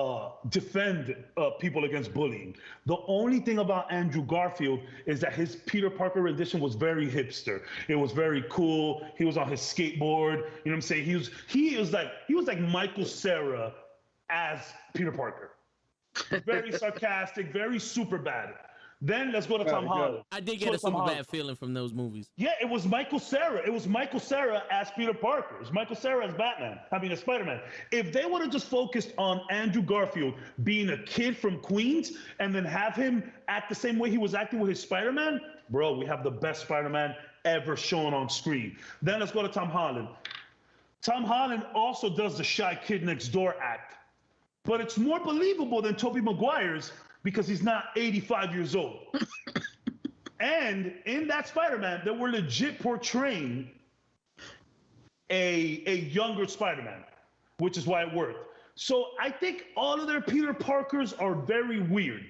defend people against bullying. The only thing about Andrew Garfield is that his Peter Parker rendition was very hipster. It was very cool. He was on his skateboard. You know what I'm saying? He was like Michael Cera as Peter Parker. Very sarcastic, very super bad. Then let's go to Tom Holland. I did get a super bad feeling from those movies. Yeah, it was Michael Cera. It was Michael Cera as Peter Parker. It was Michael Cera as Batman. As Spider-Man. If they would have just focused on Andrew Garfield being a kid from Queens and then have him act the same way he was acting with his Spider-Man, bro, we have the best Spider-Man ever shown on screen. Then let's go to Tom Holland. Tom Holland also does the shy kid next door act, but it's more believable than Tobey Maguire's because he's not 85 years old. And in that Spider-Man, they were legit portraying a younger Spider-Man, which is why it worked. So I think all of their Peter Parkers are very weird.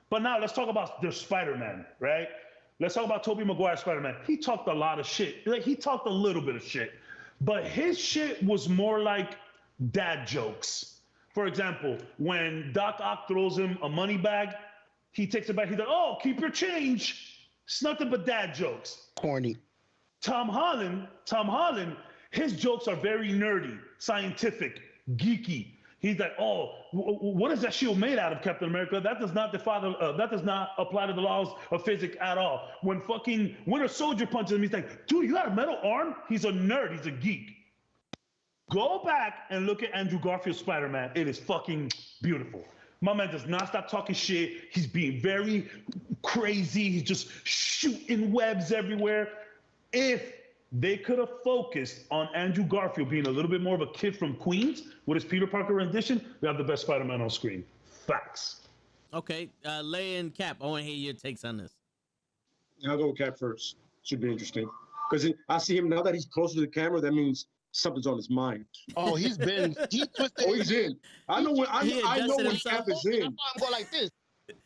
But now let's talk about their Spider-Man, right? Let's talk about Tobey Maguire's Spider-Man. He talked a lot of shit. Like, he talked a little bit of shit. But his shit was more like dad jokes. For example, when Doc Ock throws him a money bag, he takes it back. He's like, oh, keep your change. It's nothing but dad jokes. Corny. Tom Holland, his jokes are very nerdy, scientific, geeky. He's like, oh, what is that shield made out of, Captain America? That does not apply to the laws of physics at all. When fucking Winter Soldier punches him, he's like, dude, you got a metal arm? He's a nerd. He's a geek. Go back and look at Andrew Garfield's Spider-Man. It is fucking beautiful. My man does not stop talking shit. He's being very crazy. He's just shooting webs everywhere. If they could have focused on Andrew Garfield being a little bit more of a kid from Queens with his Peter Parker rendition, we have the best Spider-Man on screen. Facts. Okay, Leia and Cap, I want to hear your takes on this. I'll go with Cap first. Should be interesting. Because I see him now that he's closer to the camera, that means something's on his mind. Oh, he twisted. Oh, he's in. I know when Cap is in. I'm going like this.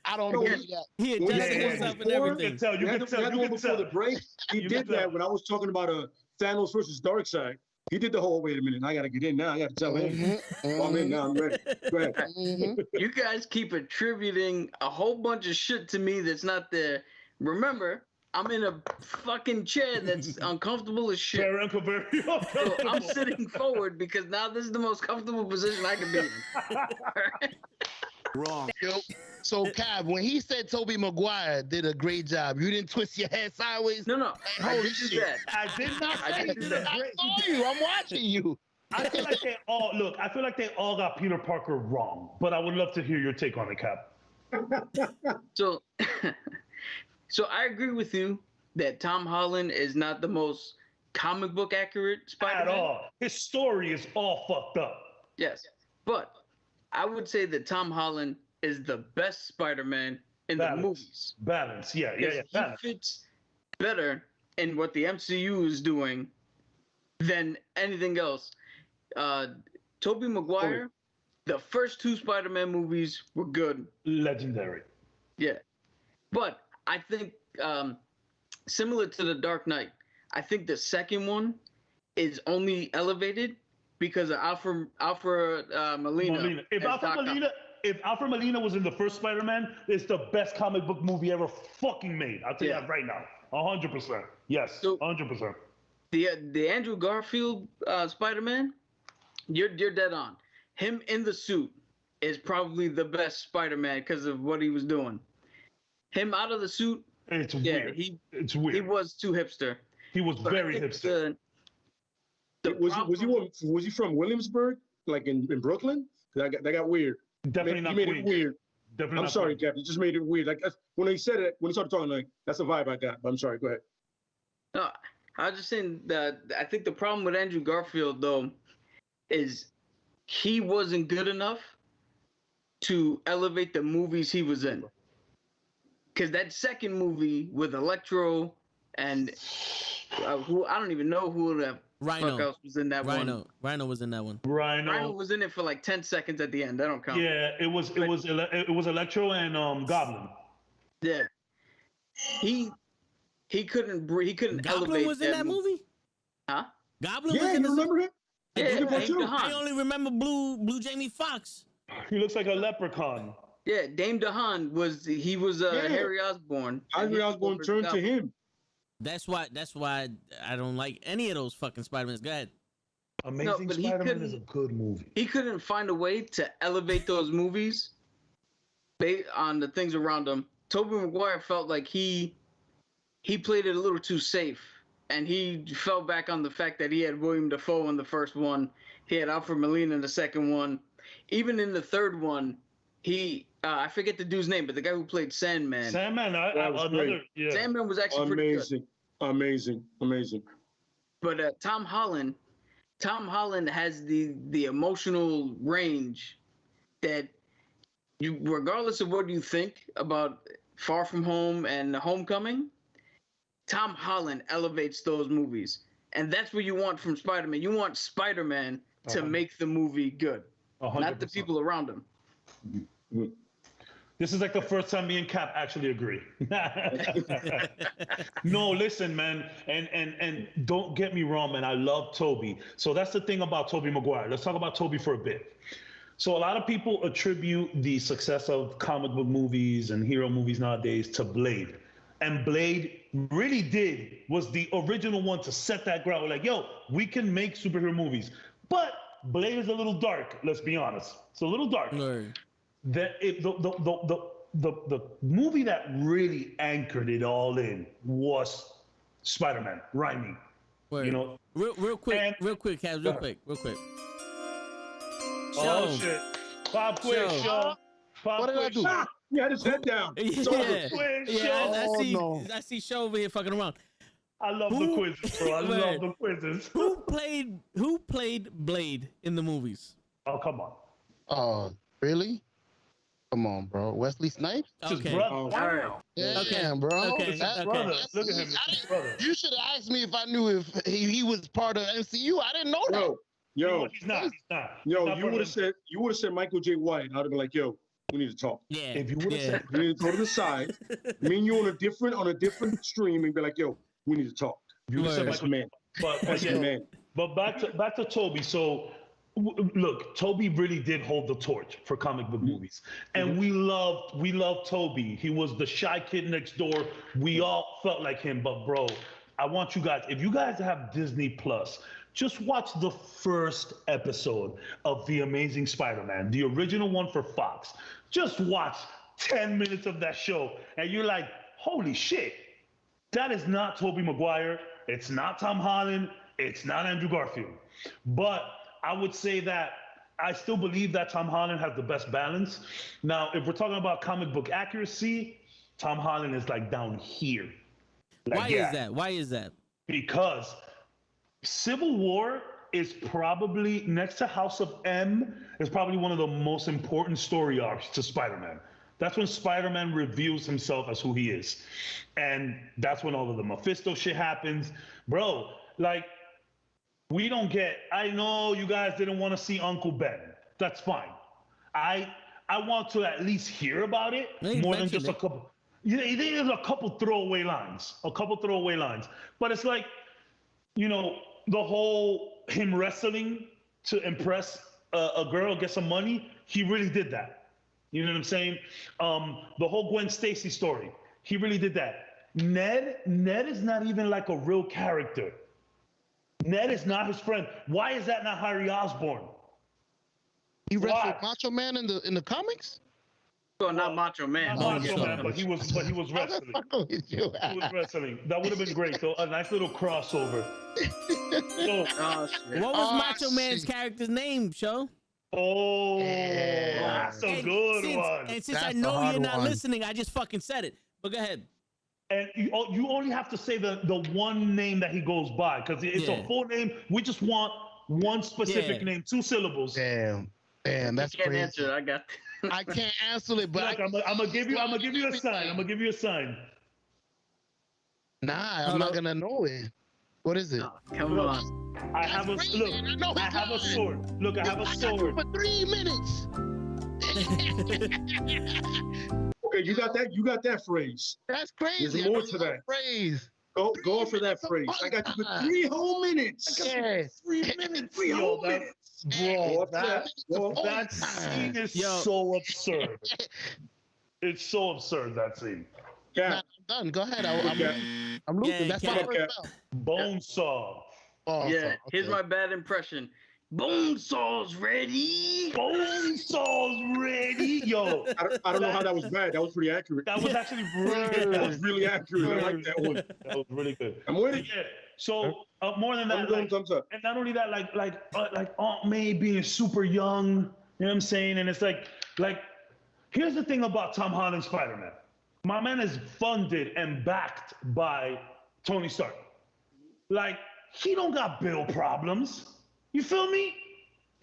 I don't believe that. He adjusted himself and everything. You can tell. Before the break, he did that when I was talking about Thanos versus Darkseid. He did the whole, wait a minute, I got to get in now. I got to tell him. I'm in now, I'm ready. Go ahead. You guys keep attributing a whole bunch of shit to me that's not there. Remember, I'm in a fucking chair that's uncomfortable as shit. Very uncomfortable. So I'm sitting forward because now this is the most comfortable position I can be in. Wrong. So, Cab, when he said Tobey Maguire did a great job, you didn't twist your head sideways? No. I Holy didn't do shit. that. I did not I say didn't do that. that. I saw you. I'm watching you. I feel like they all got Peter Parker wrong, but I would love to hear your take on it, Cap. So, so I agree with you that Tom Holland is not the most comic book accurate Spider-Man. At all. His story is all fucked up. Yes, but I would say that Tom Holland is the best Spider-Man in the movies. Balance, yeah. Balance. He fits better in what the MCU is doing than anything else. Tobey Maguire, the first two Spider-Man movies were good. Legendary. Yeah. But I think, similar to The Dark Knight, I think the second one is only elevated because of Alfred Molina. If Alfred Molina was in the first Spider-Man, it's the best comic book movie ever fucking made. I'll tell you that right now. 100%. Yes, so, 100%. The Andrew Garfield Spider-Man, you're dead on. Him in the suit is probably the best Spider-Man because of what he was doing. Him out of the suit, it's weird. It's weird. He was too hipster. He was very hipster. Was he from Williamsburg, like in Brooklyn? That got weird. Definitely not. He made it weird. Definitely. I'm sorry, Captain. Just made it weird. Like when he said it, when he started talking, like that's the vibe I got. But I'm sorry. Go ahead. No, I was just saying that I think the problem with Andrew Garfield though is he wasn't good enough to elevate the movies he was in. Because that second movie with Electro and who I don't even know who the fuck else was in that one. Rhino was in that one. Rhino was in it for like 10 seconds at the end. That don't count. Yeah, it was Electro and Goblin. Yeah. He couldn't Goblin elevate was in that movie? Huh? Goblin was in you remember him? Yeah, I only remember Blue Jamie Foxx. He looks like a leprechaun. Yeah, Dame DeHaan was Harry Osborn. Harry Osborn turned to him. That's why I don't like any of those fucking Spider-Mans. Go ahead. Amazing Spider-Man is a good movie. He couldn't find a way to elevate those movies based on the things around him. Tobey Maguire felt like he played it a little too safe, and he fell back on the fact that he had William Dafoe in the first one. He had Alfred Molina in the second one. Even in the third one, I forget the dude's name, but the guy who played Sandman. Sandman, Sandman was actually pretty good. Amazing. But Tom Holland has the emotional range that you, regardless of what you think about Far From Home and Homecoming, Tom Holland elevates those movies. And that's what you want from Spider-Man. You want Spider-Man to make the movie good, 100%. not the people around him. This is like the first time me and Cap actually agree. No, listen, man, and don't get me wrong, man. I love Tobey. So that's the thing about Tobey Maguire. Let's talk about Tobey for a bit. So a lot of people attribute the success of comic book movies and hero movies nowadays to Blade. And Blade really was the original one to set that ground. We're like, yo, we can make superhero movies. But Blade is a little dark, let's be honest. It's a little dark. Right. The movie that really anchored it all in was Spider-Man, Raimi. Word. You know, real quick, Kaz, real quick. Oh shit! Pop quiz show. What did I do? He had his head down. I see Show over here fucking around. I love the quizzes, bro. I love the quizzes. Who played Blade in the movies? Oh, come on. Oh, really? Come on, bro. Wesley Snipes? Okay. All right. Yeah, Okay. bro. Okay. That- Brother, Okay. look at him, it's his brother. You should have asked me if I knew if he was part of MCU. I didn't know that. Yo, He's not. you would have said Michael J. White. I'd have been like, yo, we need to talk. Yeah. If you would have said, We need to go to the side. Me and you on a different stream and be like, yo, we need to talk. you would have said That's Michael. man. That's yeah. man. But back to Tobey. So look, Tobey really did hold the torch for comic book movies, and we loved Tobey. He was the shy kid next door. We all felt like him. But bro, I want you guys, if you guys have Disney Plus, just watch the first episode of The Amazing Spider-Man, the original one for Fox. Just watch 10 minutes of that show, and you're like, holy shit, that is not Tobey Maguire. It's not Tom Holland. It's not Andrew Garfield. But I would say that I still believe that Tom Holland has the best balance. Now, if we're talking about comic book accuracy, Tom Holland is like down here. Why is that? Because Civil War is probably, next to House of M, is probably one of the most important story arcs to Spider-Man. That's when Spider-Man reveals himself as who he is. And that's when all of the Mephisto shit happens. Bro, like, we don't get, I know you guys didn't want to see Uncle Ben. That's fine. I want to at least hear about it more than just a couple. Yeah, there's a couple throwaway lines. But it's like, you know, the whole him wrestling to impress a girl, get some money, he really did that. You know what I'm saying? The whole Gwen Stacy story, he really did that. Ned is not even like a real character. Ned is not his friend. Why is that not Harry Osborn? He wrestled Macho Man in the comics? Well, not Macho Man. Not Macho Man, but he was wrestling. He was wrestling. That would have been great. So a nice little crossover. So, What was Macho Man's character's name, Show? oh, that's a good one. And since That's I a know hard you're not one. listening, I just fucking said it. But go ahead. And you only have to say the one name that he goes by, because it's a full name. We just want one specific name, 2 syllables. Damn, that's I can't crazy. answer. I got. I can't answer it, but Look, I'm gonna give you a sign. I'm gonna give you a sign. Nah, I'm not gonna know it. What is it? Oh, come on. I have a sword. Look, I have a sword. For 3 minutes. Okay, you got that phrase. That's crazy. There's more to that. Phrase. Go for that phrase. I got you for 3 whole minutes. Yeah. 3 minutes. 3 Yo, whole that- minutes. Bro, Go that scene is so absurd. It's so absurd, that scene. Yeah. Nah, I'm done. Go ahead. I'm losing. Yeah, That's my yeah. first bell. Bonesaw. Oh, Yeah, okay. here's my bad impression. Bonesaw's ready. Bonesaw's ready. Yo, I don't know how that was bad. That was pretty accurate. that was actually That was really accurate. I like that one. That was really good. I'm with it. Yeah. So more than I'm that, going like, thumbs up. and not only that, like Aunt May being super young. You know what I'm saying? And it's like here's the thing about Tom Holland's Spider-Man. My man is funded and backed by Tony Stark. Like, he don't got bill problems. You feel me?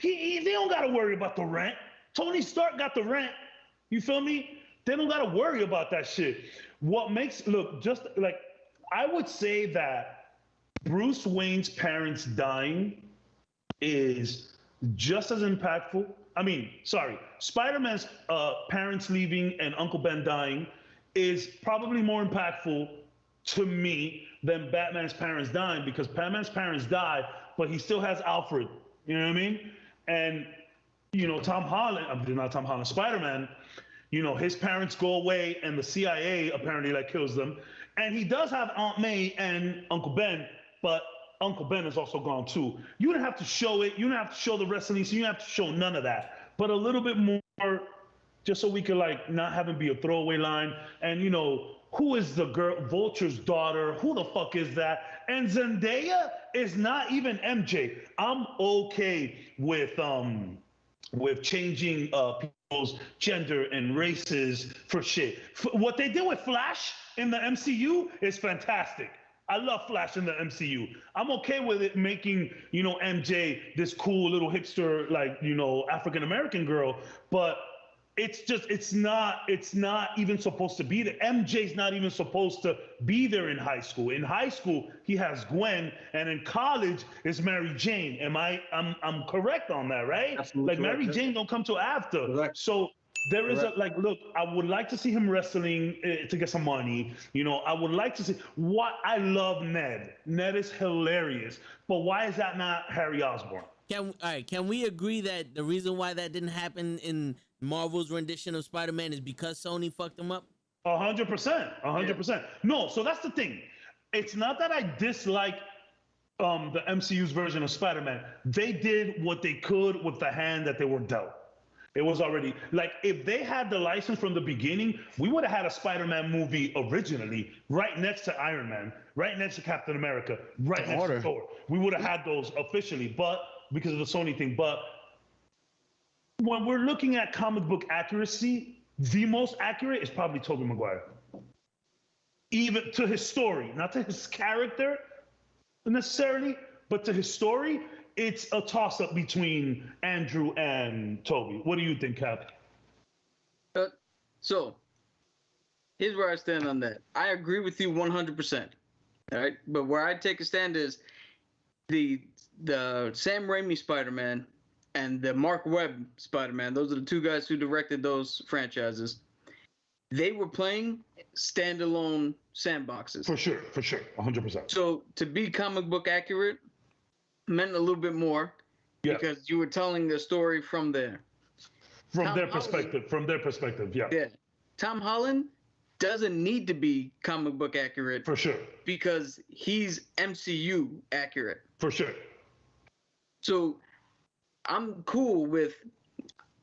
They don't got to worry about the rent. Tony Stark got the rent. You feel me? They don't got to worry about that shit. What makes, look, just like, I would say that Bruce Wayne's parents dying is just as impactful. I mean, sorry, Spider-Man's parents leaving and Uncle Ben dying is probably more impactful to me than Batman's parents dying, because Batman's parents died, but he still has Alfred. You know what I mean? And, you know, Spider-Man, you know, his parents go away and the CIA apparently like kills them. And he does have Aunt May and Uncle Ben, but Uncle Ben is also gone too. You don't have to show it. You don't have to show the wrestling. So you don't have to show none of that. But a little bit more, just so we could like not have it be a throwaway line. And, you know, who is the girl, Vulture's daughter? Who the fuck is that? And Zendaya is not even MJ. I'm okay with changing people's gender and races for shit. What they did with Flash in the MCU is fantastic. I love Flash in the MCU. I'm okay with it making, you know, MJ this cool little hipster, like, you know, African-American girl, but it's not even supposed to be there. MJ's not even supposed to be there in high school. In high school, he has Gwen, and in college is Mary Jane. I'm correct on that, right? Absolutely like correct, Mary Jane don't come till after. Correct. So there is like, look, I would like to see him wrestling to get some money. You know, I would like to see I love Ned. Ned is hilarious. But why is that not Harry Osborn? Can we agree that the reason why that didn't happen in Marvel's rendition of Spider-Man is because Sony fucked them up? 100%. 100%. No, so that's the thing. It's not that I dislike the MCU's version of Spider-Man. They did what they could with the hand that they were dealt. It was already, like, if they had the license from the beginning, we would have had a Spider-Man movie originally right next to Iron Man, right next to Captain America, right next to Thor. We would have had those officially, but because of the Sony thing. But when we're looking at comic book accuracy, the most accurate is probably Tobey Maguire. Even to his story, not to his character necessarily, but to his story, it's a toss-up between Andrew and Tobey. What do you think, Cap? So, here's where I stand on that. I agree with you 100%. All right, but where I take a stand is the Sam Raimi Spider-Man and the Mark Webb Spider-Man. Those are the two guys who directed those franchises. They were playing standalone sandboxes. For sure, 100%. So to be comic book accurate meant a little bit more, because you were telling the story from there. From their perspective, yeah. Yeah. Tom Holland doesn't need to be comic book accurate. For sure. Because he's MCU accurate. For sure. So I'm cool with,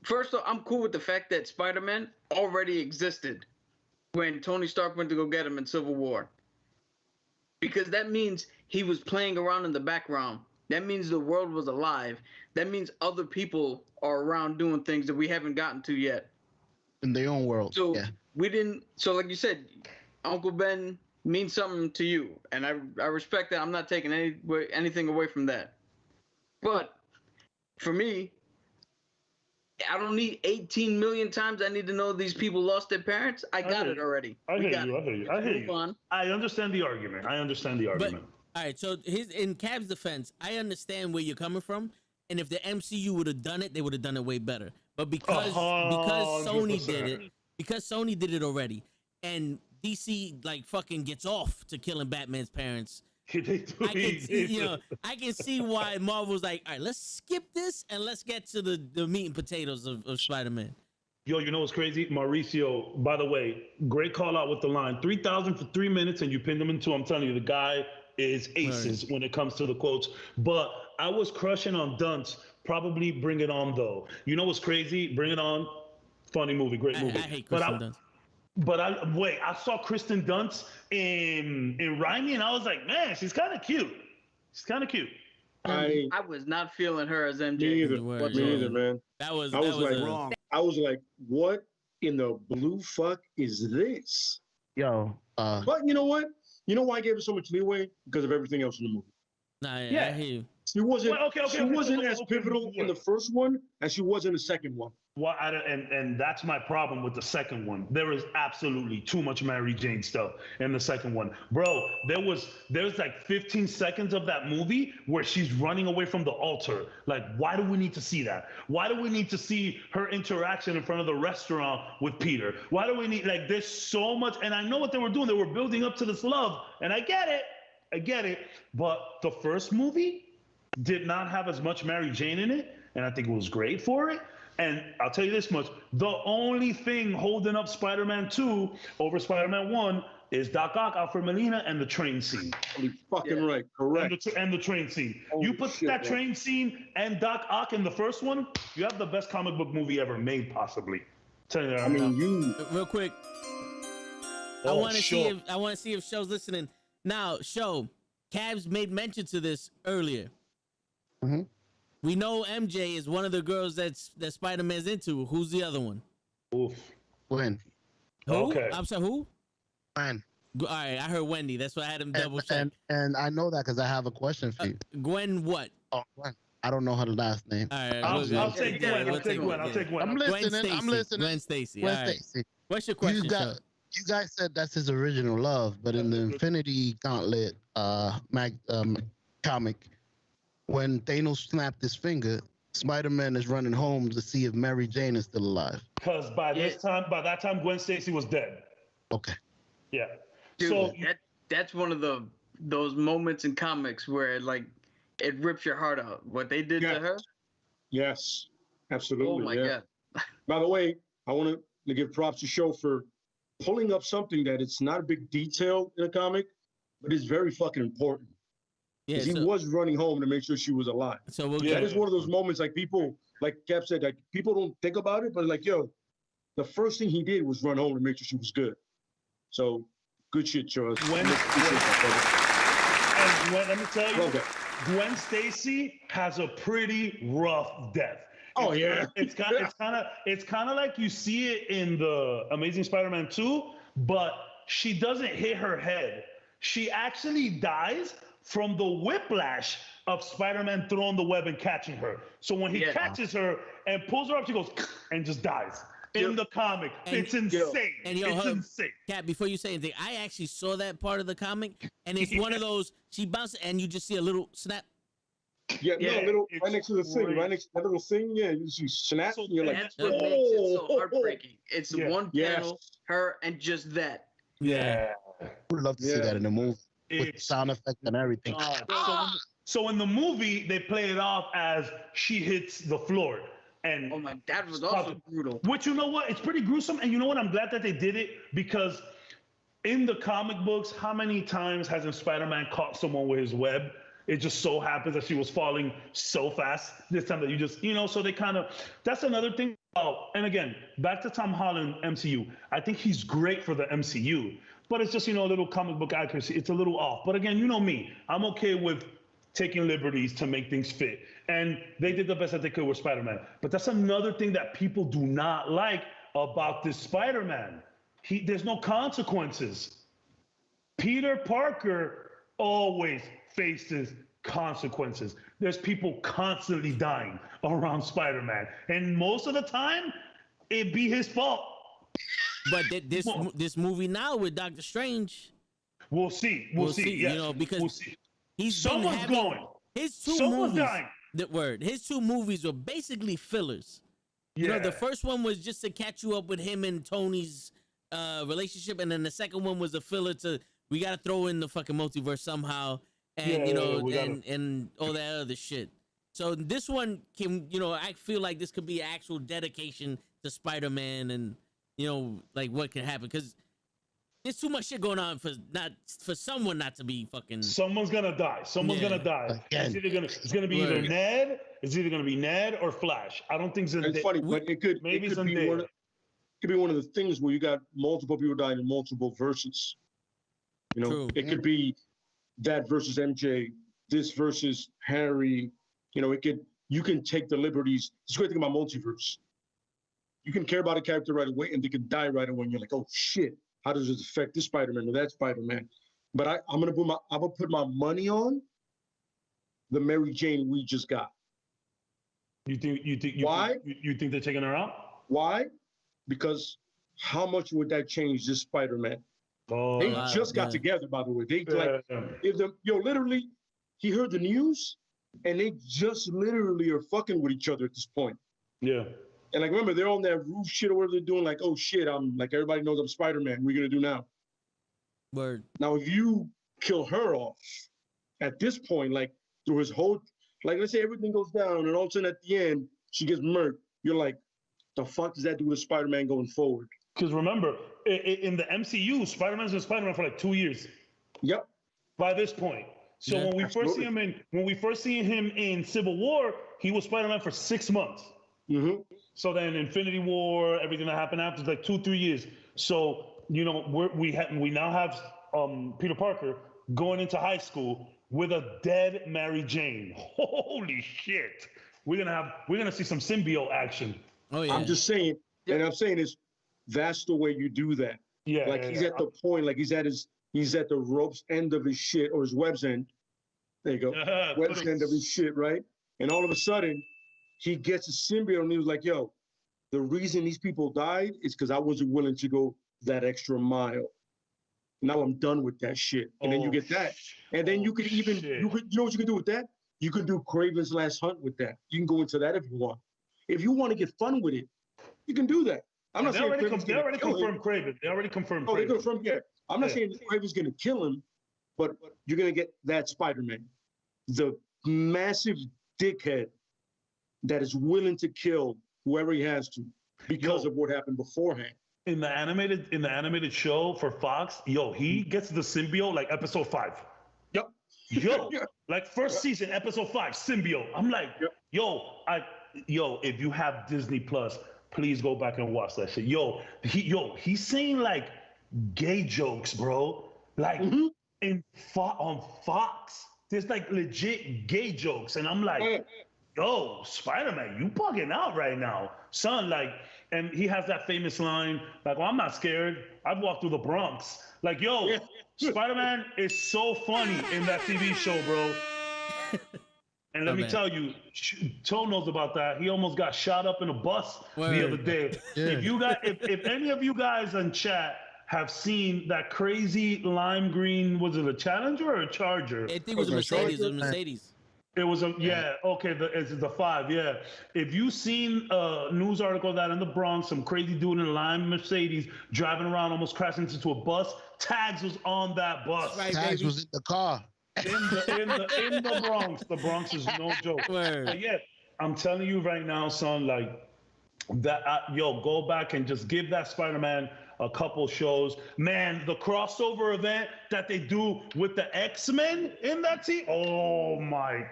first off, I'm cool with the fact that Spider-Man already existed when Tony Stark went to go get him in Civil War. Because that means he was playing around in the background. That means the world was alive. That means other people are around doing things that we haven't gotten to yet. In their own world. So so like you said, Uncle Ben means something to you. And I respect that. I'm not taking anything away from that. But for me, I don't need 18 million times I need to know these people lost their parents. I got it already. I hear you. I understand the argument. But, all right, so in Cab's defense, I understand where you're coming from. And if the MCU would have done it, they would have done it way better. But because Sony did it already, and DC like fucking gets off to killing Batman's parents, I can see why Marvel's like, all right, let's skip this and let's get to the meat and potatoes of Spider-Man. Yo, you know what's crazy? Mauricio, by the way, great call out with the line. 3,000 for 3 minutes and you pinned him in two. I'm telling you, the guy is aces when it comes to the quotes. But I was crushing on Dunce, probably Bring It On, though. You know what's crazy? Bring It On, funny movie, great movie. I hate Kristen Dunst. But I saw Kristen Dunst in Raimi, and I was like, man, she's kind of cute. I was not feeling her as MJ. Me either, man. That was wrong. I was like, what in the blue fuck is this? Yo. But you know what? You know why I gave her so much leeway? Because of everything else in the movie. Nah, yeah, Yeah. I hear you. She wasn't. She wasn't so- as okay, pivotal in the first one as she was in the second one. Well, and that's my problem with the second one. There is absolutely too much Mary Jane stuff in the second one, bro. There's like 15 seconds of that movie where she's running away from the altar. Like, why do we need to see that? Why do we need to see her interaction in front of the restaurant with Peter? Why do we need like? There's so much, and I know what they were doing. They were building up to this love, and I get it. But the first movie did not have as much Mary Jane in it, and I think it was great for it. And I'll tell you this much, the only thing holding up Spider-Man 2 over Spider-Man 1 is Doc Ock, Alfred Molina, and the train scene. You're fucking right. Correct. And the train scene. Holy You put shit, that man. train scene and Doc Ock in the first one, you have the best comic book movie ever made, possibly. Tell you that. I mean, you. Real quick, I want to see if Show's listening. Now, Show, Cabs made mention to this earlier. Mm-hmm. We know MJ is one of the girls that Spider-Man's into. Who's the other one? Oof. Gwen. Who? Okay. I'm sorry, who? Gwen. All right, I heard Wendy. That's why I had him double check. And I know that because I have a question for you. Gwen what? Oh, Gwen. I don't know her last name. All right, I'll take Gwen. I'll take Gwen. I'm listening. I'm listening. Gwen Stacy. Gwen All right. Stacy. What's your question, Show? You guys said that's his original love, but in the Infinity Gauntlet comic, when Thanos snapped his finger, Spider-Man is running home to see if Mary Jane is still alive. Because by that time, Gwen Stacy was dead. Okay. Yeah. Dude, So that's one of those moments in comics where like it rips your heart out. What they did to her. Yes, absolutely. Oh my yeah. god. By the way, I want to give props to Show for pulling up something that it's not a big detail in a comic, but it's very fucking important. Yeah, He was running home to make sure she was alive. So we'll That is one of those moments like people, like Cap said, like people don't think about it, but like, yo, the first thing he did was run home to make sure she was good. So good shit, Charles. When- Appreciate and let me tell you, Love that. Gwen Stacy has a pretty rough death. Oh yeah. It's kind of like you see it in the Amazing Spider-Man 2, but she doesn't hit her head. She actually dies from the whiplash of Spider-Man throwing the web and catching her. So when he catches her and pulls her up, she goes and just dies. In the comic, it's insane. And it's insane. Cat, before you say anything, I actually saw that part of the comic, and it's one of those, she bounces and you just see a little snap. Yeah, Yeah, no, little it's right next to the thing, crazy. right next to that little thing, yeah, you see snap, So and you're like, That's what makes it so oh. heartbreaking. It's Yeah. one Yes. panel, her, and just that. Yeah. I would love to see Yeah. that in the movie with It's sound effects and everything. So in the movie, they play it off as she hits the floor. And Oh my, that was also brutal. which, you know what? It's pretty gruesome. And you know what? I'm glad that they did it because in the comic books, how many times hasn't Spider-Man caught someone with his web? It just so happens that she was falling so fast this time that you just, so they kind of, that's another thing. Oh, and again, back to Tom Holland MCU. I think he's great for the MCU, but it's just, a little comic book accuracy. It's a little off. But again, you know me, I'm okay with taking liberties to make things fit. And they did the best that they could with Spider-Man. But that's another thing that people do not like about this Spider-Man. There's no consequences. Peter Parker always faces consequences. There's people constantly dying around Spider-Man. And most of the time, it'd be his fault. But this movie now with Doctor Strange, We'll see. We'll see. Yes. Because we'll see. he's Someone's been having going. his two Someone's movies. dying. His two movies were basically fillers. Yeah. The first one was just to catch you up with him and Tony's relationship, and then the second one was a filler to we gotta throw in the fucking multiverse somehow, and and all that other shit. So this one can, I feel like this could be actual dedication to Spider-Man, and like what can happen because there's too much shit going on for someone not to be fucking. Someone's gonna die. Someone's gonna die. Again. It's gonna be either Ned. It's either gonna be Ned or Flash. I don't think Zendaya. It's funny, but it could maybe be Zendaya. one of the things where you got multiple people dying in multiple verses. True. It could be that versus MJ, this versus Harry. You can take the liberties. It's a great thing about multiverse. You can care about a character right away, and they can die right away. And you're like, oh shit, how does this affect this Spider-Man or that Spider-Man? But I'm gonna put my money on the Mary Jane we just got. You think Why? You think they're taking her out? Why? Because how much would that change this Spider-Man? Oh, They just got together, by the way. They literally, he heard the news, and they just literally are fucking with each other at this point. Yeah. And like, remember, they're on that roof shit or whatever they're doing. Like, oh shit, I'm like, everybody knows I'm Spider-Man. What are we gonna do now? Word. Now, if you kill her off at this point, like through his whole, like, let's say everything goes down, and all of a sudden at the end she gets murked. You're like, the fuck does that do with Spider-Man going forward? Because remember, in the MCU, Spider-Man's been Spider-Man for like 2 years. Yep. By this point. So when we first see him in Civil War, he was Spider-Man for 6 months. Mm-hmm. So then Infinity War, everything that happened after, like 2-3 years. So we now have Peter Parker going into high school with a dead Mary Jane. Holy shit! We're gonna see some symbiote action. Oh yeah. I'm just saying, and I'm saying is that's the way you do that. Yeah. Like he's at the point, like he's at the rope's end of his shit, or his web's end. There you go. Web's end of his shit, right? And all of a sudden, he gets a symbiote, and he was like, yo, the reason these people died is because I wasn't willing to go that extra mile. Now I'm done with that shit. And then you get that. And then you could even, you know what you can do with that? You can do Kraven's Last Hunt with that. You can go into that if you want. If you want to get fun with it, you can do that. I'm not saying they already confirmed Kraven. They already confirmed Kraven. They confirmed, yeah. I'm not saying Kraven's going to kill him, but you're going to get that Spider-Man. The massive dickhead that is willing to kill whoever he has to because of what happened beforehand. In the animated show for Fox, he gets the symbiote like episode 5. Yep. Like first season, episode 5, symbiote. I'm like, if you have Disney Plus, please go back and watch that shit. He's saying like gay jokes, bro. Like on Fox, there's like legit gay jokes, and I'm like, Spider-Man, you bugging out right now, son. Like, and he has that famous line, like, well, I'm not scared. I've walked through the Bronx. Like, Spider-Man is so funny in that TV show, bro. And let me tell you, Toe knows about that. He almost got shot up in a bus the other day. If any of you guys in chat have seen that crazy lime green, was it a Challenger or a Charger? I think it was a Mercedes. It was it's the 5, yeah. If you seen a news article that in the Bronx, some crazy dude in a lime Mercedes driving around, almost crashing into a bus, Tags was on that bus. Right, Tags was in the car. In the Bronx. The Bronx is no joke. But yeah, I'm telling you right now, son, like that. Go back and just give that Spider-Man a couple shows. Man, the crossover event that they do with the X-Men in that team. Oh my.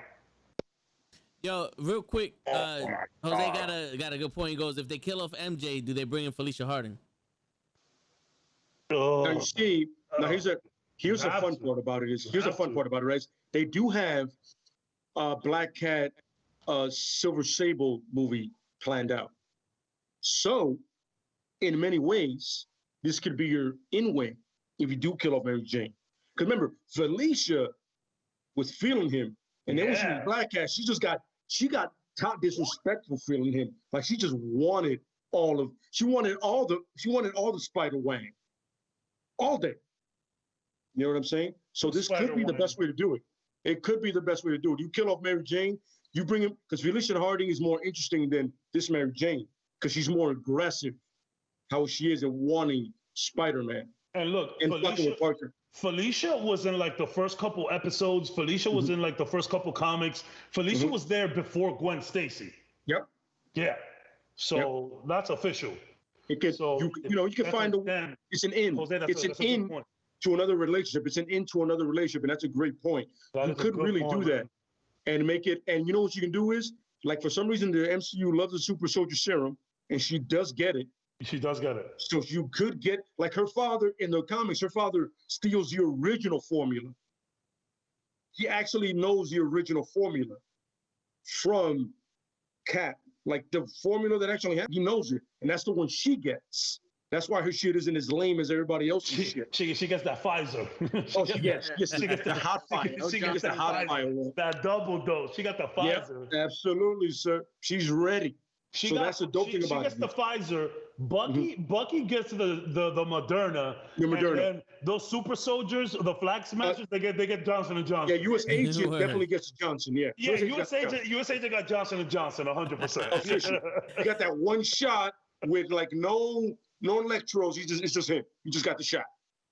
Yo, real quick, Jose got a good point. He goes, if they kill off MJ, do they bring in Felicia Harden? Now you see, here's a fun part about it. Here's a fun part about it, right? They do have Black Cat, Silver Sable movie planned out. So, in many ways, this could be your in-wing if you do kill off Mary Jane. Because remember, Felicia was feeling him, and then when she was Black Cat, she got top disrespectful feeling him. Like she just wanted all the Spider Wang all day. You know what I'm saying? So this could be the best way to do it. It could be the best way to do it. You kill off Mary Jane, you bring him, because Felicia Harding is more interesting than this Mary Jane, because she's more aggressive, how she is in wanting Spider-Man. And look, Felicia was in like the first couple episodes. Felicia was in like the first couple comics. Felicia was there before Gwen Stacy. Yep. Yeah. So that's official. It could, you can find it's an in. Jose, it's an in to another relationship. It's an in to another relationship, and that's a great point. You could really do that and make it. And you know what you can do is, like, for some reason the MCU loves the super soldier serum, and she does get it. She does get it. So you could get, like her father in the comics, her father steals the original formula. He actually knows the original formula from Cap. Like the formula that actually happened, he knows it. And that's the one she gets. That's why her shit isn't as lame as everybody else's shit. She gets that Pfizer. Oh, yes, she gets the hot fire. She gets that hot Pfizer, fire. that double dose. She got the Pfizer. Yeah, absolutely, sir. She's ready. That's the dope thing about it. She gets the Pfizer. Bucky gets the Moderna. The Moderna. And then those super soldiers, the Flag Smashers, they get Johnson & Johnson. Yeah, US agent definitely gets Johnson. Yeah. Yeah, US agent got Johnson & Johnson 100%. You got that one shot with like no electrodes. It's just him. You just got the shot.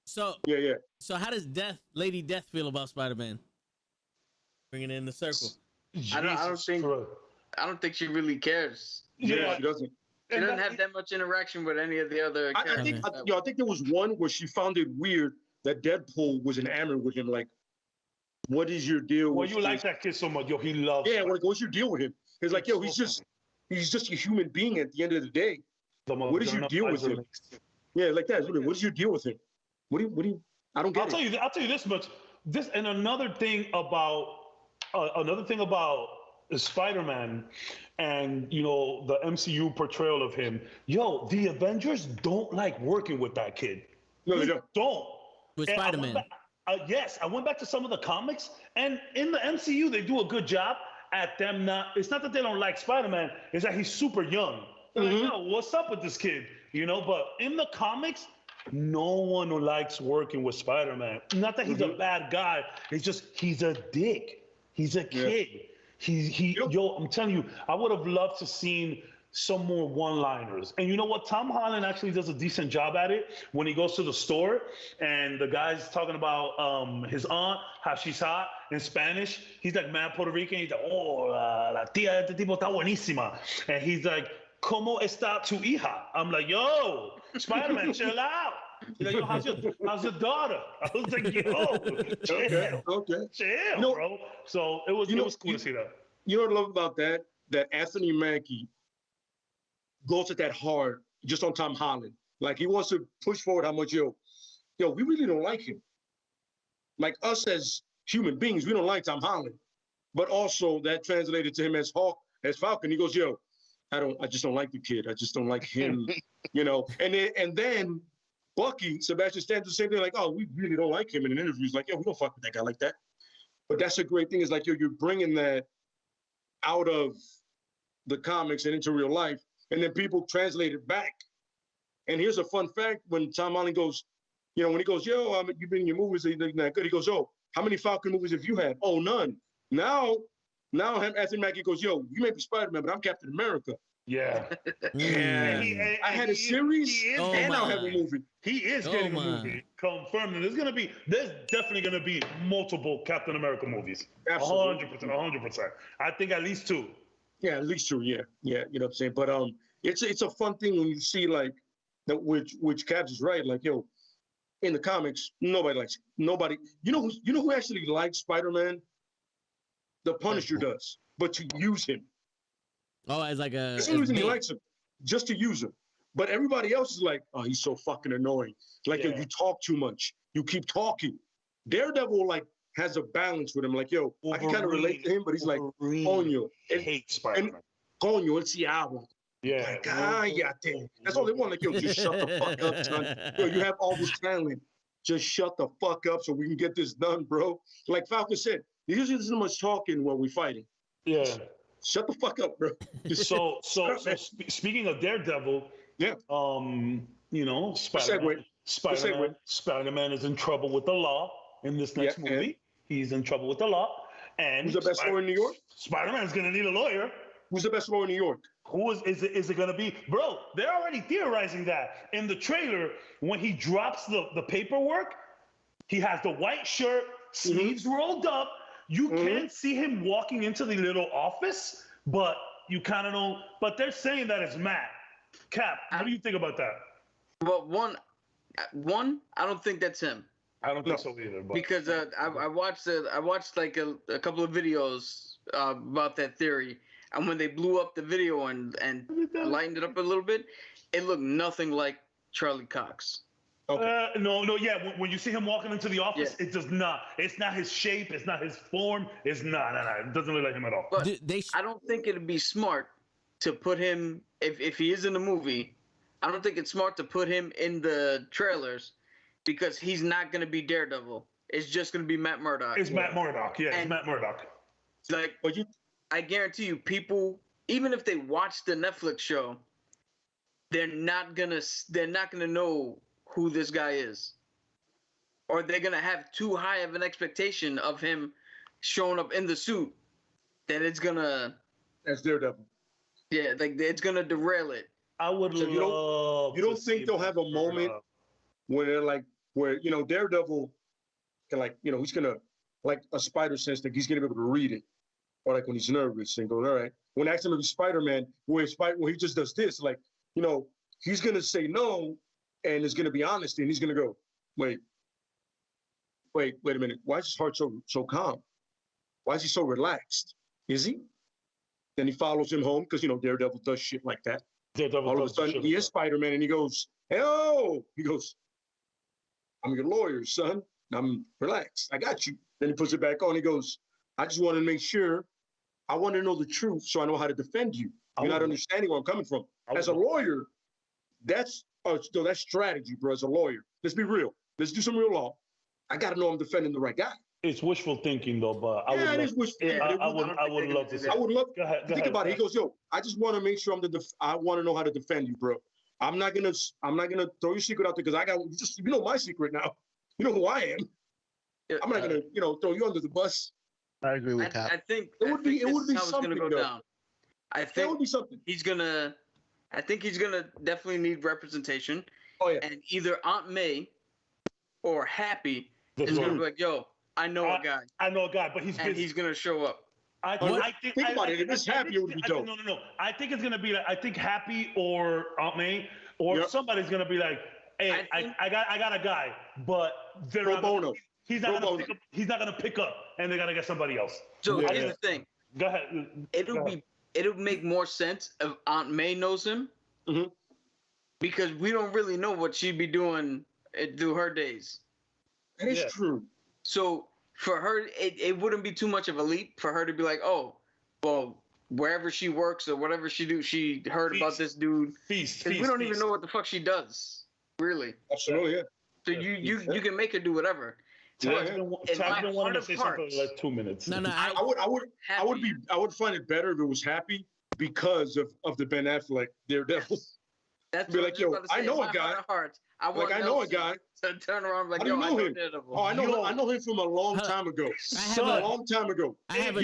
So yeah. So how does Lady Death feel about Spider-Man? Bringing it in the circle. I don't think she really cares. Yeah, she doesn't. She doesn't have that much interaction with any of the other characters. I think there was one where she found it weird that Deadpool was enamored with him. Like, what is your deal with you like that kid so much? Yo, he loves Yeah, like, what's your deal with him? It's like, yo, he's just a human being at the end of the day. What is your deal with him? Yeah, like that. What is your deal with him? What do you I don't get it. I'll tell you this much. Another thing about Spider-Man and the MCU portrayal of him. Yo, the Avengers don't like working with that kid. No, they don't. With Spider-Man. Yes, I went back to some of the comics, and in the MCU they do a good job at them not. It's not that they don't like Spider-Man. It's that he's super young. They're like, yo, what's up with this kid? But in the comics, no one likes working with Spider-Man. Not that he's a bad guy. It's just he's a dick. He's a kid. I'm telling you, I would have loved to seen some more one-liners. And you know what? Tom Holland actually does a decent job at it when he goes to the store and the guy's talking about his aunt, how she's hot in Spanish. He's like mad Puerto Rican. He's like, oh, la tía de este tipo está buenísima. And he's like, ¿Cómo está tu hija? I'm like, yo, Spider-Man, chill out. He's like, yo, how's your daughter? I was like, yo, chill. Okay. Chill, bro. So it was cool to see that. You know what I love about that? That Anthony Mackie goes at that hard just on Tom Holland. Like, he wants to push forward how much, yo, we really don't like him. Like, us as human beings, we don't like Tom Holland. But also that translated to him as Falcon. He goes, yo, I just don't like the kid. I just don't like him, And then Bucky, Sebastian Stan, the same thing, like, oh, we really don't like him in an interview. He's like, yo, we don't fuck with that guy like that. But that's a great thing, is like, you're bringing that out of the comics and into real life, and then people translate it back. And here's a fun fact: when Tom Holland goes, when he goes, yo, you've been in your movies, they're not good. He goes, oh, how many Falcon movies have you had? Oh, none. Now Anthony Mackie goes, yo, you may be Spider-Man, but I'm Captain America. Yeah. I had a series, and I'll have a movie. He is getting a movie confirmed. And there's definitely gonna be multiple Captain America movies. Absolutely. 100%. I think at least 2. Yeah, at least 2. Yeah. You know what I'm saying? But it's a fun thing when you see like that, which Cabs is right. Like, yo, in the comics, nobody likes it. Nobody. You know who actually likes Spider-Man? The Punisher does, but to use him. Oh, as like a. That's the reason he likes him, just to use him. But everybody else is like, oh, he's so fucking annoying. Like, yo, you talk too much. You keep talking. Daredevil like has a balance with him. Like, yo, I can kind of relate to him, but he's like, coño, hate Spider-Man. Coño, el diablo. Yeah. Like, cállate. That's all they want. Like, yo, just shut the fuck up, son. Yo, you have all this talent. Just shut the fuck up so we can get this done, bro. Like Falcon said, usually there's so much talking when we're fighting. Yeah. Shut the fuck up, bro. So speaking of Daredevil, Spider-Man is in trouble with the law in this next movie. He's in trouble with the law. And who's the best lawyer in New York? Spider-Man's gonna need a lawyer. Who's the best lawyer in New York? Who is it gonna be? Bro, they're already theorizing that. In the trailer, when he drops the paperwork, he has the white shirt, sleeves rolled up. You can't see him walking into the little office, but you kind of know. But they're saying that it's Matt. Cap, what do you think about that? Well, one, I don't think that's him. I don't think so either. But. Because I watched like a couple of videos about that theory, and when they blew up the video and lightened it up a little bit, it looked nothing like Charlie Cox. Okay. Yeah. When you see him walking into the office, it does not. It's not his shape. It's not his form. It's not. It doesn't look like him at all. But I don't think it'd be smart to put him, if he is in the movie, I don't think it's smart to put him in the trailers because he's not going to be Daredevil. It's just going to be Matt Murdock. It's Matt Murdock. Yeah, it's Matt Murdock. Like, I guarantee you, people, even if they watch the Netflix show, they're not gonna know who this guy is, or they're gonna have too high of an expectation of him showing up in the suit that it's gonna. That's Daredevil. Yeah, like it's gonna derail it. I would love. You don't think they'll have a moment where they're like, where Daredevil can, like, he's gonna, like a spider sense that he's gonna be able to read it, or like when he's nervous and goes, all right. When accidentally Spider-Man, where he just does this, like, he's gonna say no, and it's gonna be honest, and he's gonna go, wait a minute, why is his heart so calm? Why is he so relaxed? Is he? Then he follows him home because Daredevil does shit like that. All of a sudden, he is Spider-Man, and he goes, "Hello!" He goes, "I'm your lawyer, son. I'm relaxed. I got you." Then he puts it back on. He goes, "I just want to make sure. I want to know the truth so I know how to defend you. You're not understanding where I'm coming from. As a lawyer, that's strategy, bro. As a lawyer, let's be real. Let's do some real law. I got to know I'm defending the right guy." It's wishful thinking, though, but I would love to see. I would love. Go ahead, think about it. He goes, "Yo, I just want to make sure I want to know how to defend you, bro. I'm not gonna throw your secret out there because I got my secret now. You know who I am. I'm not gonna throw you under the bus." I agree with that. I think it would be something. Gonna go down. I think that would be something. I think he's gonna definitely need representation. Oh yeah. And either Aunt May or Happy is gonna be like, "Yo, I know a guy. I know a guy, but he's gonna show up." Think about it. If it's Happy, it would be dope. No. I think it's gonna be like, I think Happy or Aunt May or somebody's gonna be like, "Hey, I got a guy," but they're pro bono. He's not gonna pick up, and they gotta get somebody else. So here's the thing. Go ahead. It'll make more sense if Aunt May knows him, because we don't really know what she'd be doing through her days. That is true. So for her, it wouldn't be too much of a leap for her to be like, "Oh, well, wherever she works or whatever she do, she heard about this dude." Because we don't even know what the fuck she does, really. Absolutely, yeah. So you can make her do whatever. Tag been wanting to say something in like 2 minutes. No, I would find it better if it was Happy because of the Ben Affleck Daredevil. That's be like, "Yo, I know a guy. I know a guy." So turn around like, "Yo, I know him. Oh, I know him from a long time ago. a long time ago." I have a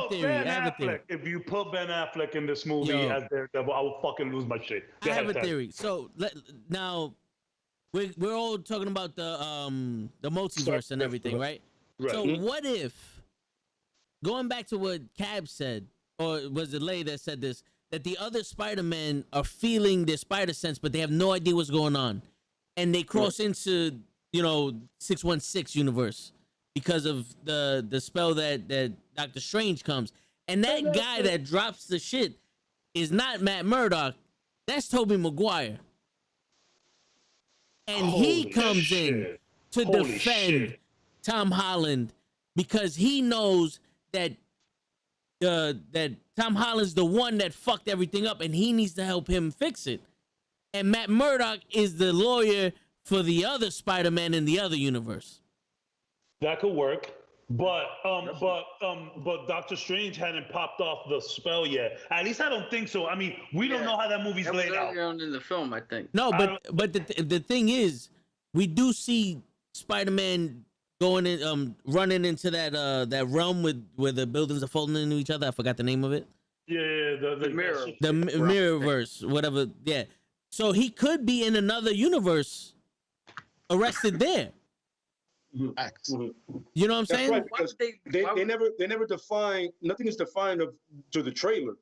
theory. If you put Ben Affleck in this movie as Daredevil, I will fucking lose my shit. I have a theory. So now we're all talking about the multiverse and everything, right? So what if, going back to what Cab said, or was it Lay that said this, that the other Spider-Men are feeling their spider sense, but they have no idea what's going on, and they cross into 616 universe because of the spell that Doctor Strange comes, and that guy that drops the shit is not Matt Murdock, that's Tobey Maguire, and he comes in to defend Tom Holland because he knows that Tom Holland's the one that fucked everything up, and he needs to help him fix it. And Matt Murdock is the lawyer for the other Spider-Man in the other universe. That could work, but Doctor Strange hadn't popped off the spell yet. At least I don't think so. I mean, we don't know how that movie's laid out. In the film, I think. No, but the thing is, we do see Spider-Man going in, running into that realm where the buildings are folding into each other. I forgot the name of it. Yeah, the mirror. The mirrorverse, whatever. Yeah. So he could be in another universe, arrested there. You know what I'm saying? Right, because they never define. Nothing is defined to the trailer.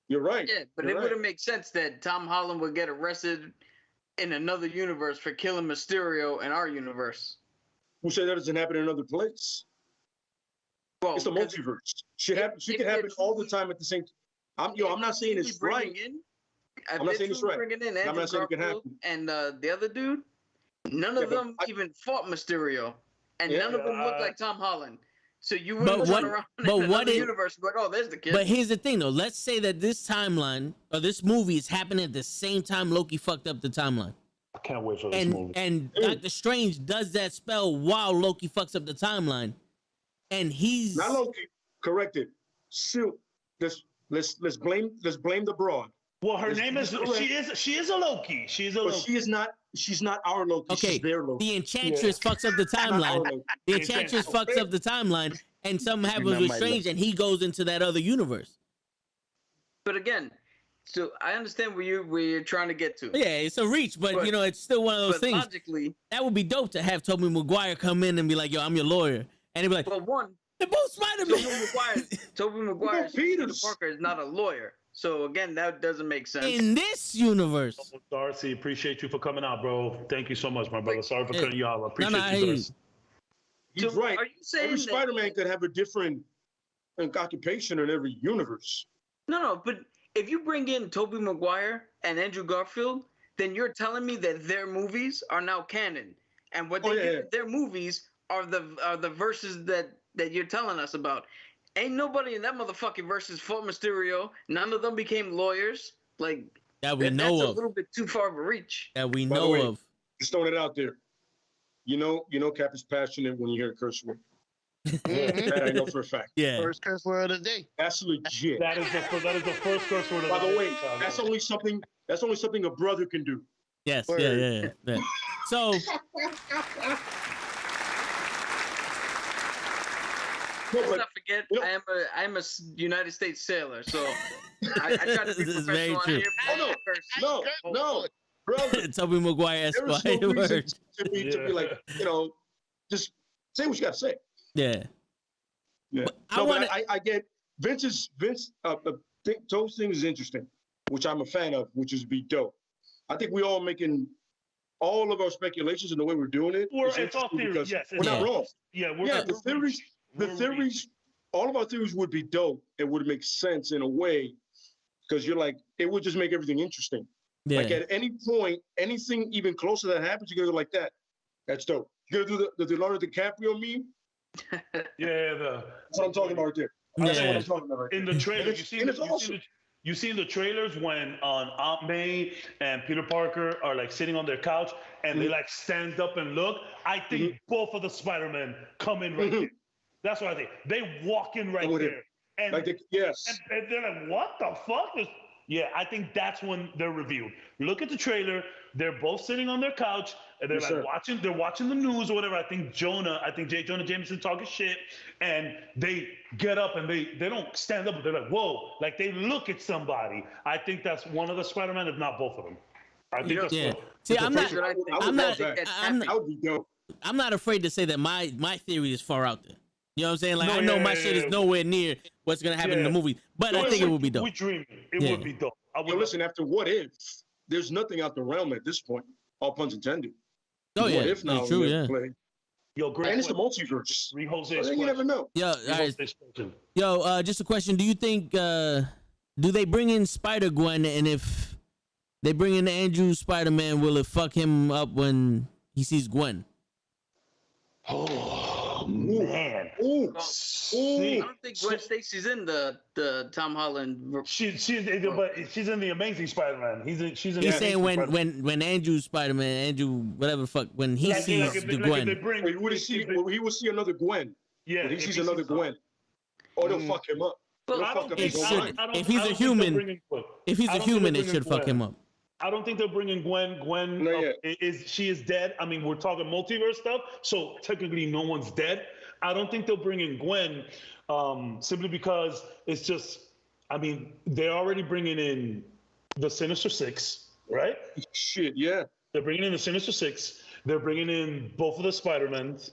You're right. Yeah, but it wouldn't make sense that Tom Holland would get arrested in another universe for killing Mysterio in our universe. Who said that doesn't happen in another place? Well, it's the multiverse. Shit can happen all the time at the same time. I'm not saying it's right. I'm not saying it's right. I'm not saying it can happen. And the other dude, none of them even fought Mysterio, and none of them look like Tom Holland. So you wouldn't turn around in another universe like, oh, there's the kid. But here's the thing, though. Let's say that this timeline or this movie is happening at the same time Loki fucked up the timeline. I can't wait for this movie. And Doctor Strange does that spell while Loki fucks up the timeline, and he's not Loki. Corrected. Silk. Let's blame the broad. Well, her name is she is a Loki. She's a Loki. But she's not our Loki. Okay, she's their Loki. the Enchantress fucks up the timeline. The Enchantress fucks up the timeline, and something happens with Strange, and he goes into that other universe. But again, so I understand where you're trying to get to. Yeah, it's a reach, but you know, it's still one of those things. Logically, that would be dope to have Tobey Maguire come in and be like, "Yo, I'm your lawyer," and he'd be like, "Well, one, they're both Spider-Man." Tobey Maguire, Peter Parker is not a lawyer, so again, that doesn't make sense in this universe. Oh, Darcy, appreciate you for coming out, bro. Thank you so much, my brother. Sorry for cutting you off. I appreciate you, Darcy. He's right. Are you saying every Spider-Man could have a different occupation in every universe? No, but if you bring in Tobey Maguire and Andrew Garfield, then you're telling me that their movies are now canon, and what their movies are the verses that you're telling us about. Ain't nobody in that motherfucking verses fought Mysterio. None of them became lawyers. Like that we know that's of. A little bit too far of a reach. That we know of. Just throwing it out there. You know, Cap is passionate when you hear a curse word. That I know for a fact. Yeah. First curse word of the day. That's legit. That is the first curse word of the day. By the way, that's only something a brother can do. Yes. Yeah. So. Let's not forget, I am a United States sailor, so I try to be professional here. No, brother. Tobey Maguire There's no reason to be like, just say what you got to say. Yeah. But I get Vince. Those things is interesting, which I'm a fan of, which is be dope. I think we all making all of our speculations and the way we're doing it. It's all theories. Yes, we're not wrong. The theories. All of our theories would be dope. It would make sense in a way because you're like, it would just make everything interesting. Yeah. Like at any point, anything even close to that happens, you're gonna go like that. That's dope. You're gonna do the Leonardo DiCaprio meme. That's what I'm talking about right there. That's what I'm talking about right there. In the trailer, you see in the trailers when Aunt May and Peter Parker are like sitting on their couch and they like stand up and look. I think both of the Spider-Men come in right there. That's what I think. They walk in right there. And, and they're like, what the fuck? Yeah, I think that's when they're revealed. Look at the trailer. They're both sitting on their couch and they're watching the news or whatever. I think J. Jonah Jameson talking shit, and they get up and they don't stand up, but they're like, whoa, like they look at somebody. I think that's one of the Spider-Man, if not both of them. I think that's See, I'm not afraid to say that my theory is far out there. You know what I'm saying? Like, I know my shit is nowhere near what's going to happen in the movie, but I think it would be dope. We dream it would be dope. Listen, after What If, there's nothing out the realm at this point, all puns intended. Oh, yeah. What If now? It's true, yeah. Yo, great. And it's the multiverse. You never know. Yo, just a question. Do you think, do they bring in Spider-Gwen, and if they bring in Andrew Spider-Man, will it fuck him up when he sees Gwen? Oh, man. I don't think Gwen Stacy's in the Tom Holland. She's in the Amazing Spider-Man. He's saying when Andrew Spider-Man, whatever the fuck, when he sees the Gwen. He will see another Gwen. Yeah. When he sees another Gwen. Or they'll fuck him up. If he's a human, it should fuck him up. I don't think they're bringing Gwen. She is dead. I mean, we're talking multiverse stuff, so technically no one's dead. I don't think they'll bring in Gwen simply because it's just, I mean, they're already bringing in the Sinister Six, right? Shit, yeah. They're bringing in the Sinister Six. They're bringing in both of the Spider-Mans.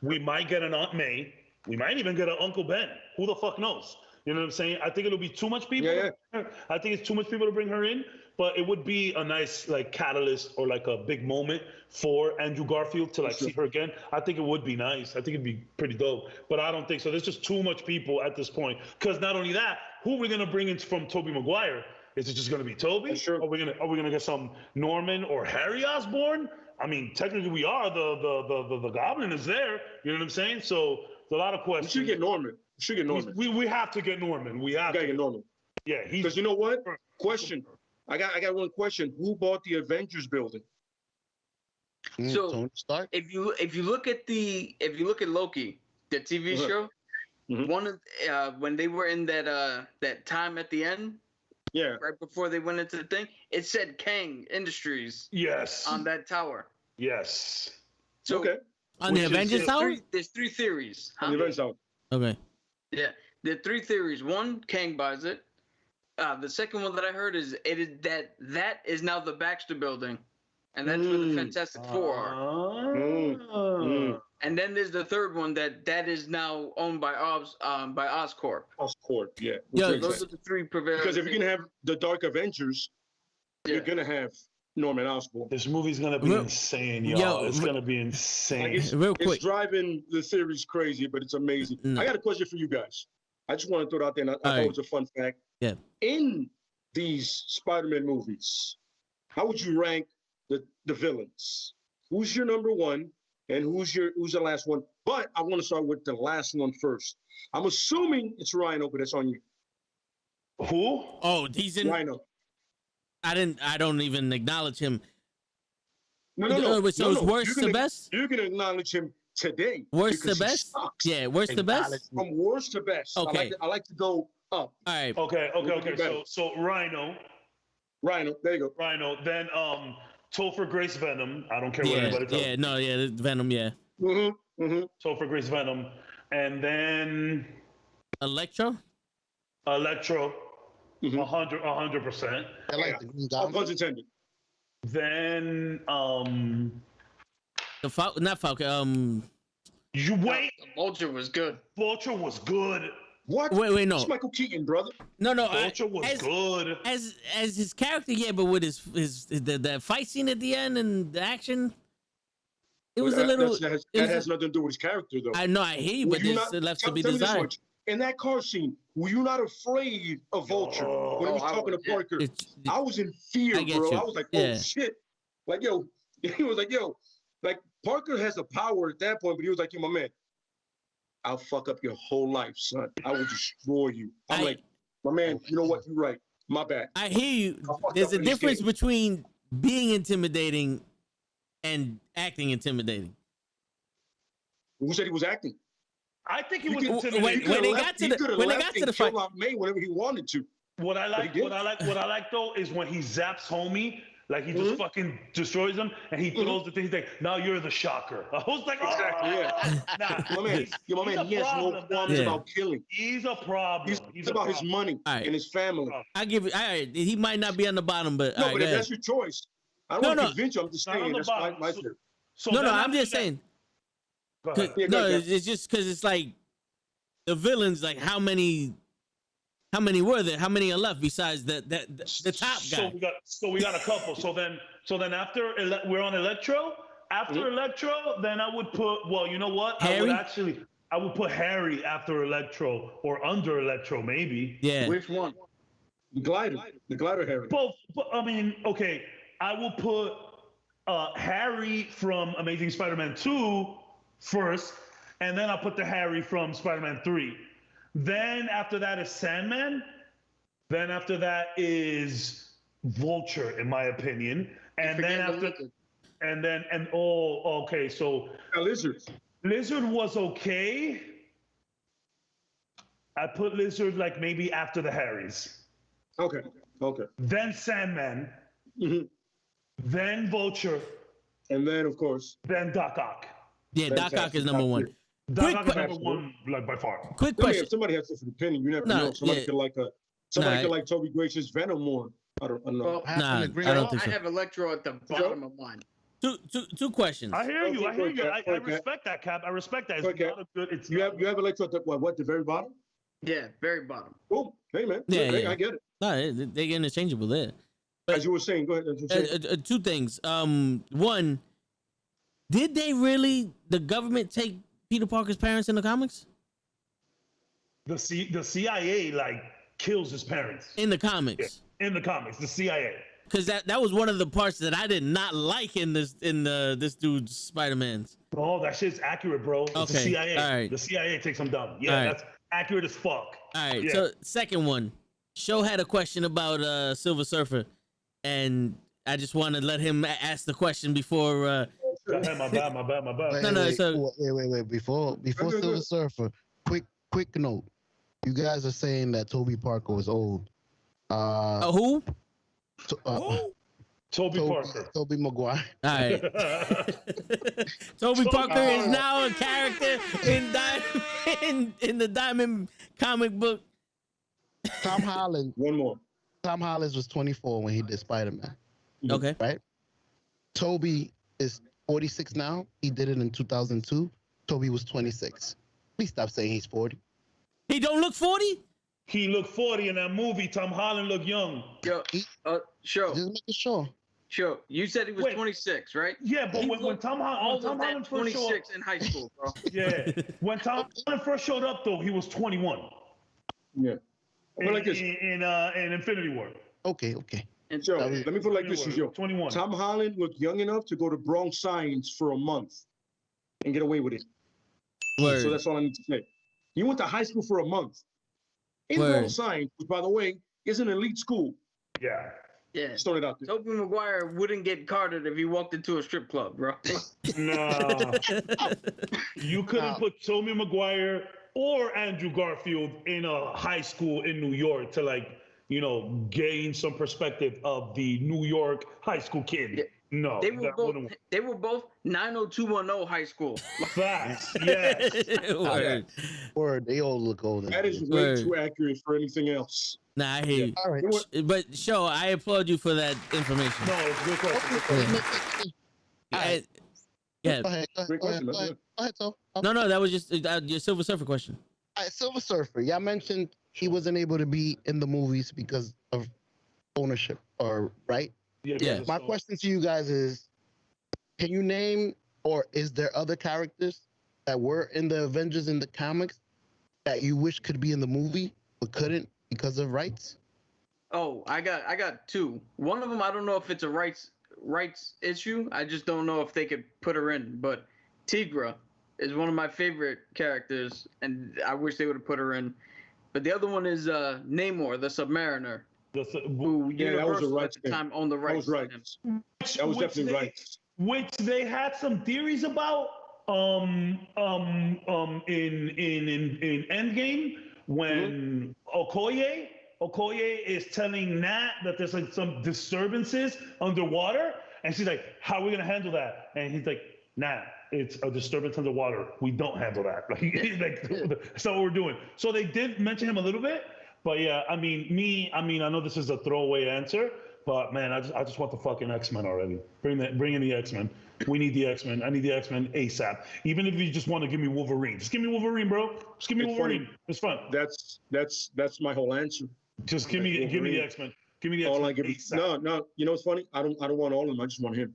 We might get an Aunt May. We might even get an Uncle Ben. Who the fuck knows? You know what I'm saying? I think it'll be too much people. I think it's too much people to bring her in, but it would be a nice like catalyst or like a big moment for Andrew Garfield to like see her again. I think it would be nice. I think it'd be pretty dope, but I don't think so. There's just too much people at this point. Because not only that, who are we gonna bring in from Tobey Maguire? Is it just gonna be Tobey? Sure. Are we gonna get some Norman or Harry Osborn? I mean, technically we are the Goblin is there. You know what I'm saying? So It's a lot of We questions. should get Norman. We should get Norman. We have to get Norman. We have Gotta to get Norman. Yeah, he's Because you know what? Question. I got one question. Who bought the Avengers building? So, Tony Stark. if you look at Loki, the TV Uh-huh. show, Mhm. one of when they were in that time at the end, Yeah. right before they went into the thing, it said Kang Industries yes. on that tower. Yes. So Okay. On the Which is- Avengers Tower? there's three theories. On the Avengers Tower. Okay. Yeah, there are three theories. One, Kang buys it. The second one that I heard is that is now the Baxter Building, and that's where the Fantastic Four are. And then there's the third one that is now owned by Oscorp. Oscorp, yeah. Yo, Which makes Those sense. are the three prevailing. Because if you're gonna have the Dark Avengers, Yeah. you're gonna have Norman Osborn. This movie's gonna be Real- insane, y'all. Yo, it's re- gonna be Like insane. Real it's quick. driving the series crazy, but it's amazing. No. I got a question for you guys. I just want to throw it out there, and I thought right. it was a fun fact. Yeah. In these Spider-Man movies, how would you rank the villains? Who's your number one, and who's the last one? But I want to start with the last one first. I'm assuming it's Rhino, but that's on you. Who? Oh, he's in. Rhino. I don't even acknowledge him. No. So it's worst to best? You're gonna acknowledge him today. Worst to because he best? sucks. Yeah, worst to best? From worst to best. Okay. I like to go up. All right. Okay. better. So Rhino. Rhino. There you go. Then Topher Grace Venom. I don't care what anybody tells me. Venom, yeah. Topher Grace Venom. And then Electro? Electro. 100%. I like the Green All Goblin. puns intended. Then Not Falcon. you wait. The Vulture was good. Vulture was good. What? Wait, no. It's Michael Keaton, brother. No. Vulture was good. As his character, yeah, but with the fight scene at the end and the action, it was a little. That it was- has nothing to do with his character, though. I know, I hear you, Were but you this not- left to tell- be tell me this desired. much. In that car scene, were you not afraid of Vulture when he was I talking was, to Parker? It's- I was in fear, I get bro. you. I was like, Yeah. oh shit. Like, yo, he was like, yo, like Parker has the power at that point, but he was like, yo, my man, I'll fuck up your whole life, son. I will destroy you. I'm like, my man, you know what? You're right. My bad. I hear you. I fucked There's up a in this difference game. between being intimidating and acting intimidating. Who said he was acting? I think he He was could- intimidating. when they left- got to he the- coulda when they left got to and the fight- killed out May whenever he wanted to. What I like though is when he zaps homie, like he just fucking destroys him, and he throws the thing. He's like, "Now you're the shocker." I was like, "Oh, Exactly, yeah. Nah, My man, he's a he has no problem, qualms Yeah. about killing. He's a problem. It's a about his problem. money All right. and his family. I give it. All right, he might not be on the bottom, but No, all right, but go if ahead. that's your choice, I don't No, want to no. convince you. I'm just Not on saying the that's bottom. my So- theory. So No, then I'm after just that- saying. Go ahead. Yeah, No, go ahead. it's just because it's like the villains. Like how many were there? How many are left besides the top guy? So we got a couple. So then after we're on Electro. After Electro, then I would put. Well, you know what? Harry? I would put Harry after Electro or under Electro, maybe. Yeah. Which one? The glider Harry. Both. I mean, okay. I will put Harry from Amazing Spider-Man 2 first, and then I'll put the Harry from Spider-Man 3. Then after that is Sandman. Then after that is Vulture, in my opinion. And then after, okay, so Lizard. Lizard was okay. I put Lizard like maybe after the Harrys. Okay. Then Sandman. Mhm. Then Vulture. And then, of course, Then Doc Ock. Yeah, Doc Ock Fantastic. is number Top one. three. Doc Quick Ock is que- number one, like by far. Quick I mean, question. if somebody has a different opinion, you never No, know. Somebody yeah. could like Toby Grace's Venom more. I don't know. Well, Nah, I don't think I so. have Electro at the bottom of mine. Two questions. I hear you. I Okay. respect that, Cap. I respect that. It's Okay. not a good. It's You not have Electro at the very bottom? Yeah, very bottom. Cool. Hey man. Yeah, Hey, yeah. I get it. No, they're interchangeable there. As you were saying, go ahead. As you were saying. Two things. One, did the government take Peter Parker's parents in the comics? the CIA like kills his parents In the comics. in the comics. The CIA. because that was one of the parts that I did not like in this dude's Spider-Man's. Oh, that shit's accurate, bro. It's the Okay, CIA. all right. The CIA takes him down. Yeah, All right. that's accurate as fuck. All right, Yeah. so second one, Show had a question about Silver Surfer, and I just want to let him ask the question before. My bad. Wait. Before Silver Surfer, quick note. You guys are saying that Toby Parker was old. Who? Toby Parker. Toby Maguire. All right. Toby Parker is now a character in the Diamond comic book. Tom Holland. One more. Tom Holland was 24 when he did Spider-Man. Okay. Right? Toby is 46 now. He did it in 2002. Toby was 26. Please stop saying he's 40. He don't look 40? He looked 40 in that movie. Tom Holland looked young. Yo, Show. Just making sure. Show. You said he was 26, right? Yeah, but He when looked Tom all Holland of that first showed 26 in high school, bro. yeah, when Tom Holland first showed up, though, he was 21. Yeah. But like this. In Infinity War. Okay. And Joe, let me put it like this, Joe. 21. Tom Holland looked young enough to go to Bronx Science for a month and get away with it. Word. So that's all I need to say. He went to high school for a month in Word. Bronx Science, which, by the way, is an elite school. Yeah. yeah. Started out there. Tobey Maguire wouldn't get carded if he walked into a strip club, bro. Nah. You couldn't put Tobey Maguire or Andrew Garfield in a high school in New York to gain some perspective of the New York high school kid. Yeah. No, They were both 90210 high school. Facts. Yes. Word. They all look older. That is way too accurate for anything else. Nah, I hear you. All right. But Show, I applaud you for that information. No, it's a good question. Yeah. Go ahead. Great question, man. Go ahead, Tom. No, that was just your Silver Surfer question. All right, Silver Surfer. Y'all mentioned he wasn't able to be in the movies because of ownership, or right? Yeah. My question to you guys is, can you name, or is there other characters that were in the Avengers in the comics that you wish could be in the movie but couldn't because of rights? Oh, I got two. One of them, I don't know if it's a rights issue. I just don't know if they could put her in. But Tigra is one of my favorite characters, and I wish they would have put her in. But the other one is Namor, the Submariner, who Universal at the time owned the rights. That was right. That was definitely right. Which they had some theories about in Endgame when Okoye is telling Nat that there's some disturbances underwater, and she's like, "How are we gonna handle that?" And he's like, "Nat, it's a disturbance underwater. We don't handle that. That's not what we're doing." So they did mention him a little bit, but yeah, I mean, I know this is a throwaway answer, but man, I just want the fucking X-Men already. Bring in the X-Men. We need the X-Men. I need the X-Men ASAP. Even if you just want to give me Wolverine, just give me Wolverine, bro. Just give me Wolverine. Funny. It's fun. That's my whole answer. Just give me the X-Men. Give me the All X-Men I give ASAP. no. You know what's funny? I don't want all of them. I just want him.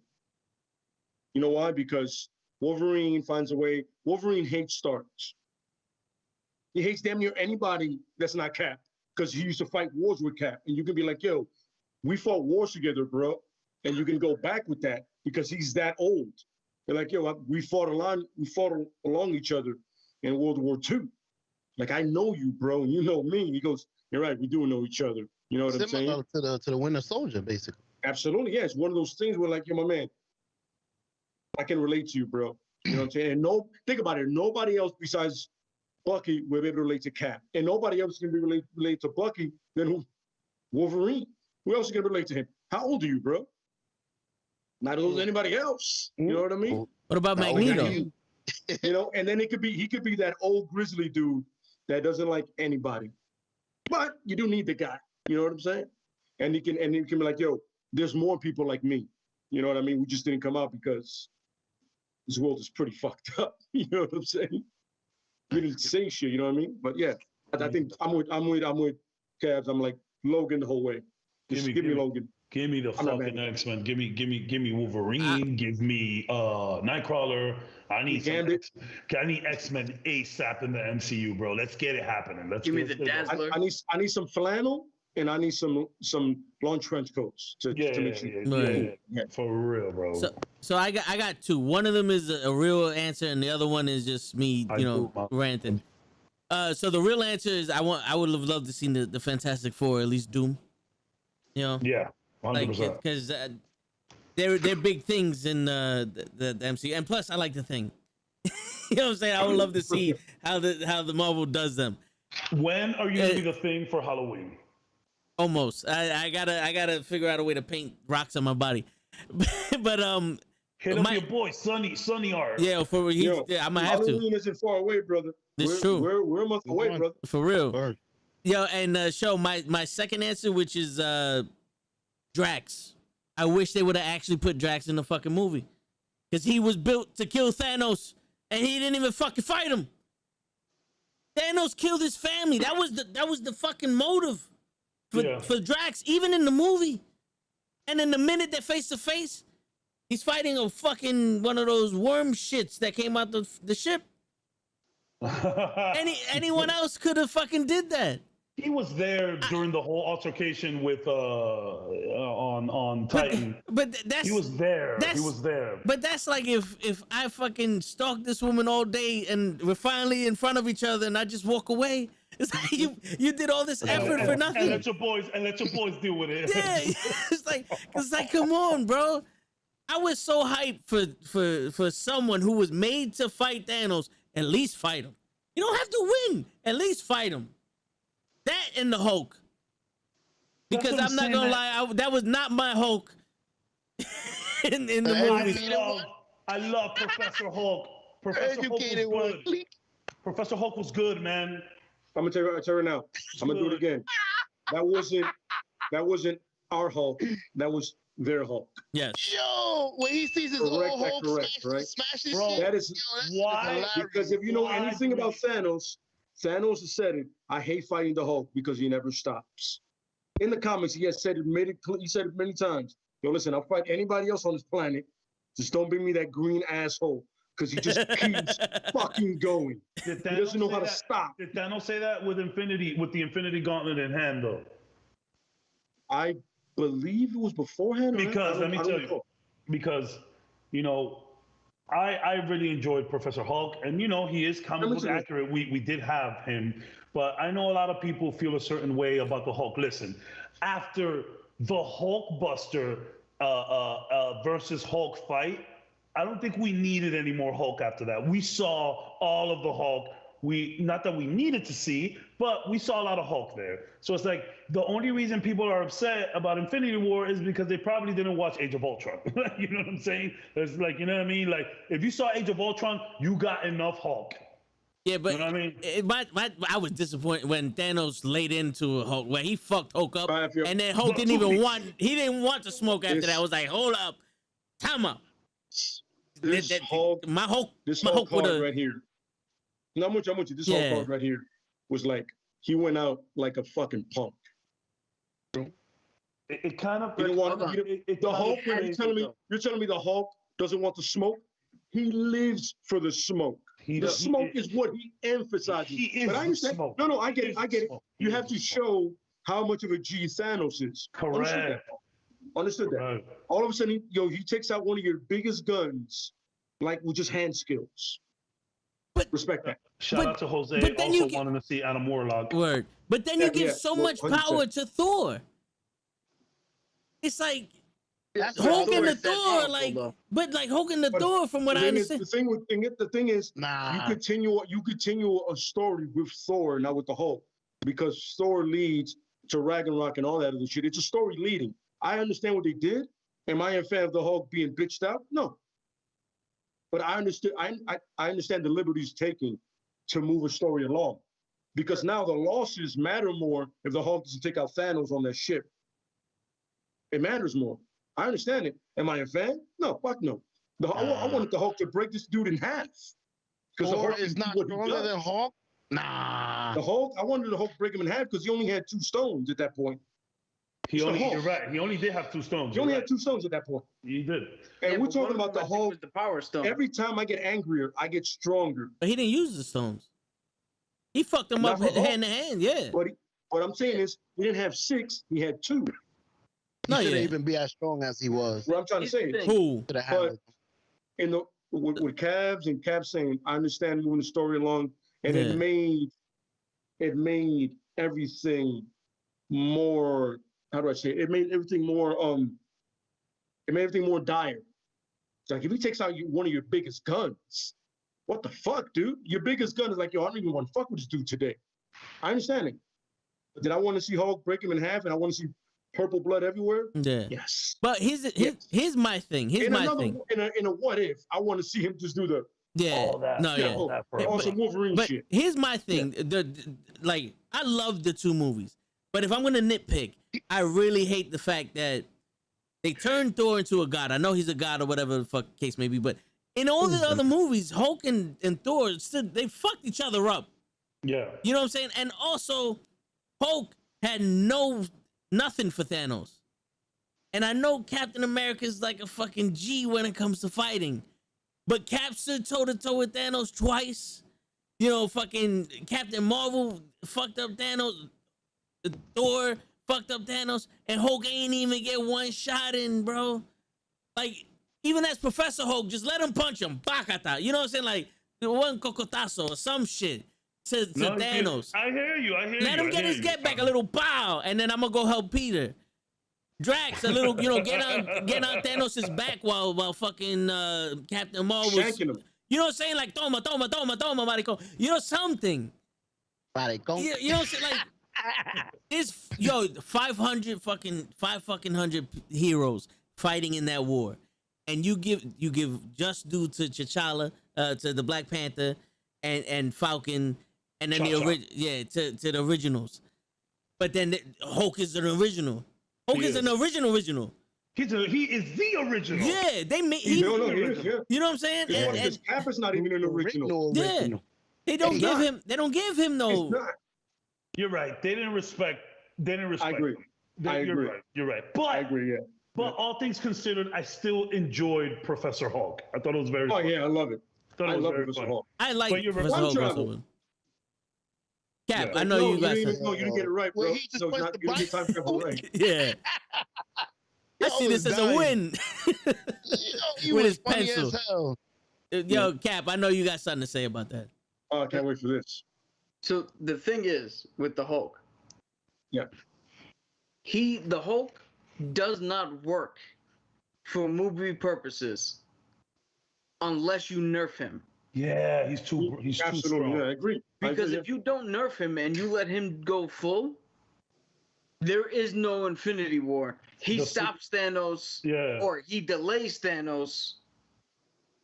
You know why? Because Wolverine finds a way. Wolverine hates Starks. He hates damn near anybody that's not Cap, because he used to fight wars with Cap, and you can be like, "Yo, we fought wars together, bro," and you can go back with that because he's that old. They're like, "Yo, we fought along each other in World War II. Like, I know you, bro, and you know me." And he goes, "You're right, we do know each other." You know what I'm saying? Similar to the Winter Soldier, basically. Absolutely, yeah. It's one of those things where, like, "Yo, my man, I can relate to you, bro." You know what I'm saying? And think about it. Nobody else besides Bucky will be able to relate to Cap, and nobody else can be relate to Bucky than who? Wolverine. Who else is gonna relate to him? How old are you, bro? Not as old as anybody else. You know what I mean? What about Magneto? You know, and then he could be that old grizzly dude that doesn't like anybody, but you do need the guy. You know what I'm saying? And he can be like, "Yo, there's more people like me." You know what I mean? We just didn't come out because this world is pretty fucked up. You know what I'm saying? We didn't say shit. You know what I mean? But yeah, I think I'm with Cavs. I'm like Logan the whole way. Just give me Logan. Give me the fucking X-Men. Give me Wolverine. Give me Nightcrawler. I need X-Men ASAP in the MCU, bro. Let's get it happening. Give me the Dazzler. I need some flannel and I need some long trench coats to make sure. Yeah. For real, bro. So I got two. One of them is a real answer, and the other one is just me, ranting. So the real answer is I would have loved to see the Fantastic Four, at least Doom. Yeah, 100%. Because they're big things in the MCU, and plus I like the Thing. You know what I'm saying? I would love to see how the Marvel does them. When are you gonna be the Thing for Halloween? Almost. I gotta figure out a way to paint rocks on my body. But hit up your boy Sunny Art. Yeah, I'm gonna have to. Halloween isn't far away, brother. It's true. We're a month away, brother. For real. Yo, and show my second answer, which is Drax. I wish they would have actually put Drax in the fucking movie, because he was built to kill Thanos, and he didn't even fucking fight him. Thanos killed his family. That was the fucking motive for Drax, even in the movie. And in the minute they're face to face, he's fighting a fucking one of those worm shits that came out the ship. Anyone else could have fucking did that. He was there during the whole altercation with on Titan. But that's he was there. He was there. But that's like if I fucking stalked this woman all day and we're finally in front of each other and I just walk away. It's like you did all this effort for nothing. And let your boys deal with it. Yeah, it's like come on, bro. I was so hyped for someone who was made to fight Thanos. At least fight him. You don't have to win. At least fight him. That and the Hulk. Because I'm not gonna lie, that was not my Hulk in the movie. I love Professor Hulk. Professor Hulk was good. Professor Hulk was good, man. I'm gonna tell you right now. I'm gonna do it again. That wasn't our Hulk. That was their Hulk. Yes. Yo, when he sees his old Hulk smash his shit. That is why. Because if you know anything about Thanos has said it. I hate fighting the Hulk because he never stops. In the comics, he has said it. He said it many times. Yo, listen, I'll fight anybody else on this planet. Just don't bring me that green asshole because he just keeps fucking going. He doesn't know how to stop. Did Thanos say that with the Infinity Gauntlet in hand, though? I believe it was beforehand. Because let me tell you, because I really enjoyed Professor Hulk, and he is comic book accurate. We did have him, but I know a lot of people feel a certain way about the Hulk. Listen, after the Hulkbuster versus Hulk fight, I don't think we needed any more Hulk after that. We saw all of the Hulk. Not that we needed to see, but we saw a lot of Hulk there. So it's like the only reason people are upset about Infinity War is because they probably didn't watch Age of Ultron. You know what I'm saying? It's like, you know what I mean? Like if you saw Age of Ultron, you got enough Hulk. Yeah, but you know what I mean? I was disappointed when Thanos laid into a Hulk, where he fucked Hulk up, and then Hulk didn't even want to smoke after that. I was like, hold up, time up. My Hulk card right here. No, I'm with you. This Hulk card right here was like he went out like a fucking punk. It kind of the Hulk. You're telling me the Hulk doesn't want the smoke? He lives for the smoke. The smoke is what he emphasizes. But I understand. No, I get it. You have to show how much of a G Thanos is. Correct. Understood that. Right. All of a sudden, he takes out one of your biggest guns, like with just hand skills. But respect that. Shout out to Jose, also wanting to see Adam Warlock. Word. But then you give so much 100%. Power to Thor. It's like Hulk and the Thor, like, but like Hulk and the Thor, from what I understand. The thing is, you continue a story with Thor, not with the Hulk, because Thor leads to Ragnarok and all that other shit. It's a story leading. I understand what they did. Am I a fan of the Hulk being bitched out? No. But I understand the liberties taken to move a story along, because now the losses matter more if the Hulk doesn't take out Thanos on that ship. It matters more. I understand it. Am I a fan? No, fuck no. I wanted the Hulk to break this dude in half. Because the Hulk is not stronger than Hulk. Nah. I wanted the Hulk to break him in half because he only had 2 stones at that point. You're right. He only did have 2 stones. He only had 2 stones at that point. He did. And we're talking about the Hulk. The Power Stone. Every time I get angrier, I get stronger. But he didn't use the stones. He fucked him up hand to hand. Yeah. What I'm saying is, he didn't have 6. He had 2. He No, shouldn't yeah. even be as strong as he was. What I'm trying to say is, Who? Should have handled in the with Cavs and Cavs saying, I understand moving the story along, and Yeah. it made everything more. How do I say it? It made everything more dire. It's like if he takes out one of your biggest guns, what the fuck, dude? Your biggest gun is like, yo, I don't even want to fuck with this dude today. I understand it. But did I want to see Hulk break him in half and I want to see purple blood everywhere? Yeah. Yes. But here's my thing. Here's my thing. In a what if, I want to see him just do the Yeah. All that. No, you yeah. know, that Yeah, awesome Wolverine But shit. here's my thing. Like, I love the 2 movies. But if I'm gonna nitpick, I really hate the fact that they turned Thor into a god. I know he's a god or whatever the fuck case may be, but in all the other movies, Hulk and Thor, they fucked each other up. Yeah. You know what I'm saying? And also, Hulk had nothing for Thanos. And I know Captain America's like a fucking G when it comes to fighting. But Cap stood toe-to-toe with Thanos twice. You know, fucking Captain Marvel fucked up Thanos. Thor fucked up Thanos. And Hulk ain't even get one shot in, bro. Like, even as Professor Hulk, just let him punch him. Bakata. You know what I'm saying? Like, one cocotazo or some shit to Thanos. I hear you. Let him get his get back, a little pow, and then I'm gonna go help Peter. Drax, a little, you know, get on Thanos' back while fucking Captain Marvel was, Shanking him. you know what I'm saying? Like, toma, maricón. You know, something. Maricón. You know what I'm saying? Like, it's, 500 heroes fighting in that war. And you give just due to T'Challa, to the Black Panther and Falcon, and then to the originals. But then Hulk is an original. Hulk is an original. He is the original. Yeah, they made. He is, yeah. You know what I'm saying? Because Cap is not even an original. Yeah, they don't give him. They don't give him no. He's not. You're right. They didn't respect. I agree. him. I agree. You're right. But I agree, yeah. But all things considered, I still enjoyed Professor Hulk. I thought it was very. Oh funny. yeah, I love it. I love very Professor funny. Hulk. I like But you're Professor right. Hulk One also. Cap, Yeah. I know you got some. No, you didn't get it right, bro. Well, he just So it's pressed not, the you didn't get time travel button. right. Yeah. I see this as a dying. win. You With was his funny pencil. as hell. Yo, Cap, I know you got something to say about that. Oh, I can't wait for this. So the thing is with the Hulk, Yeah. the Hulk does not work for movie purposes unless you nerf him. Yeah, he's too Absolutely, strong. yeah, I agree. Because if you don't nerf him and you let him go full, there is no Infinity War. He stops Thanos, or he delays Thanos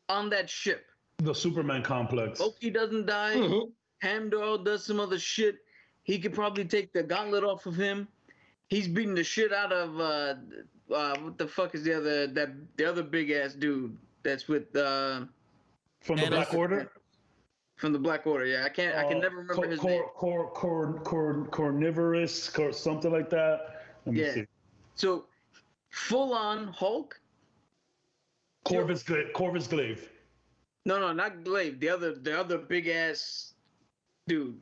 on that ship. The Superman complex. Loki doesn't die. Mhm. Heimdall does some other shit. He could probably take the gauntlet off of him. He's beating the shit out of what the fuck is the other big ass dude that's with From the Black Order. From the Black Order, yeah. I can never remember his name. Carnivorous, something like that. Let me see. So, full on Hulk. Corvus Glaive. No, not Glaive. The other big ass dude.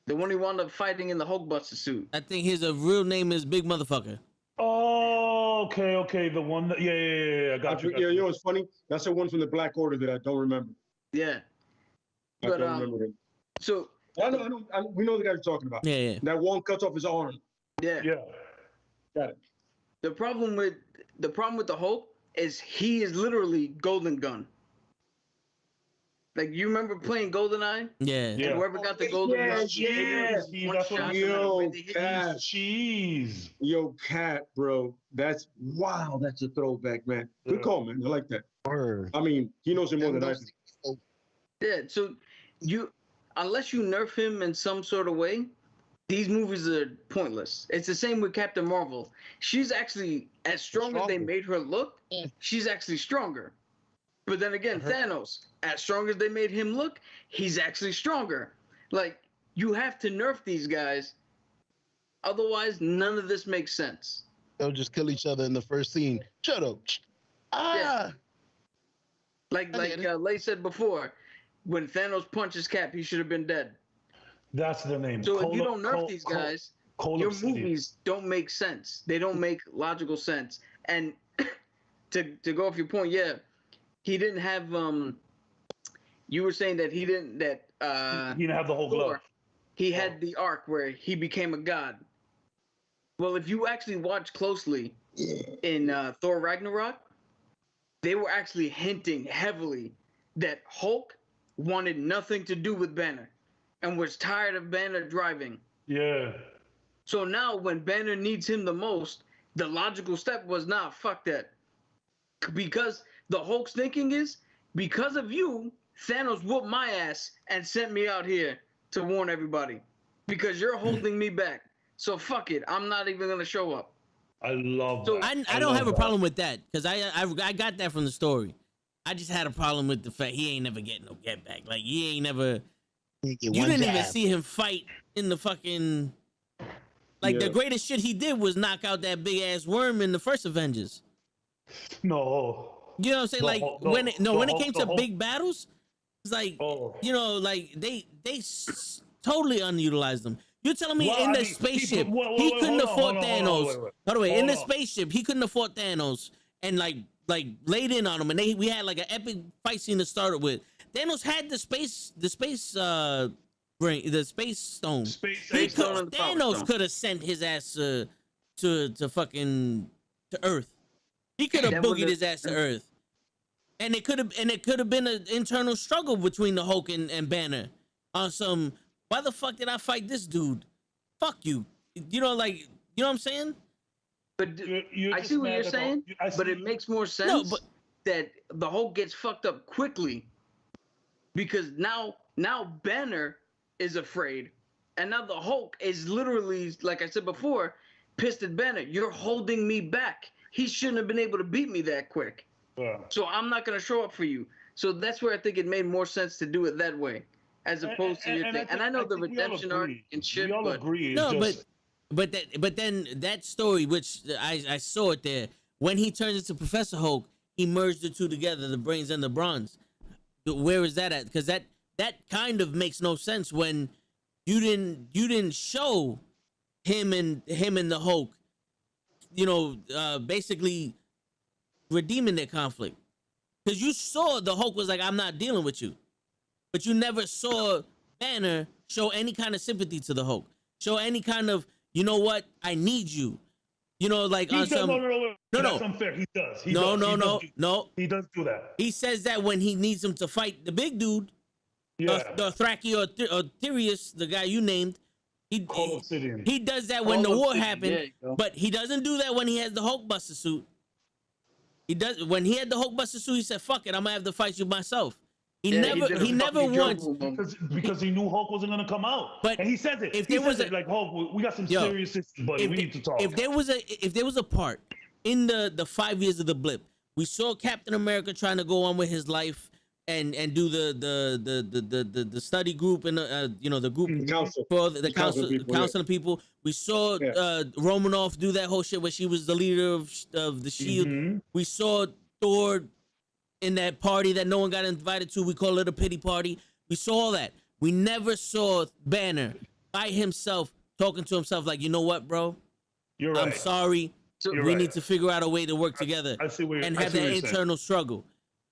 The one who wound up fighting in the Hulkbuster suit. I think his real name is Big Motherfucker. Oh, okay. The one that, yeah. I got you. Yeah, you know what's funny? That's the one from the Black Order that I don't remember. Yeah. I don't remember him. So I know. We know the guy you're talking about. Yeah. That one cuts off his arm. yeah. Got it. The problem with the Hulk is he is literally Golden Gun. Like, you remember playing GoldenEye? Yeah. And whoever got the golden gun, That's what Yo, Cat, bro. That's a throwback, man. Good call, man. I like that. Word. I mean, he knows it more than I do. Yeah, so unless you nerf him in some sort of way, these movies are pointless. It's the same with Captain Marvel. She's actually, as strong as they made her look, she's actually stronger. But then again, Thanos, as strong as they made him look, he's actually stronger. Like, you have to nerf these guys. Otherwise, none of this makes sense. They'll just kill each other in the first scene. Shut up. Yeah. Like Lay said before, when Thanos punches Cap, he should have been dead. That's the name. So if you don't nerf these guys, your Obsidian. movies don't make sense. They don't make logical sense. And to go off your point, yeah, he didn't have you were saying that he didn't have the whole glove. He had the arc where he became a god. Well, if you actually watch closely in Thor Ragnarok, they were actually hinting heavily that Hulk wanted nothing to do with Banner and was tired of Banner driving. Yeah. So now when Banner needs him the most, the logical step was, nah, fuck that. Because the Hulk's thinking is, because of you, Thanos whooped my ass and sent me out here to warn everybody. Because you're holding me back. So fuck it. I'm not even going to show up. I love So that. I don't have a problem with that because I got that from the story. I just had a problem with the fact he ain't never getting no get back. Like he ain't never. You didn't even see him fight in the fucking. Like the greatest shit he did was knock out that big ass worm in the first Avengers. No. You know what I'm saying? Like when it came to big battles, it's like like they totally underutilized them. You're telling me in the spaceship he couldn't afford Thanos? By the way, in the spaceship he couldn't afford Thanos and like laid in on him, and we had like an epic fight scene to start it with. Thanos had the space stone. Thanos could have sent his ass to fucking to Earth. He could have boogied his ass to Earth, and it could have been an internal struggle between the Hulk and Banner on some. Why the fuck did I fight this dude? Fuck you. You know what I'm saying? But I see what you're saying, but it makes more sense that the Hulk gets fucked up quickly because now Banner is afraid, and now the Hulk is literally, like I said before, pissed at Banner. You're holding me back. He shouldn't have been able to beat me that quick. Yeah. So I'm not going to show up for you. So that's where I think it made more sense to do it that way. As opposed to your thing, and I know the redemption arc and shit, but no, but then that story, which I saw it there, when he turns into Professor Hulk, he merged the two together, the brains and the bronze. Where is that at? Because that kind of makes no sense when you didn't show him and the Hulk, basically redeeming their conflict, because you saw the Hulk was like, I'm not dealing with you. But you never saw Banner show any kind of sympathy to the Hulk. Show any kind of, you know what, I need you. Like on some. No, that's unfair. He does. No. He does do that. He says that when he needs him to fight the big dude, the Thraki or Therius, the guy you named. He does that when the war happened, but he doesn't do that when he has the Hulkbuster suit. He does when he had the Hulkbuster suit. He said, "Fuck it, I'm gonna have to fight you myself." He never once because he knew Hulk wasn't gonna come out. But and he says it. If there was like Hulk, we got some serious issues, buddy. We need to talk. If there was a part in the 5 years of the blip, we saw Captain America trying to go on with his life and do the study group and the group for the counseling people. We saw Romanoff do that whole shit where she was the leader of the Shield. Mm-hmm. We saw Thor in that party that no one got invited to. We call it a pity party. We saw all that. We never saw Banner by himself talking to himself like, you know what, bro? You're right. I'm sorry. We need to figure out a way to work together and have that internal struggle.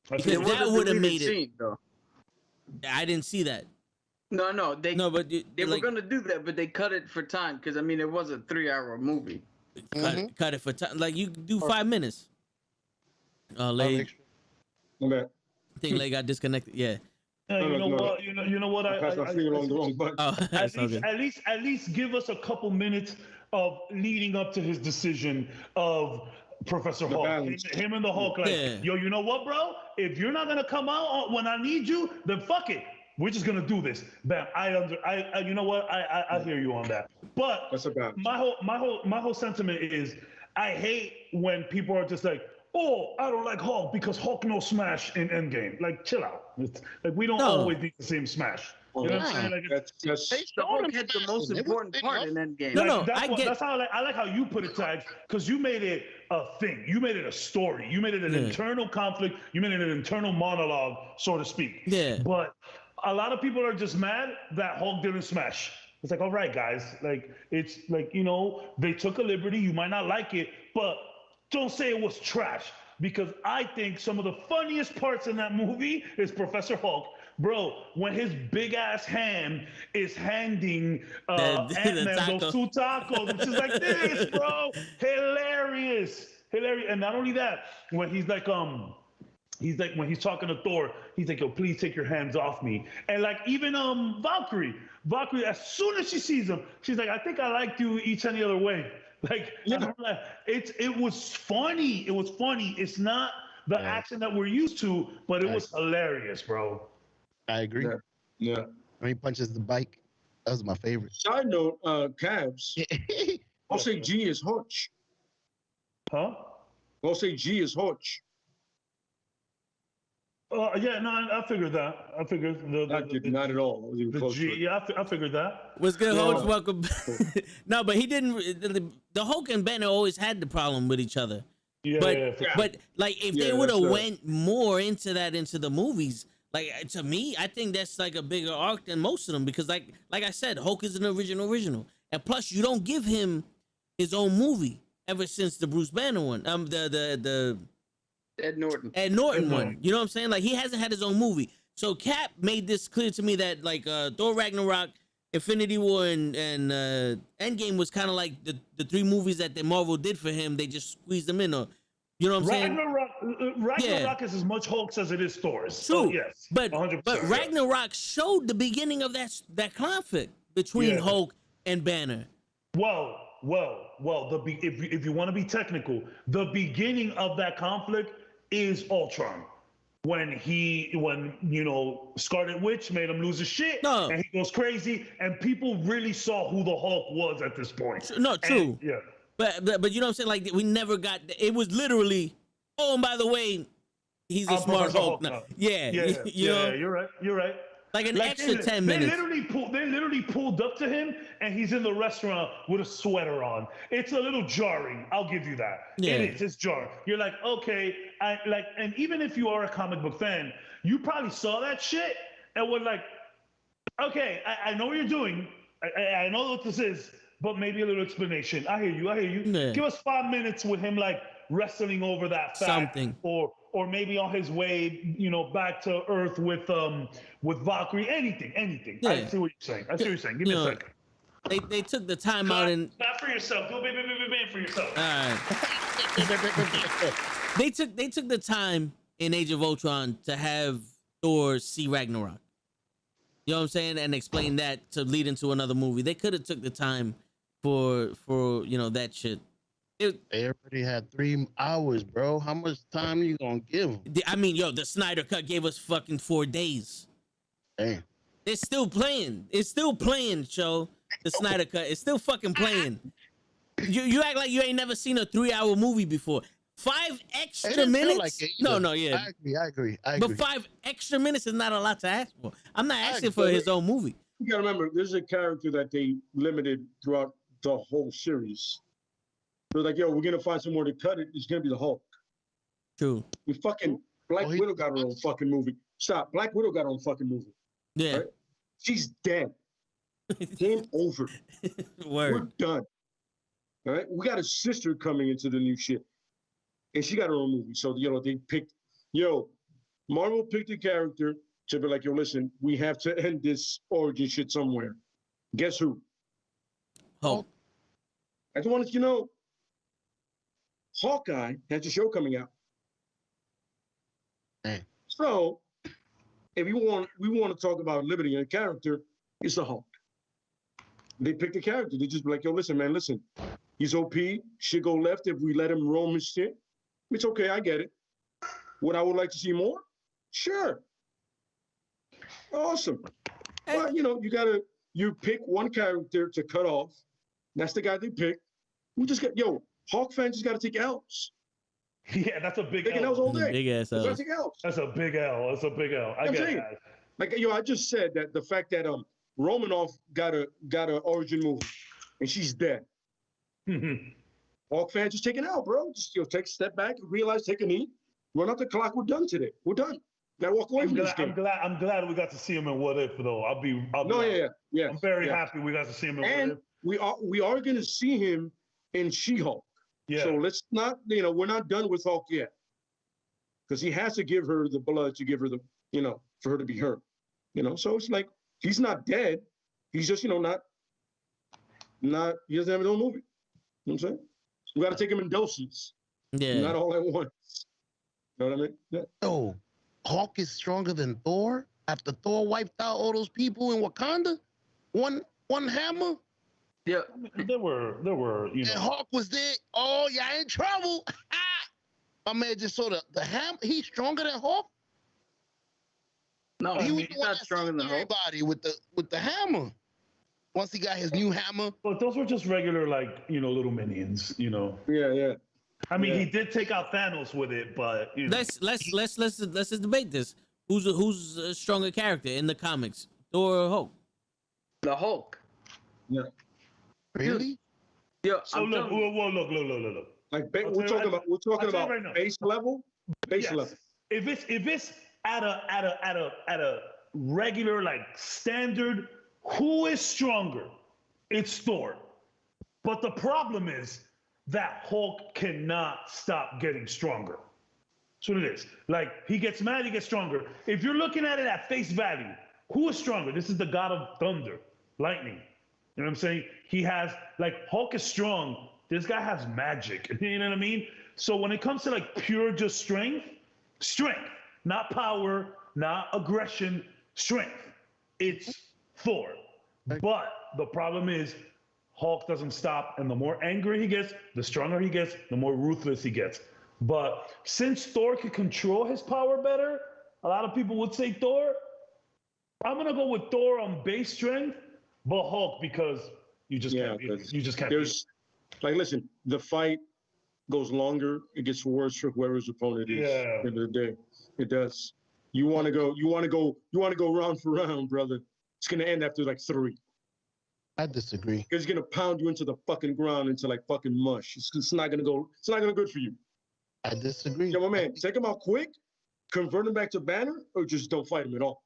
Because that would have made it. I didn't see that. No, they were gonna do that, but they cut it for time because it was a 3-hour movie. Cut it for time. Like you do 5 minutes. Lay. Okay. I think Lay got disconnected. Yeah. You know what? I passed my finger along the wrong button. At least give us a couple minutes of leading up to his decision of Professor Hulk. Him and the Hulk, yo, you know what, bro? If you're not gonna come out when I need you, then fuck it. We're just gonna do this. Bam. I you know what? I hear you on that. But my whole sentiment is I hate when people are just like, oh, I don't like Hulk because Hulk no smash in Endgame. Like, chill out. Like, we don't always need the same smash. You know what I'm saying? Like, the Hulk had the most important part in Endgame. That's how I like how you put it, Tags, because you made it a thing. You made it a story. You made it an internal conflict. You made it an internal monologue, so to speak. Yeah. But a lot of people are just mad that Hulk didn't smash. It's like, all right, guys, like it's like, you know, they took a liberty. You might not like it, but don't say it was trash, because I think some of the funniest parts in that movie is Professor Hulk. Bro, when his big ass hand is handing Ant-Man those 2 tacos, and she's like this, bro, hilarious. And not only that, when he's like when he's talking to Thor, he's like, yo, please take your hands off me. And like even Valkyrie, as soon as she sees him, she's like, I think I liked you each any other way. Like, yeah. It was funny. It was funny. It's not the action that we're used to, but it was hilarious, bro. I agree. Yeah. When he punches the bike, that was my favorite. Side note, Cavs. I'll say G is Hutch. Huh? I'll say G is Hutch. Yeah, no, I figured that. I figured not at all. The G, yeah, I figured that. What's good, Hulk? Welcome. No, but he didn't. The Hulk and Banner always had the problem with each other. Yeah, but like if they would have went more into the movies, like to me, I think that's like a bigger arc than most of them, because like I said, Hulk is an original, and plus you don't give him his own movie ever since the Bruce Banner one. The Ed Norton one. You know what I'm saying? Like he hasn't had his own movie. So Cap made this clear to me that like Thor Ragnarok, Infinity War, and Endgame was kind of like the 3 movies that the Marvel did for him. They just squeezed them in. Or, you know what I'm saying? Ragnarok is as much Hulk's as it is Thor's. True. So yes, but Ragnarok showed the beginning of that conflict between Hulk and Banner. Well. If you want to be technical, the beginning of that conflict is Ultron. When Scarlet Witch made him lose his shit, and he goes crazy, and people really saw who the Hulk was at this point. No, true. And, yeah. But you know what I'm saying? Like we never got. It was literally. Oh, and by the way, he's a smart Hulk now. Yeah. You know? You're right. Like an extra 10 minutes. They literally pulled up to him, and he's in the restaurant with a sweater on. It's a little jarring. I'll give you that. Yeah. It is. It's jarring. You're like, okay, and even if you are a comic book fan, you probably saw that shit and were like, okay, I know what you're doing. I know what this is, but maybe a little explanation. I hear you. Yeah. Give us 5 minutes with him, like wrestling over that fact, something, or maybe on his way, back to Earth with Valkyrie, anything. Yeah. I see what you're saying. Give me a second. They took the time out and not for yourself. Go bam for yourself. All right. They took the time in Age of Ultron to have Thor see Ragnarok. You know what I'm saying? And explain that to lead into another movie. They could have took the time for that shit. They already had 3 hours, bro. How much time are you gonna give them? I mean, the Snyder Cut gave us fucking 4 days. Damn. It's still playing. Show. The Snyder Cut. It's still fucking playing. You act like you ain't never seen a 3-hour movie before. 5 extra minutes? Like it Yeah. I agree. But 5 extra minutes is not a lot to ask for. I'm not asking for his own movie. You gotta remember, there's a character that they limited throughout the whole series. They're like, yo, we're gonna find somewhere to cut it. It's gonna be the Hulk. True. We fucking Black Widow got her own fucking movie. Stop. Black Widow got her own fucking movie. Yeah. Right? She's dead. Game over. Word. We're done. All right. We got a sister coming into the new shit, and she got her own movie. So they picked. Marvel picked a character to be like, yo, listen, we have to end this origin shit somewhere. Guess who? Hulk. I just wanted you to know. Hawkeye has a show coming out. Hey. So, if we want to talk about Liberty and a character, it's the Hulk. They picked a character. They just be like, yo, listen, he's OP. Shit go left if we let him roam his shit. It's okay, I get it. What I would like to see more? Sure. Awesome. Well, you pick one character to cut off. That's the guy they picked. We just got, Hawk fans just got to take L's. Yeah, that's a big Taking L's all day. Big ass L. That's a big L. I get that. Like, I just said that the fact that Romanoff got a origin movie and she's dead. Hawk fans just take an L, bro. Just take a step back and realize, take a knee, run out the clock. We're done today. We're done. Gotta walk away I'm from this glad, game. I'm glad we got to see him in What If, though. I'll be No, honest. yeah. I'm very happy we got to see him in What And If. we are gonna see him in She-Hulk. Yeah. So let's not, we're not done with Hulk yet. Because he has to give her the blood to give her the, for her to be her. So it's like he's not dead. He's just, not he doesn't have his own movie. You know what I'm saying? We gotta take him in doses. Yeah. Not all at once. You know what I mean? Yeah. Oh, Hulk is stronger than Thor after Thor wiped out all those people in Wakanda. One hammer. Yeah. There were, And Hulk was there. Oh, y'all in trouble. My man just saw the hammer. He's stronger than Hulk. No, He was he's the one not that stronger saved than Hulk. everybody with the hammer. Once he got his new hammer. But those were just regular, little minions, Yeah. I mean, he did take out Thanos with it, but Let's just debate this. Who's a stronger character in the comics, Thor or Hulk? The Hulk. Yeah. Really? Yeah. So look. Like I'll we're tell talking you about right now. base level. Base Yes. level. If it's at a regular standard, who is stronger? It's Thor. But the problem is that Hulk cannot stop getting stronger. That's what it is. He gets mad, he gets stronger. If you're looking at it at face value, who is stronger? This is the god of thunder, lightning. You know what I'm saying? He has Hulk is strong. This guy has magic. You know what I mean? So when it comes to pure just strength, not power, not aggression, strength. It's Thor. But the problem is Hulk doesn't stop, and the more angry he gets, the stronger he gets, the more ruthless he gets. But since Thor can control his power better, a lot of people would say Thor. I'm gonna go with Thor on base strength, but Hulk because you just can't. You just can't. There's listen, the fight goes longer, it gets worse for whoever's opponent is. Yeah. At the end of the day, it does. You want to go round for round, brother. It's gonna end after 3. I disagree. It's gonna pound you into the fucking ground into fucking mush. It's not gonna go. It's not gonna good for you. I disagree. Yo, my man, take him out quick, convert him back to Banner, or just don't fight him at all.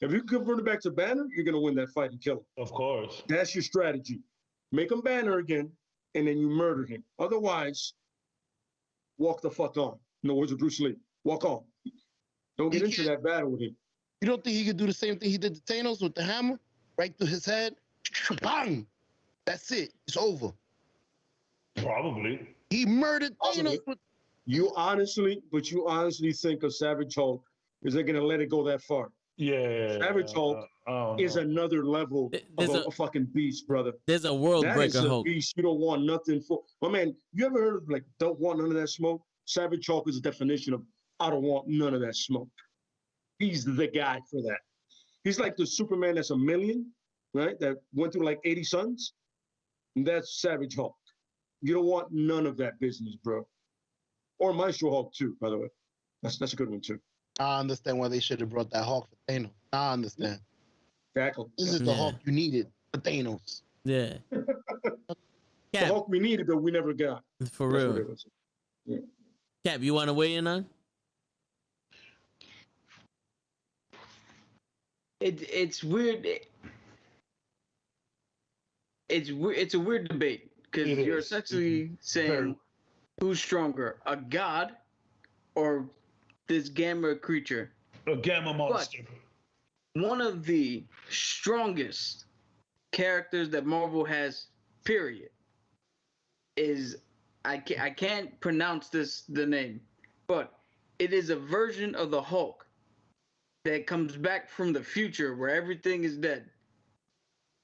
If you convert him back to Banner, you're gonna win that fight and kill him. Of course. That's your strategy. Make him Banner again, and then you murder him. Otherwise, walk the fuck on. In the words of Bruce Lee, walk on. Don't get into that battle with him. You don't think he could do the same thing he did to Thanos with the hammer? Right through his head? Bang! That's it. It's over. Probably. He murdered Thanos with... You honestly think a Savage Hulk is not gonna let it go that far? Yeah. Savage Hulk is another level of a fucking beast, brother. There's a world That breaker is a Hulk. beast you don't want nothing for. My man, you ever heard of don't want none of that smoke? Savage Hulk is a definition of I don't want none of that smoke. He's the guy for that. He's like the Superman that's a million, right? That went through 80 suns. And that's Savage Hulk. You don't want none of that business, bro. Or Maestro Hulk too, by the way. That's a good one too. I understand why they should have brought that Hulk for Thanos. I understand. Exactly. This is the Hulk you needed for Thanos. Yeah. The Cap, Hulk we needed, but we never got. for That's what real. it was. Yeah. Cap, you want to weigh in on? It's weird. It's a weird debate because It you're is. essentially saying who's stronger, a god or this gamma creature. A gamma monster. One of the strongest characters that Marvel has, period, is I can't pronounce the name, but it is a version of the Hulk that comes back from the future where everything is dead.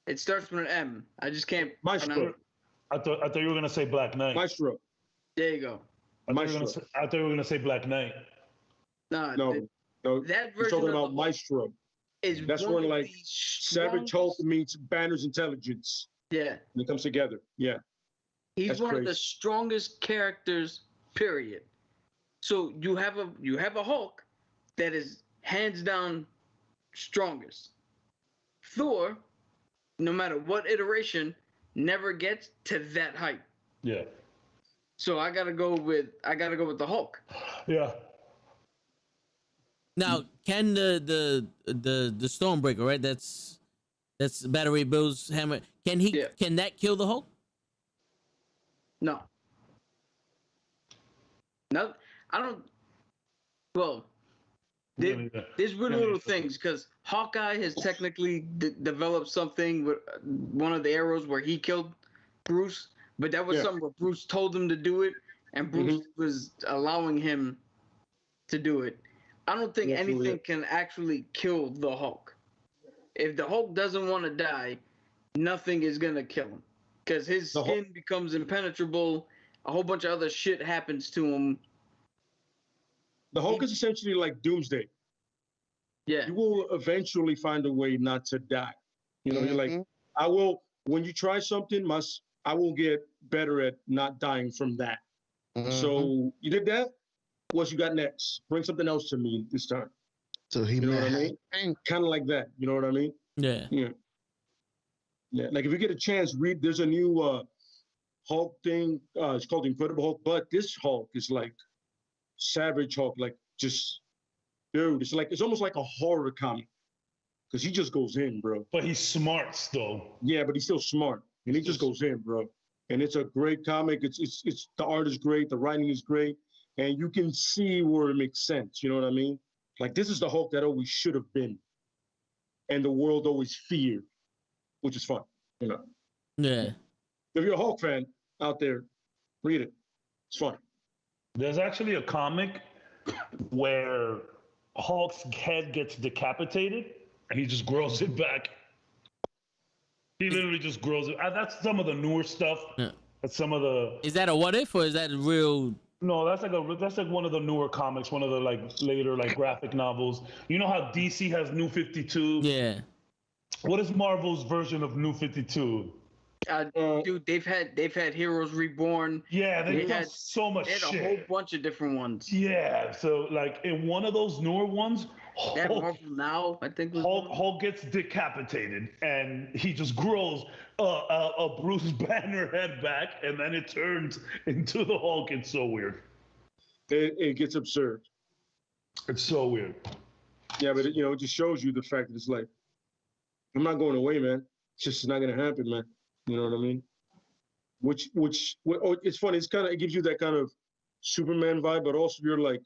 It starts with an M. I just can't Maestro. pronounce. I thought you were gonna say Black Knight. Maestro. There you go. I thought you were gonna say Black Knight. No, No. that We're version talking of about the Hulk Maestro. is That's one where of the Savage Hulk strongest- meets Banner's intelligence. Yeah, And it comes together. Yeah. he's That's one of the crazy. strongest characters. Period. So you have a Hulk that is hands down strongest. Thor, no matter what iteration, never gets to that height. Yeah. So I gotta go with the Hulk. Yeah. Now, can the Stormbreaker, right? That's Battery Bill's hammer. Can he? Yeah. Can that kill the Hulk? No. No, I don't. Well, there's really little things because Hawkeye has technically developed something with one of the arrows where he killed Bruce, but that was something where Bruce told him to do it, and Bruce was allowing him to do it. I don't think anything can actually kill the Hulk. If the Hulk doesn't want to die, nothing is gonna kill him because his skin becomes impenetrable. A whole bunch of other shit happens to him. The Hulk is essentially like Doomsday. Yeah. You will eventually find a way not to die. You know, you're like, I will, when you try something, I will get better at not dying from that. So you did that? What you got next? Bring something else to me this time. So he, you know what I mean? Kind of like that. You know what I mean? Yeah. Yeah. Yeah. Like if you get a chance, read. There's a new Hulk thing. It's called Incredible Hulk, but this Hulk is like Savage Hulk. Like just, dude, it's almost like a horror comic because he just goes in, bro. But he's smart still. Yeah, but he's still smart, and he just goes in, bro. And it's a great comic. It's the art is great, the writing is great, and you can see where it makes sense. You know what I mean? Like this is the Hulk that always should have been, and the world always feared, which is fun. You know? Yeah. If you're a Hulk fan out there, read it. It's fun. There's actually a comic where Hulk's head gets decapitated and he just grows it back. He literally just grows it. That's some of the newer stuff. Yeah. That's some of the. Is that a what if or is that real? No, that's like one of the newer comics, one of the like later like graphic novels. You know how DC has New 52? Yeah. What is Marvel's version of New 52? Dude, they've had Heroes Reborn. Yeah, they've had so much shit. They had a whole bunch of different ones. Yeah, so like in one of those newer ones, Marvel Now, I think. Hulk gets decapitated and he just grows a Bruce Banner head back, and then it turns into the Hulk. It's so weird. It gets absurd. It's so weird. Yeah, but it just shows you the fact that it's like, I'm not going away, man. It's just not gonna happen, man. You know what I mean? It's funny. It gives you that kind of Superman vibe, but also you're like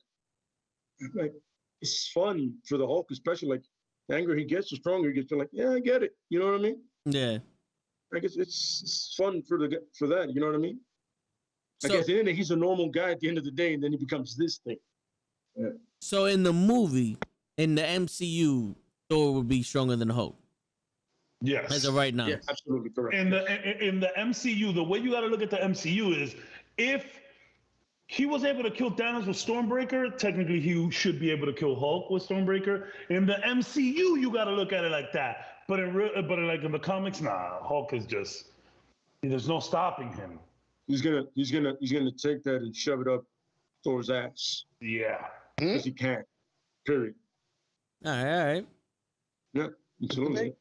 it's fun for the Hulk, especially like the angrier he gets, the stronger he gets. You're like, yeah, I get it. You know what I mean? Yeah. I guess it's fun for that. You know what I mean? So, I guess at the end, he's a normal guy at the end of the day, and then he becomes this thing. Yeah. So in the movie, in the MCU, Thor would be stronger than the Hulk. Yes. As of right now. Yes, absolutely correct. In the MCU, the way you got to look at the MCU is if he was able to kill Thanos with Stormbreaker, technically he should be able to kill Hulk with Stormbreaker. In the MCU, you got to look at it like that. But in the comics, nah, Hulk is just there's no stopping him. He's gonna take that and shove it up Thor's ass. Yeah. Because he can. Period. All right. Yeah, absolutely.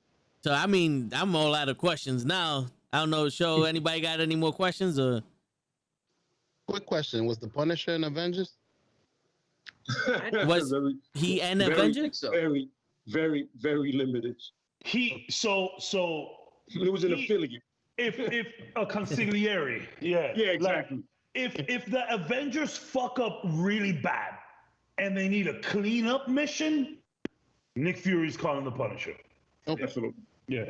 So I mean, I'm all out of questions now. I don't know, show anybody got any more questions or? Quick question: was the Punisher in Avengers? Was he an Avenger? Very, very, very limited. He was an affiliate. If a consigliere, yeah, exactly. Like, if the Avengers fuck up really bad and they need a cleanup mission, Nick Fury's calling the Punisher. Okay. Absolutely. Yeah.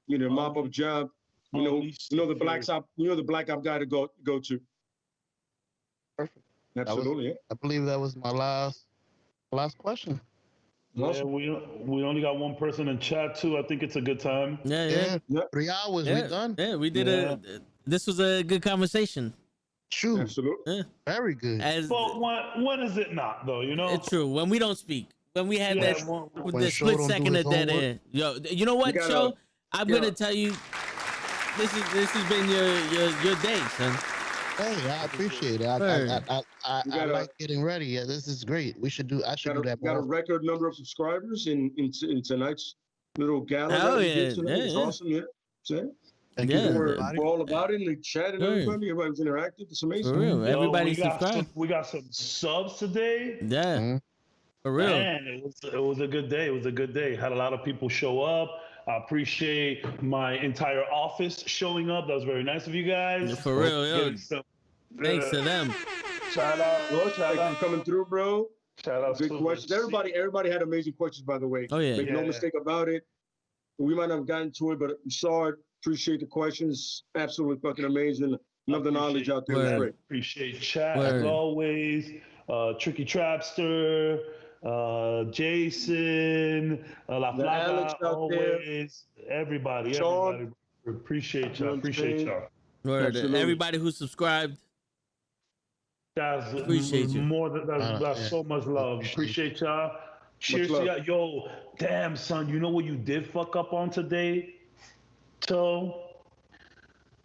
Mop up job. The black op guy to go to. Perfect. Absolutely. I believe that was my last question. Awesome. Yeah, we only got one person in chat too. I think it's a good time. Yeah. 3 hours. We done. Yeah, we did this was a good conversation. True. Absolutely. Yeah. Very good. But when is it not though? It's true. When we don't speak. When we had the split second of dead air. Yo, you know what, Show? I'm gonna tell you, this has been your day, son. Hey, I appreciate it. I like getting ready. Yeah, this is great. I should do that more. Got a record number of subscribers in tonight's little gala. Oh, that we yeah. did tonight. It's awesome. Yeah. Thank Yeah, you, We're everybody. all about it. Like chat and Sure. everybody was interactive. It's amazing. For real. Yo, Everybody we got subscribe. we got some subs today. Yeah, Mhm. for real. Man, it was a good day. It was a good day. Had a lot of people show up. I appreciate my entire office showing up. That was very nice of you guys. For real, yo. Getting some- Thanks to them. Shout out. Well, Shout thank you out. for coming through, bro. Shout out. Good to questions. Everybody had amazing questions, by the way. Oh yeah. Make no Yeah. mistake about it. We might not have gotten to it, but we saw it. Appreciate the questions. Absolutely fucking amazing. Love the knowledge out there. It's Word. great. Appreciate chat Word. as always. Tricky Trapster, Jason, La The Alex Flaga, out there. always. Everybody, Sean. everybody. Appreciate You know y'all. what I'm Appreciate saying? y'all. Word. Absolutely. Everybody who subscribed. That's Appreciate you. more than that's Yeah. so much love. Appreciate y'all. Cheers to love. y'all. Yo, damn son, you know what you did fuck up on today? So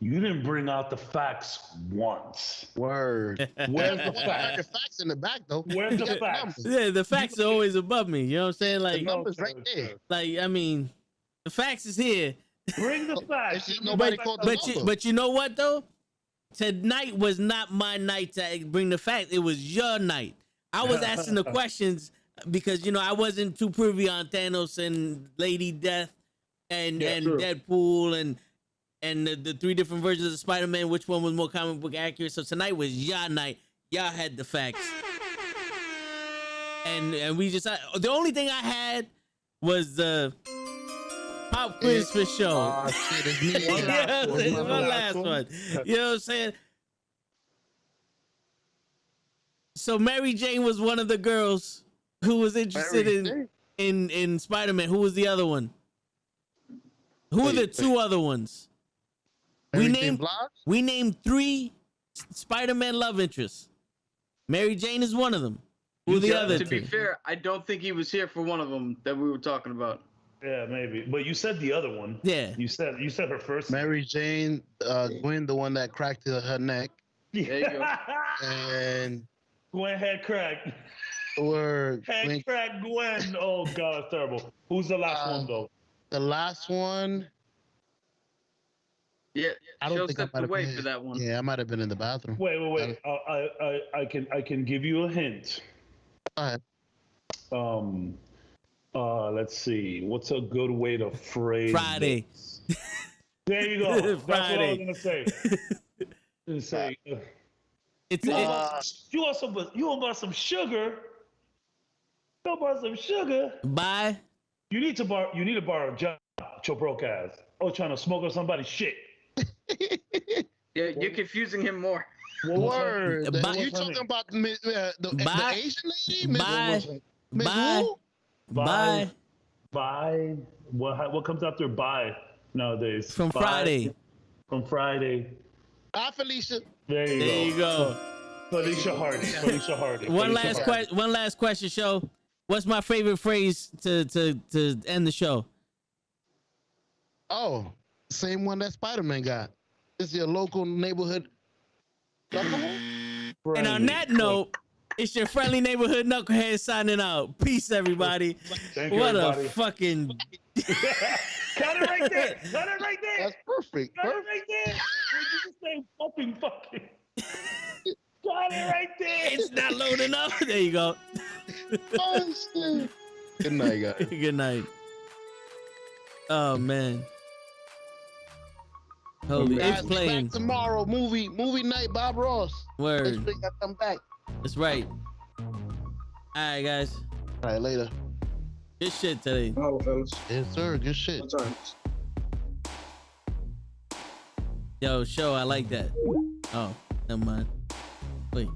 you didn't bring out the facts once. Word. Where's the I got facts? the facts in the back though. Where's the You got facts? numbers. Yeah, the facts are always above me. You know what I'm saying? The Like, numbers right there. I mean, the facts is here. Bring the It's facts. just nobody called the number. But you know what though? Tonight was not my night to bring the facts. It was your night. I was asking the questions because I wasn't too privy on Thanos and Lady Death and sure. Deadpool and the three different versions of Spider-Man. Which one was more comic book accurate? So tonight was your night. Y'all had the facts, and we just the only thing I had was the pop quiz for show. Oh shit, it's me. One last one. One One last last one. one. You know what I'm saying? So Mary Jane was one of the girls who was interested Mary in Spider-Man. Who was the other one? Who are the two other ones? Mary We Jane named Blige? we named 3 Spider-Man love interests. Mary Jane is one of them. Who are the other To be 2? fair, I don't think he was here for one of them that we were talking about. Yeah, maybe. But you said the other one. Yeah. You said her first. Mary Jane, Gwen, the one that cracked her neck, There you go. and Gwen head crack. word. Head crack Gwen. Oh god, that's terrible. Who's the last one though? The last one, Yeah, I don't Joe think I stepped might have away been. for that one. Yeah, I might have been in the bathroom. Wait. I can give you a hint. Go ahead. Let's see. What's a good way to phrase Friday. this? There you go. That's what I Friday. was gonna say. Gonna say. It's You want some sugar? You want some sugar? bye. You need to borrow a job, your broke ass. Oh, trying to smoke on somebody's shit. Yeah, you're confusing him more. Word. Bye. You talking about the Bye. Asian lady? Miss- Bye. Miss Bye. who? Bye. Bye. What comes after bye nowadays? From Bye. Friday. From Friday. Bye, Felicia. There you There go. you go. Felicia Hardy. Felicia Hardy. One Felicia last Hardy. question. One last question, show. What's my favorite phrase to end the show? Oh, same one that Spider-Man got. It's your local neighborhood. And on that note, it's your friendly neighborhood knucklehead signing out. Peace, everybody. Thank you, What everybody. a fucking Cut it right there. Cut it right there. That's perfect. Cut it right there. You just say fucking. Got it right there. it's not loading up. There you go. Oh, shit. Good night, guys. Good night. Oh man. Holy, Guys, it's be playing. back tomorrow. Movie night, Bob Ross. Let's Word. bring that come back. That's right. All right, guys. All right, later. Good shit today. Hello, fellas. Yes, sir. Good shit. Good times. Yo, show, I like that. Oh, never mind. Wait.